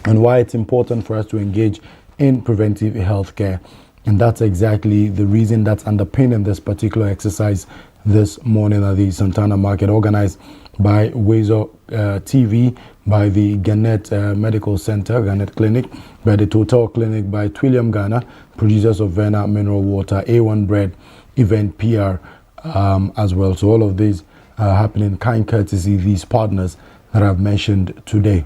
and why it's important for us to engage in preventive health care. And that's exactly the reason that's underpinning this particular exercise this morning at the Santana Market, organized by WoezorTV, by the Gannett Medical Center, Gannett Clinic, by the Total Clinic, by Twilliam Ghana, producers of Verna Mineral Water, A1 Bread, Event PR as well. So all of these are happening kind courtesy these partners that I've mentioned today.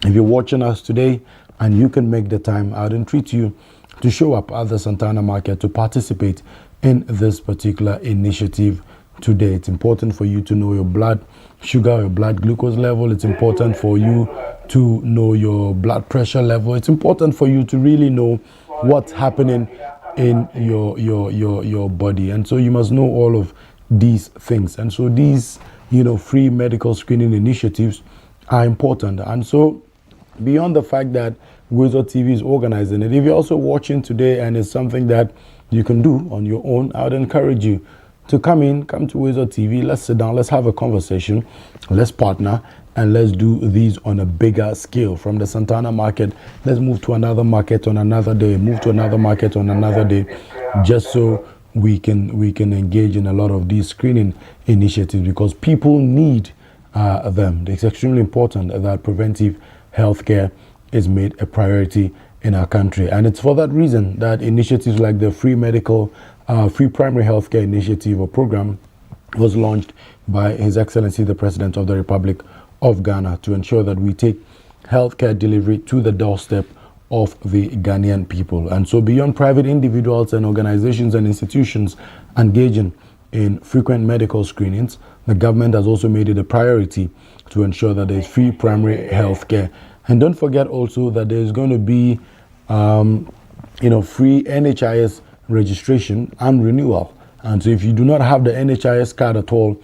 If you're watching us today and you can make the time, I would entreat you to show up at the Santana Market to participate in this particular initiative today. It's important for you to know your blood sugar, your blood glucose level. It's important for you to know your blood pressure level. It's important for you to really know what's happening in your body. And so you must know all of these things. And so these, free medical screening initiatives are important. And so beyond the fact that WoezorTV is organizing it, if you're also watching today and it's something that you can do on your own, I would encourage you to come to WoezorTV. Let's sit down, let's have a conversation, let's partner, and let's do these on a bigger scale. From the Santana Market, let's move to another market on another day, move to another market on another day, just so we can engage in a lot of these screening initiatives, because people need them. It's extremely important that preventive healthcare is made a priority in our country. And it's for that reason that initiatives like the free primary healthcare initiative or program was launched by His Excellency the President of the Republic of Ghana to ensure that we take healthcare delivery to the doorstep of the Ghanaian people. And so beyond private individuals and organizations and institutions engaging in frequent medical screenings, the government has also made it a priority to ensure that there is free primary healthcare. And don't forget also that there's going to be, free NHIS registration and renewal. And so if you do not have the NHIS card at all,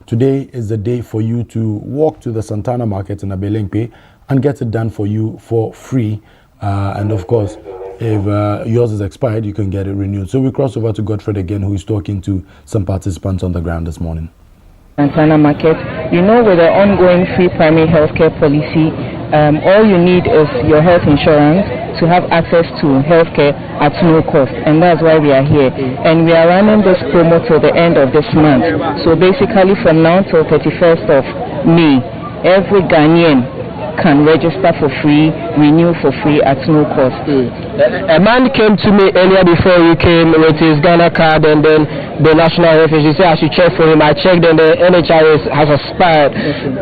today is the day for you to walk to the Santana Market in Abelingpe and get it done for you for free. And of course, if yours is expired, you can get it renewed. So we cross over to Godfred again, who is talking to some participants on the ground this morning. Santana Market, You know, with the ongoing free primary healthcare policy, all you need is your health insurance to have access to healthcare at no cost, and that's why we are here. And we are running this promo till the end of this month. So basically from now till 31st of May, every Ghanaian can register for free, renew for free at no cost. A man came to me earlier before you came with his Ghana card and then the national reference. He said I should check for him. I checked and the NHIS has expired.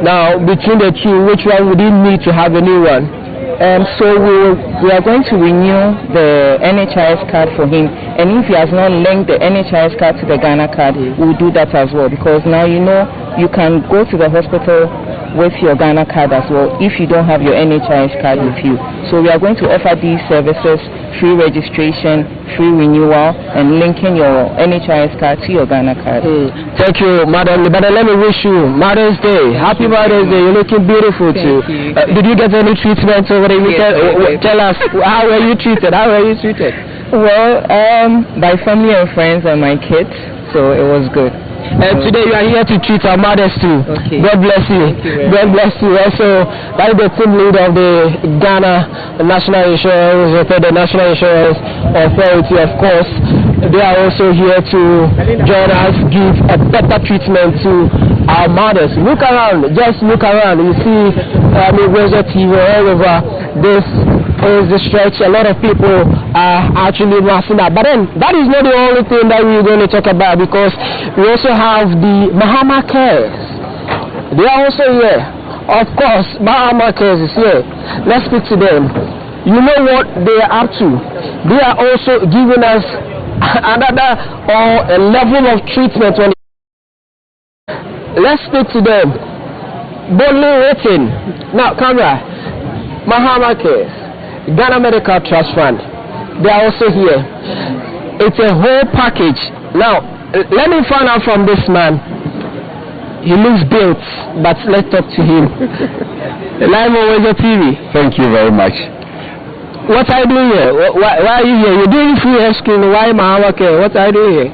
Now, between the two, which one would he need to have a new one? So we are going to renew the NHIS card for him, and if he has not linked the NHIS card to the Ghana card, we'll do that as well, because now you know you can go to the hospital with your Ghana card as well if you don't have your NHIS card with you. So we are going to offer these services: free registration, free renewal, and linking your NHIS card to your Ghana card. Thank you, Madam. But let me wish you Mother's Day. Happy Mother's Day. You're looking beautiful too. Did you get any treatment over the weekend? Tell us, how were you treated? How were you treated? Well, by family and friends and my kids, so it was good. And today you are here to treat our mothers too. Okay. God bless you. God bless you. Also, that is the team leader of the Ghana National Insurance, the National Insurance Authority, of course. They are also here to join us, give a better treatment to our mothers. Look around, just look around. You see, WoezorTV all over. This is the stretch. A lot of people are actually massing up. But then, that is not the only thing that we're going to talk about, because we also have the Mahama Cares. They are also here. Of course, Mahama Cares is here. Let's speak to them. You know what they are up to. They are also giving us another a level of treatment. Let's speak to them. Boldly written. Now, camera. Mahama Cares, Ghana Medical Trust Fund. They are also here. It's a whole package. Now, let me find out from this man. He looks built, but let's talk to him. Live on WoezorTV. Thank you very much. What are you doing here? Why are you here? You're doing free health screening. Why Mahama Care? What are you doing here?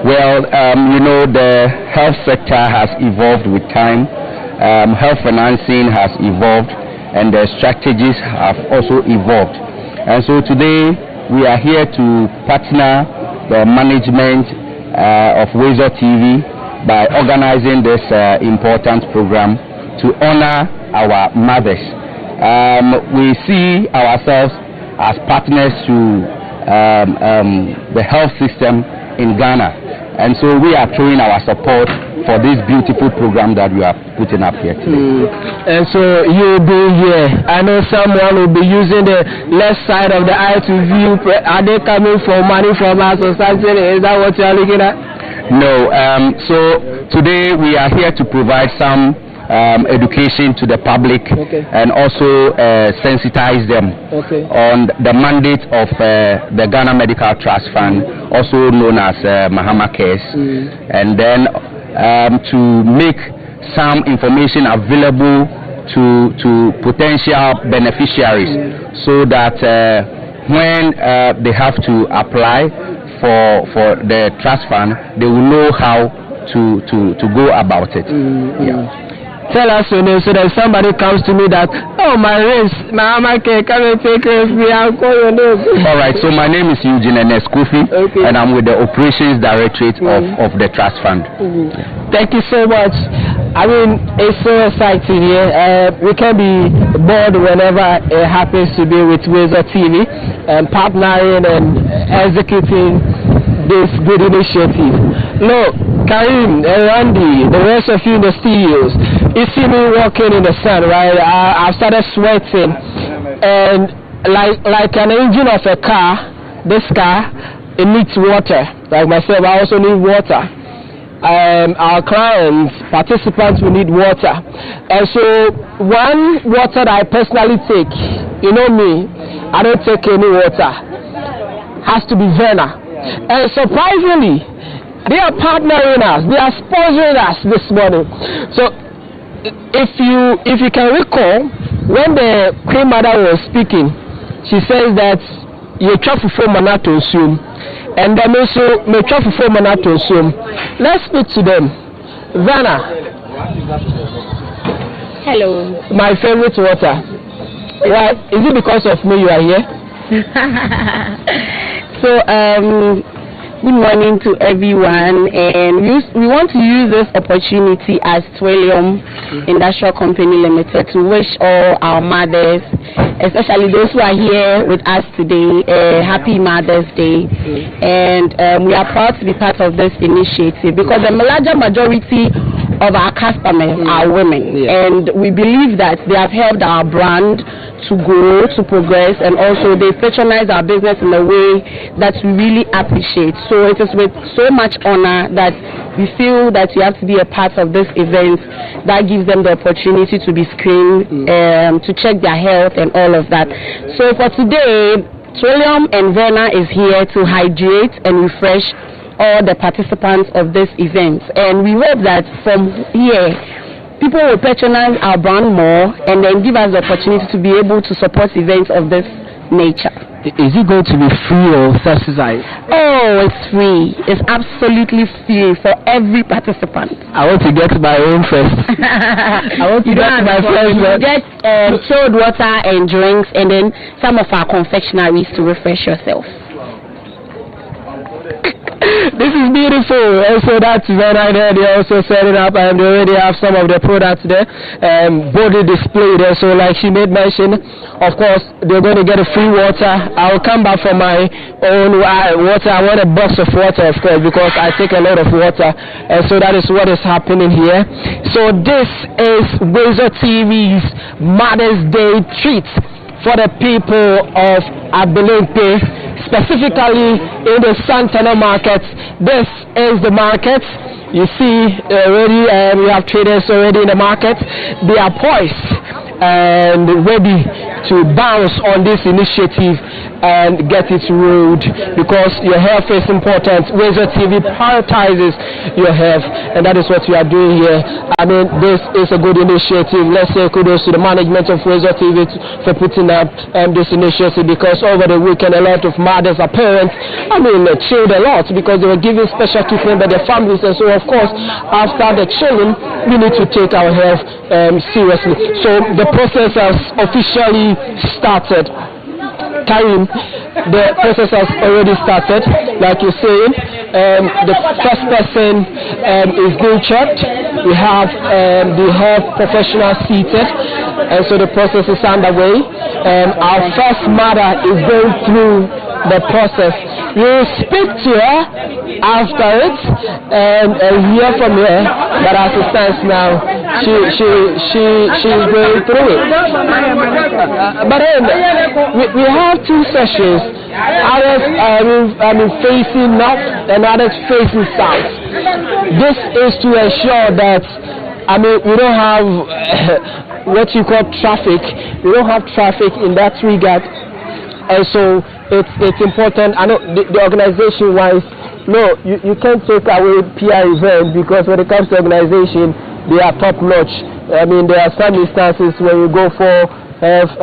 Well, you know, the health sector has evolved with time. Health financing has evolved, and the strategies have also evolved. And so today we are here to partner the management of WoezorTV by organizing this important program to honor our mothers. We see ourselves as partners to the health system in Ghana, and so we are throwing our support for this beautiful program that we are putting up here today. And so you'll be here. I know someone will be using the left side of the eye to view. Are they coming for money from us or something? Is that what you're looking at? No. So today we are here to provide some education to the public, and also sensitize them on the mandate of the Ghana Medical Trust Fund, also known as Mahama Cares, and then to make some information available to potential beneficiaries, so that when they have to apply for the trust fund, they will know how to go about it. Tell us your name so that somebody comes to me that, oh, my race, Mahama Care, come and take care of me, I'll call your name. All right, so my name is Eugene Eneskufi, and I'm with the Operations Directorate of the Trust Fund. Thank you so much. I mean, it's so exciting here. We can be bored whenever it happens to be with WoezorTV and partnering and executing this good initiative. Look, Karim and Randy, the rest of you in the studios, you see me walking in the sun, right? I started sweating, and like an engine of a car, this car, it needs water. Like myself, I also need water. Our clients, participants, will need water. And so one water that I personally take, you know me, I don't take any water, has to be Verna. And surprisingly, they are partnering us, they are sponsoring us this morning. So if you can recall, when the Queen Mother was speaking, she says that you try to form an atom, and then also may try to form an atom. Let's speak to them. Vanna. Hello. My favorite water. Why? Is it because of me you are here? So, good morning to everyone, and we want to use this opportunity as Twillium Industrial Company Limited to wish all our mothers, especially those who are here with us today, happy Mother's Day. And we are proud to be part of this initiative because the larger majority of our customers are women, and we believe that they have helped our brand to grow, to progress, and also they patronize our business in a way that we really appreciate. So it is with so much honor that we feel that you have to be a part of this event that gives them the opportunity to be screened, to check their health and all of that. So for today, Trillium and Verna is here to hydrate and refresh all the participants of this event, and we hope that from here people will patronize our brand more and then give us the opportunity to be able to support events of this nature. Is it going to be free or subsidized? Oh, it's free. It's absolutely free for every participant. I want to get my own first. I want to get my first. You get chilled water and drinks, and then some of our confectionaries to refresh yourself. This is beautiful. And so that's very nice. They also set it up, and they already have some of the products there, boldly displayed there. So like she made mention, of course they're going to get a free water. I'll come back for my own water. I want a box of water, of course, because I take a lot of water, and so that is what is happening here. So this is Wezor TV's Mother's Day treat for the people of Abelemkpe, specifically in the Santana market. This is the market. You see already we have traders already in the market. They are poised and ready to bounce on this initiative and get it rolled, because your health is important. Wezor TV prioritizes your health, and that is what we are doing here. I mean, this is a good initiative. Let's say kudos to the management of Wezor TV for putting up this initiative, because over the weekend a lot of mothers or parents, chilled a lot because they were giving special treatment by their families, and so of course after the chilling we need to take our health seriously. So the process has officially started. Karim, the process has already started. Like you're saying, the first person is being checked. We have the health professional seated, and so the process is underway. Our first mother is going through the process. We will speak to her after it and hear from her, but as it stands now, she's going through it. But then we have two sessions. Others facing north and others facing south. This is to ensure that we don't have what you call traffic. We don't have traffic in that regard, and so it's important. I know the organization wise, no, you can't take away PR event, because when it comes to organization, they are top notch. There are some instances where you go for health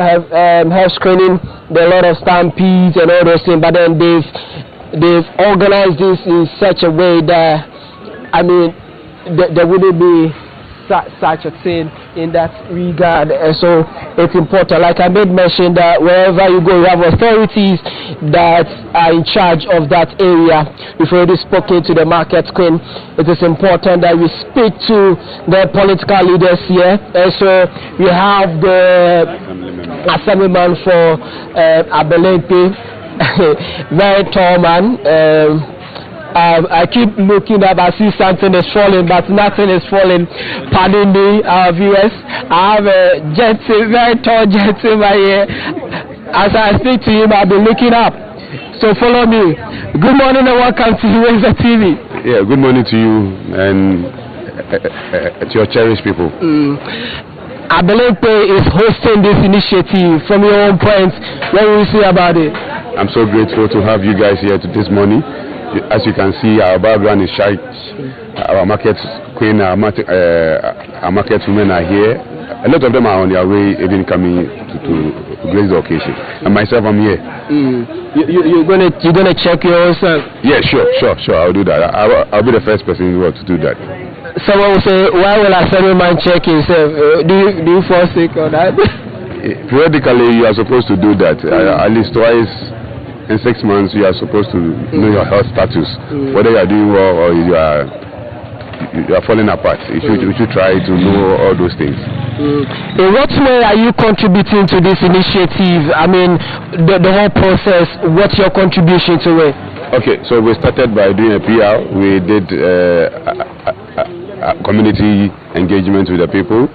screening, there are a lot of stampedes and all those things, but then they've organized this in such a way that there wouldn't be such a thing in that regard. And so it's important, like I made mention, that wherever you go you have authorities that are in charge of that area. We've already spoken to the market queen. It is important that we speak to the political leaders here, and so we have the assemblyman for Abelemkpe, very tall man. I keep looking up, I see something is falling, but nothing is falling. Pardon me, our viewers. I have a very tall gentleman here. As I speak to him, I'll be looking up. So follow me. Good morning and welcome to Wezor TV. Yeah, good morning to you and to your cherished people. Abelemkpe is hosting this initiative. From your own point, what will you say about it? I'm so grateful to have you guys here this morning. As you can see, our background is shite. Our market queen, our market women are here. A lot of them are on their way, even coming to grace the occasion. And myself, I'm here. You're gonna check your own self? Yeah, sure. I'll do that. I'll be the first person in the world to do that. someone will say, why will a man check himself? Do you fall sick or that? Periodically, you are supposed to do that. At least twice in 6 months, you are supposed to know your health status, whether you are doing well or you are falling apart. You should try to know all those things. In what way are you contributing to this initiative? I mean, the whole process, what's your contribution to it? Okay, so we started by doing a PR. We did community engagement with the people.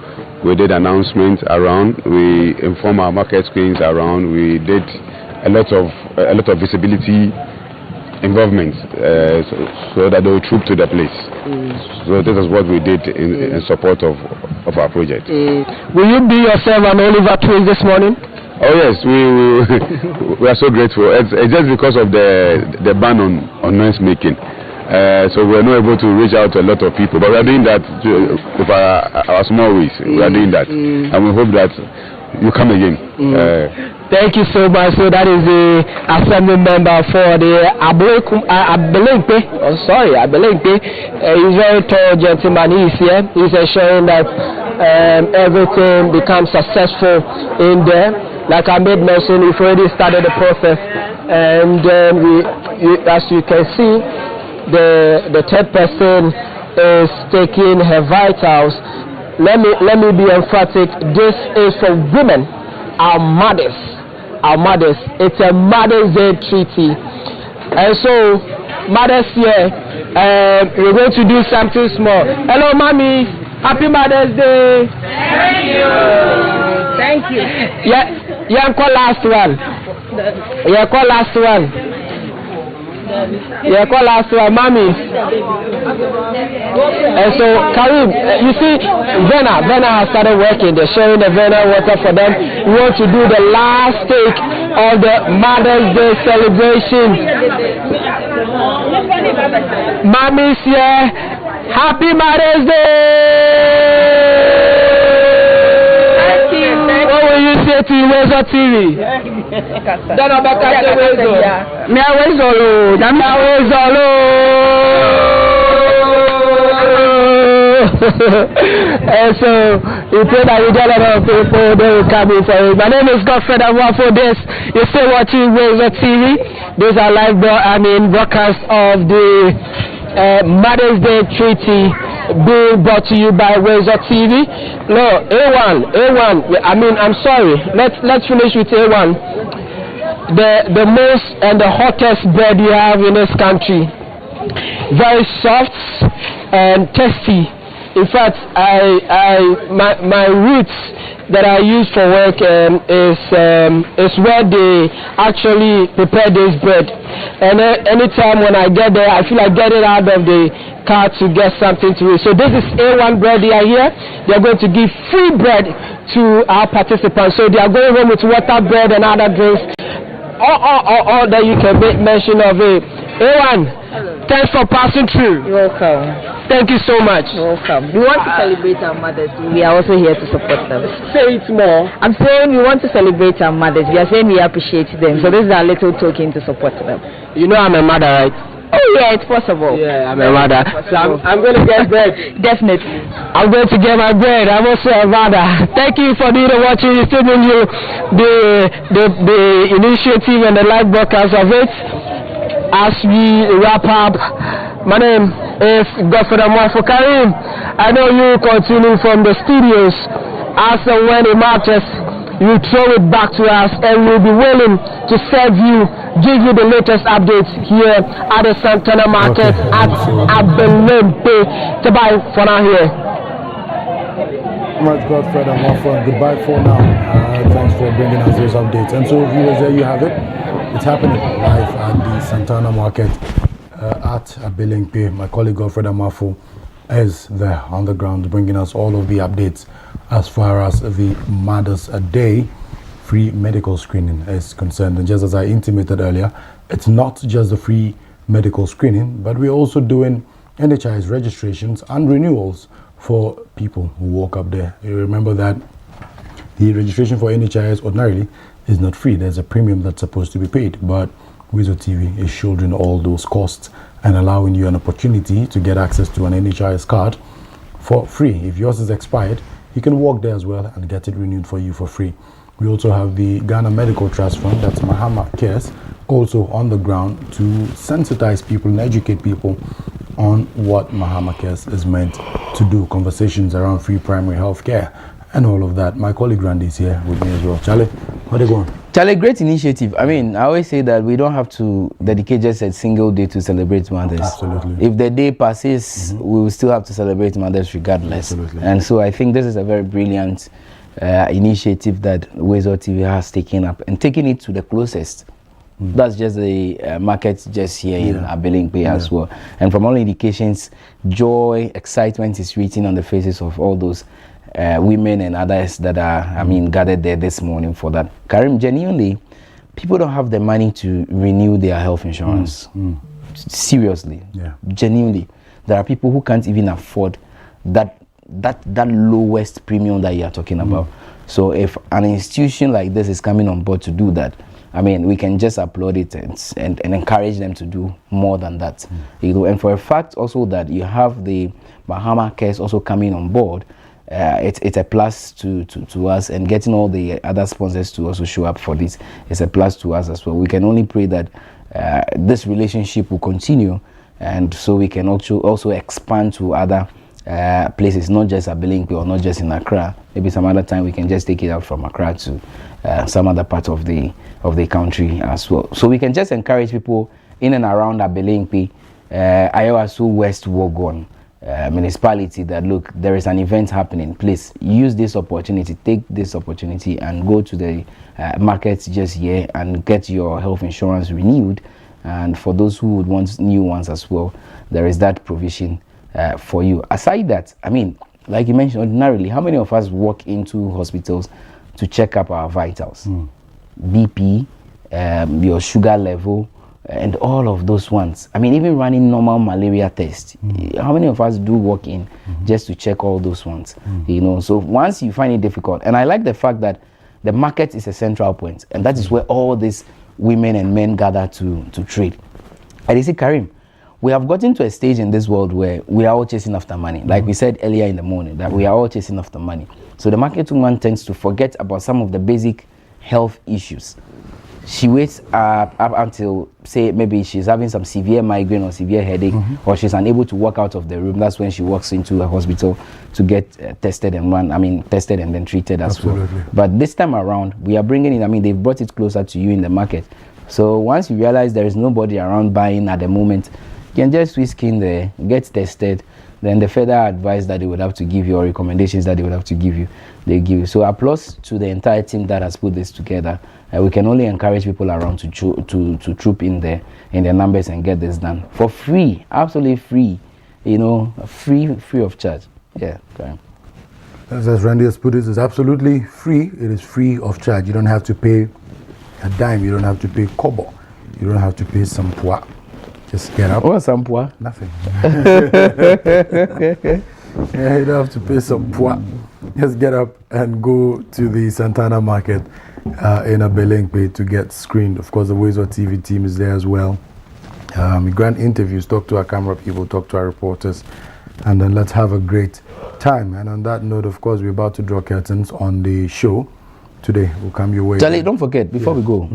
We did announcements around. We informed our market queens around. We did a lot of visibility involvement so that they will troop to the place. So this is what we did in support of our project. Will you be yourself an Oliver Twist this morning? Oh yes, we are so grateful. It's just because of the ban on noise making. So we are not able to reach out to a lot of people, but we are doing that with our small ways. We are doing that, and we hope that you come again. Thank you so much. So that is the assembly member for the Abelempe. He's a very tall gentleman. He's here. He's ensuring that everything becomes successful in there. Like I made mention, we've already started the process, and as you can see, the third person is taking her vitals. Let me be emphatic. This is for women, our mothers. It's a Mother's Day treaty, and so mothers here, we're going to do something small. Hello, mommy. Happy Mother's Day. Thank you. Yeah, call last one. Call last one, mommy. And so, Karim, you see, Vena has started working. They're sharing the Vena water for them. We want to do the last take of the Mother's Day celebration. Mommy's here. Happy Mother's Day! What will you say to WoezorTV? And so you pray that you get a lot of people, they will come in for it. My name is Godfred for this. You're still watching WoezorTV. These are live broadcasts of the Mother's Day Treaty being brought to you by WoezorTV. No, A1. I'm sorry. Let's finish with A1. The most and the hottest bread you have in this country. Very soft and tasty. In fact, my roots that I use for work is where they actually prepare this bread. And anytime when I get there, I feel like getting out of the car to get something to eat. So this is A1 bread. They are here. They are going to give free bread to our participants. So they are going home with water, bread, and other drinks. All that you can make mention of it. A1, thanks for passing through. You're welcome. Thank you so much. You're welcome. We want to celebrate our mothers. We are also here to support them. Say it more. I'm saying we want to celebrate our mothers. We are saying we appreciate them. So this is our little token to support them. You know I'm a mother, right? Oh yeah, it's possible. Yeah, I'm a mother. So I'm going to get bread. Definitely. I'm going to get my bread. I'm also a mother. Thank you for watching. Still bring you the initiative and the live broadcast of it. As we wrap up, my name is Godfred for Karim. I know you continue from the studios. As and when it matters, you throw it back to us, and we'll be willing to serve you, give you the latest updates here at the Santana Market at Abelempe. Goodbye for now here. Much Godfred and Wafa. Goodbye for now. Thanks for bringing us those updates. And so, viewers, there you have it. It's happening live at the Santana Market at Abelempe. My colleague Godfred Amafo is there on the ground bringing us all of the updates as far as the Mother's Day free medical screening is concerned. And just as I intimated earlier, it's not just the free medical screening, but we're also doing NHIS registrations and renewals for people who walk up there. You remember that the registration for NHIS ordinarily is not free. There's a premium that's supposed to be paid, but WoezorTV is shouldering all those costs and allowing you an opportunity to get access to an NHIS card for free. If yours is expired, you can walk there as well and get it renewed for you for free. We also have the Ghana Medical Trust Fund, that's Mahama Cares, also on the ground to sensitize people and educate people on what Mahama Cares is meant to do. Conversations around free primary health care and all of that. My colleague Randy is here with me as well. Charlie, how they going? Charlie, great initiative. I mean, I always say that we don't have to dedicate just a single day to celebrate mothers. Absolutely. If the day passes, we will still have to celebrate mothers regardless. Absolutely. And so I think this is a very brilliant initiative that WoezorTV has taken up and taking it to the closest. That's just the market just here in Abelingbe as well. And from all indications, joy, excitement is written on the faces of all those women and others that are, gathered there this morning for that. Karim, genuinely, people don't have the money to renew their health insurance. Seriously. Genuinely. There are people who can't even afford that lowest premium that you are talking about. So if an institution like this is coming on board to do that, we can just applaud it and encourage them to do more than that. And for a fact also that you have the Mahama Cares also coming on board, it's a plus to us, and getting all the other sponsors to also show up for this is a plus to us as well. We can only pray that this relationship will continue, and so we can also expand to other places, not just Abelingbe or not just in Accra. Maybe some other time we can just take it out from Accra to some other part of the country as well. So we can just encourage people in and around Abelingbe, Ayawaso West Wogon municipality that, look, there is an event happening. Please use this opportunity, take this opportunity and go to the market just here and get your health insurance renewed. And for those who would want new ones as well, there is that provision for you. Aside that, like you mentioned, ordinarily, how many of us walk into hospitals to check up our vitals? BP, your sugar level, and all of those ones. Even running normal malaria tests. How many of us do walk in just to check all those ones? So once you find it difficult, and I like the fact that the market is a central point, and that is where all these women and men gather to trade. And you see, Karim, we have gotten to a stage in this world where we are all chasing after money. Like we said earlier in the morning, that we are all chasing after money. So the market woman tends to forget about some of the basic health issues. She waits up until, say, maybe she's having some severe migraine or severe headache, or she's unable to walk out of the room. That's when she walks into a hospital to get tested and tested and then treated as well. But this time around, we are bringing in, they've brought it closer to you in the market. So once you realize there is nobody around buying at the moment, you can just whisk in there, get tested, then the further advice that they would have to give you or recommendations that they would have to give you, they give you. So applause to the entire team that has put this together. We can only encourage people around to troop in there in their numbers and get this done for free, absolutely free, free of charge. Yeah, okay. As Randy has put it, it's absolutely free. It is free of charge. You don't have to pay a dime. You don't have to pay kobo. You don't have to pay some poa. Just get up. What's some poa? Nothing. Yeah, you don't have to pay some poa. Just get up and go to the Santana Market in Abelingbe to get screened. Of course, the WoezorTV team is there as well. We grant interviews, talk to our camera people, talk to our reporters, and then let's have a great time. And on that note, of course, we're about to draw curtains on the show today. Will come your way. Charlie, don't forget, before we go,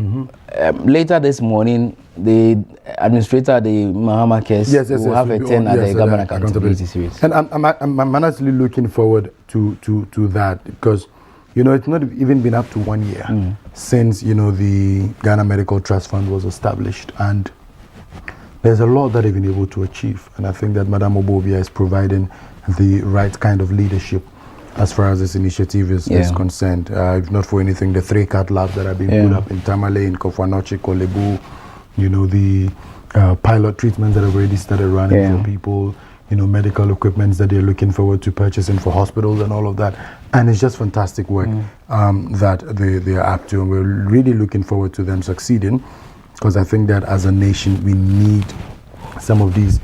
later this morning, the administrator, the Mahama Cares, will have a 10 at the Government Accountability Series. And I'm honestly looking forward to that, because it's not even been up to 1 year since the Ghana Medical Trust Fund was established, and there's a lot that they've been able to achieve. And I think that Madam Obobia is providing the right kind of leadership as far as this initiative is concerned. If not for anything, the 3 cath labs that have been put up in Tamale, in Kofanochi, Kolebu, the pilot treatments that have already started running for people, medical equipment that they're looking forward to purchasing for hospitals and all of that. And it's just fantastic work that they are up to. And we're really looking forward to them succeeding, because I think that as a nation, we need some of these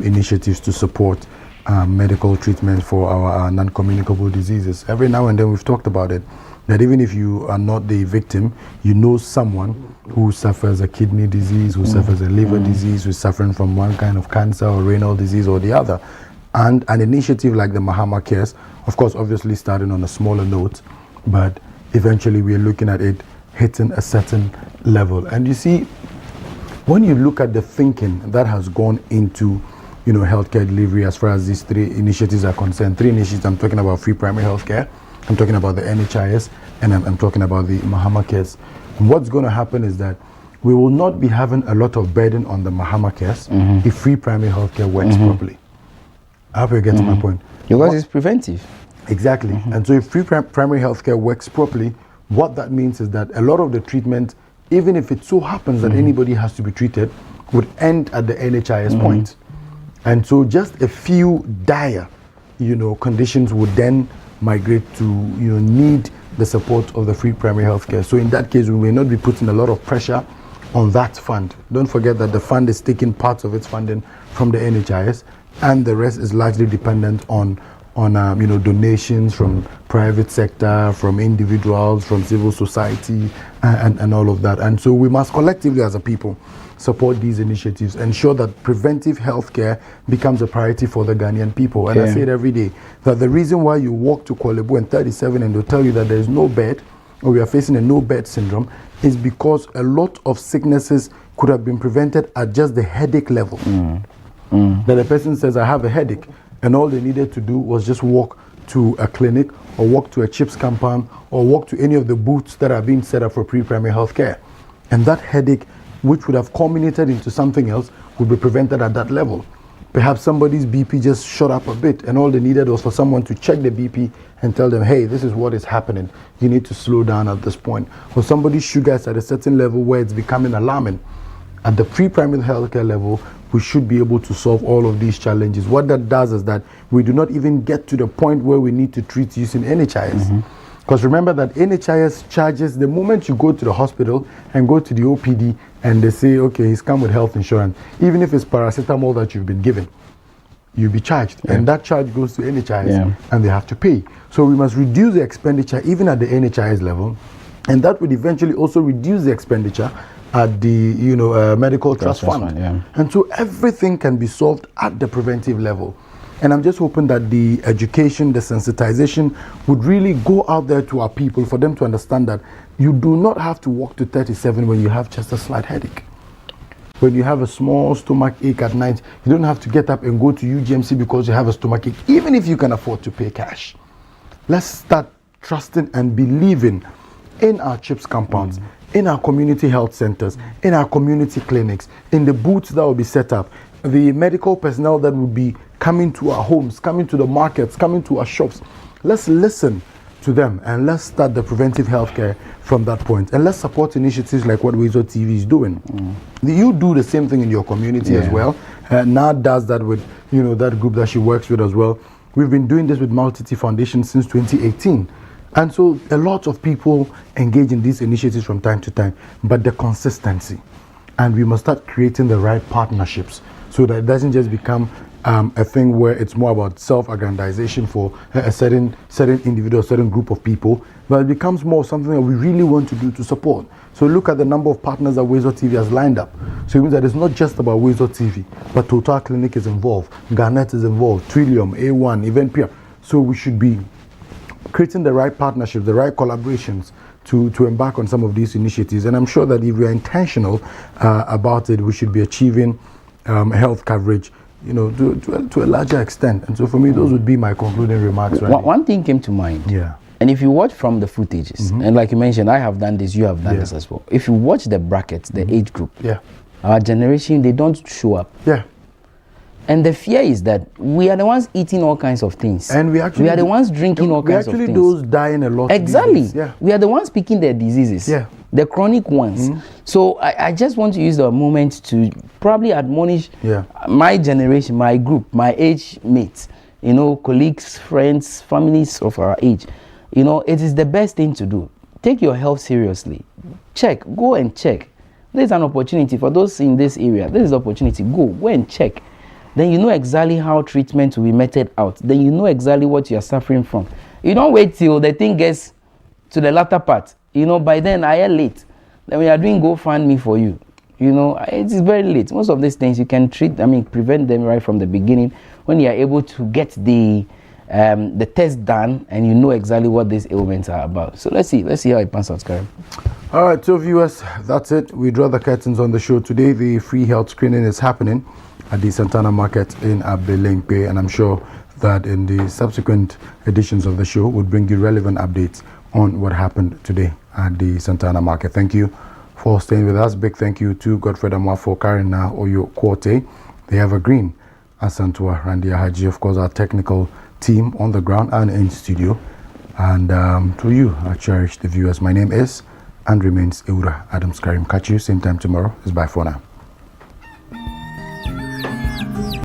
initiatives to support medical treatment for our non-communicable diseases. Every now and then, we've talked about it, that even if you are not the victim, you know someone who suffers a kidney disease, who suffers a liver disease, who's suffering from one kind of cancer or renal disease or the other. And an initiative like the Mahama Cares, of course, obviously starting on a smaller note, but eventually we're looking at it hitting a certain level. And you see, when you look at the thinking that has gone into, you know, healthcare delivery as far as these 3 initiatives are concerned, 3 initiatives, I'm talking about free primary healthcare, I'm talking about the NHIS, and I'm talking about the Mahama Cares. What's going to happen is that we will not be having a lot of burden on the Mahama Cares if free primary healthcare works properly. I hope you get my point. Because it's preventive. Exactly. And so if free primary healthcare works properly, what that means is that a lot of the treatment, even if it so happens that anybody has to be treated, would end at the NHIS point. And so just a few dire, you know, conditions would then migrate to, you know, need the support of the free primary healthcare. So in that case, we may not be putting a lot of pressure on that fund. Don't forget that the fund is taking parts of its funding from the NHIS, and the rest is largely dependent on you know, donations from private sector, from individuals, from civil society, and all of that. And so we must collectively as a people support these initiatives, ensure that preventive healthcare becomes a priority for the Ghanaian people. And I say it every day, that the reason why you walk to Kolebu and 37 and they'll tell you that there is no bed, or we are facing a no bed syndrome, is because a lot of sicknesses could have been prevented at just the headache level. That the person says, I have a headache, and all they needed to do was just walk to a clinic, or walk to a CHIPS compound, or walk to any of the booths that are being set up for pre-primary health care. And that headache, which would have culminated into something else, would be prevented at that level. Perhaps somebody's BP just shot up a bit, and all they needed was for someone to check the BP and tell them, hey, this is what is happening. You need to slow down at this point. Or somebody's sugar is at a certain level where it's becoming alarming. At the pre-primary healthcare level, we should be able to solve all of these challenges. What that does is that we do not even get to the point where we need to treat using NHIS. Because remember that NHIS charges the moment you go to the hospital and go to the OPD and they say, okay, he's come with health insurance. Even if it's paracetamol that you've been given, you'll be charged. And that charge goes to NHIS and they have to pay. So we must reduce the expenditure even at the NHIS level. And that would eventually also reduce the expenditure at the, you know, medical trust fund. And so everything can be solved at the preventive level. And I'm just hoping that the education, the sensitization would really go out there to our people for them to understand that you do not have to walk to 37 when you have just a slight headache. When you have a small stomach ache at night, you don't have to get up and go to UGMC because you have a stomach ache, even if you can afford to pay cash. Let's start trusting and believing in our CHIPS compounds, in our community health centers, in our community clinics, in the booths that will be set up, the medical personnel that will be coming to our homes, coming to the markets, coming to our shops. Let's listen to them and let's start the preventive healthcare from that point. And let's support initiatives like what WoezorTV is doing. You do the same thing in your community as well. Now does that with, you know, that group that she works with as well. We've been doing this with Multity Foundation since 2018. And so a lot of people engage in these initiatives from time to time, but the consistency. And we must start creating the right partnerships so that it doesn't just become a thing where it's more about self-aggrandization for a certain individual, certain group of people, but it becomes more something that we really want to do to support. So look at the number of partners that WoezorTV has lined up. So it means that it's not just about WoezorTV, but Total Clinic is involved, Garnet is involved, Trillium, A1, Event PR. So we should be creating the right partnerships, the right collaborations to embark on some of these initiatives. And I'm sure that if we are intentional about it, we should be achieving health coverage, you know, to a larger extent. And so for me, those would be my concluding remarks. Right? One thing came to mind. And if you watch from the footages, and like you mentioned, I have done this, you have done this as well. If you watch the brackets, the age group, our generation, they don't show up. And the fear is that we are the ones eating all kinds of things. And we are the ones drinking all kinds of things. We actually those dying a lot. Exactly. We are the ones picking their diseases. The chronic ones. So I just want to use the moment to probably admonish my generation, my group, my age mates, you know, colleagues, friends, families of our age. You know, it is the best thing to do. Take your health seriously. Check. Go and check. There's an opportunity for those in this area. There is an opportunity. Go and check. Then you know exactly how treatment will be meted out. Then you know exactly what you are suffering from. You don't wait till the thing gets to the latter part. You know, by then I am late. Then we are doing GoFundMe for you. You know, it is very late. Most of these things you can treat, prevent them right from the beginning when you are able to get the test done and you know exactly what these ailments are about. So let's see how it pans out, Karim. All right, so viewers, that's it. We draw the curtains on the show today. The free health screening is happening at the Santana Market in Abelemkpe, and I'm sure that in the subsequent editions of the show we'll bring you relevant updates on what happened today at the Santana Market. Thank you for staying with us. Big thank you to Godfred Amwa for carrying now Oyo Kwote. They have a green Asantua Randy Haji, of course, our technical team on the ground and in studio. And to you, our cherished viewers, my name is and remains Eura Adams Karim. Catch you same time tomorrow. It's bye for now.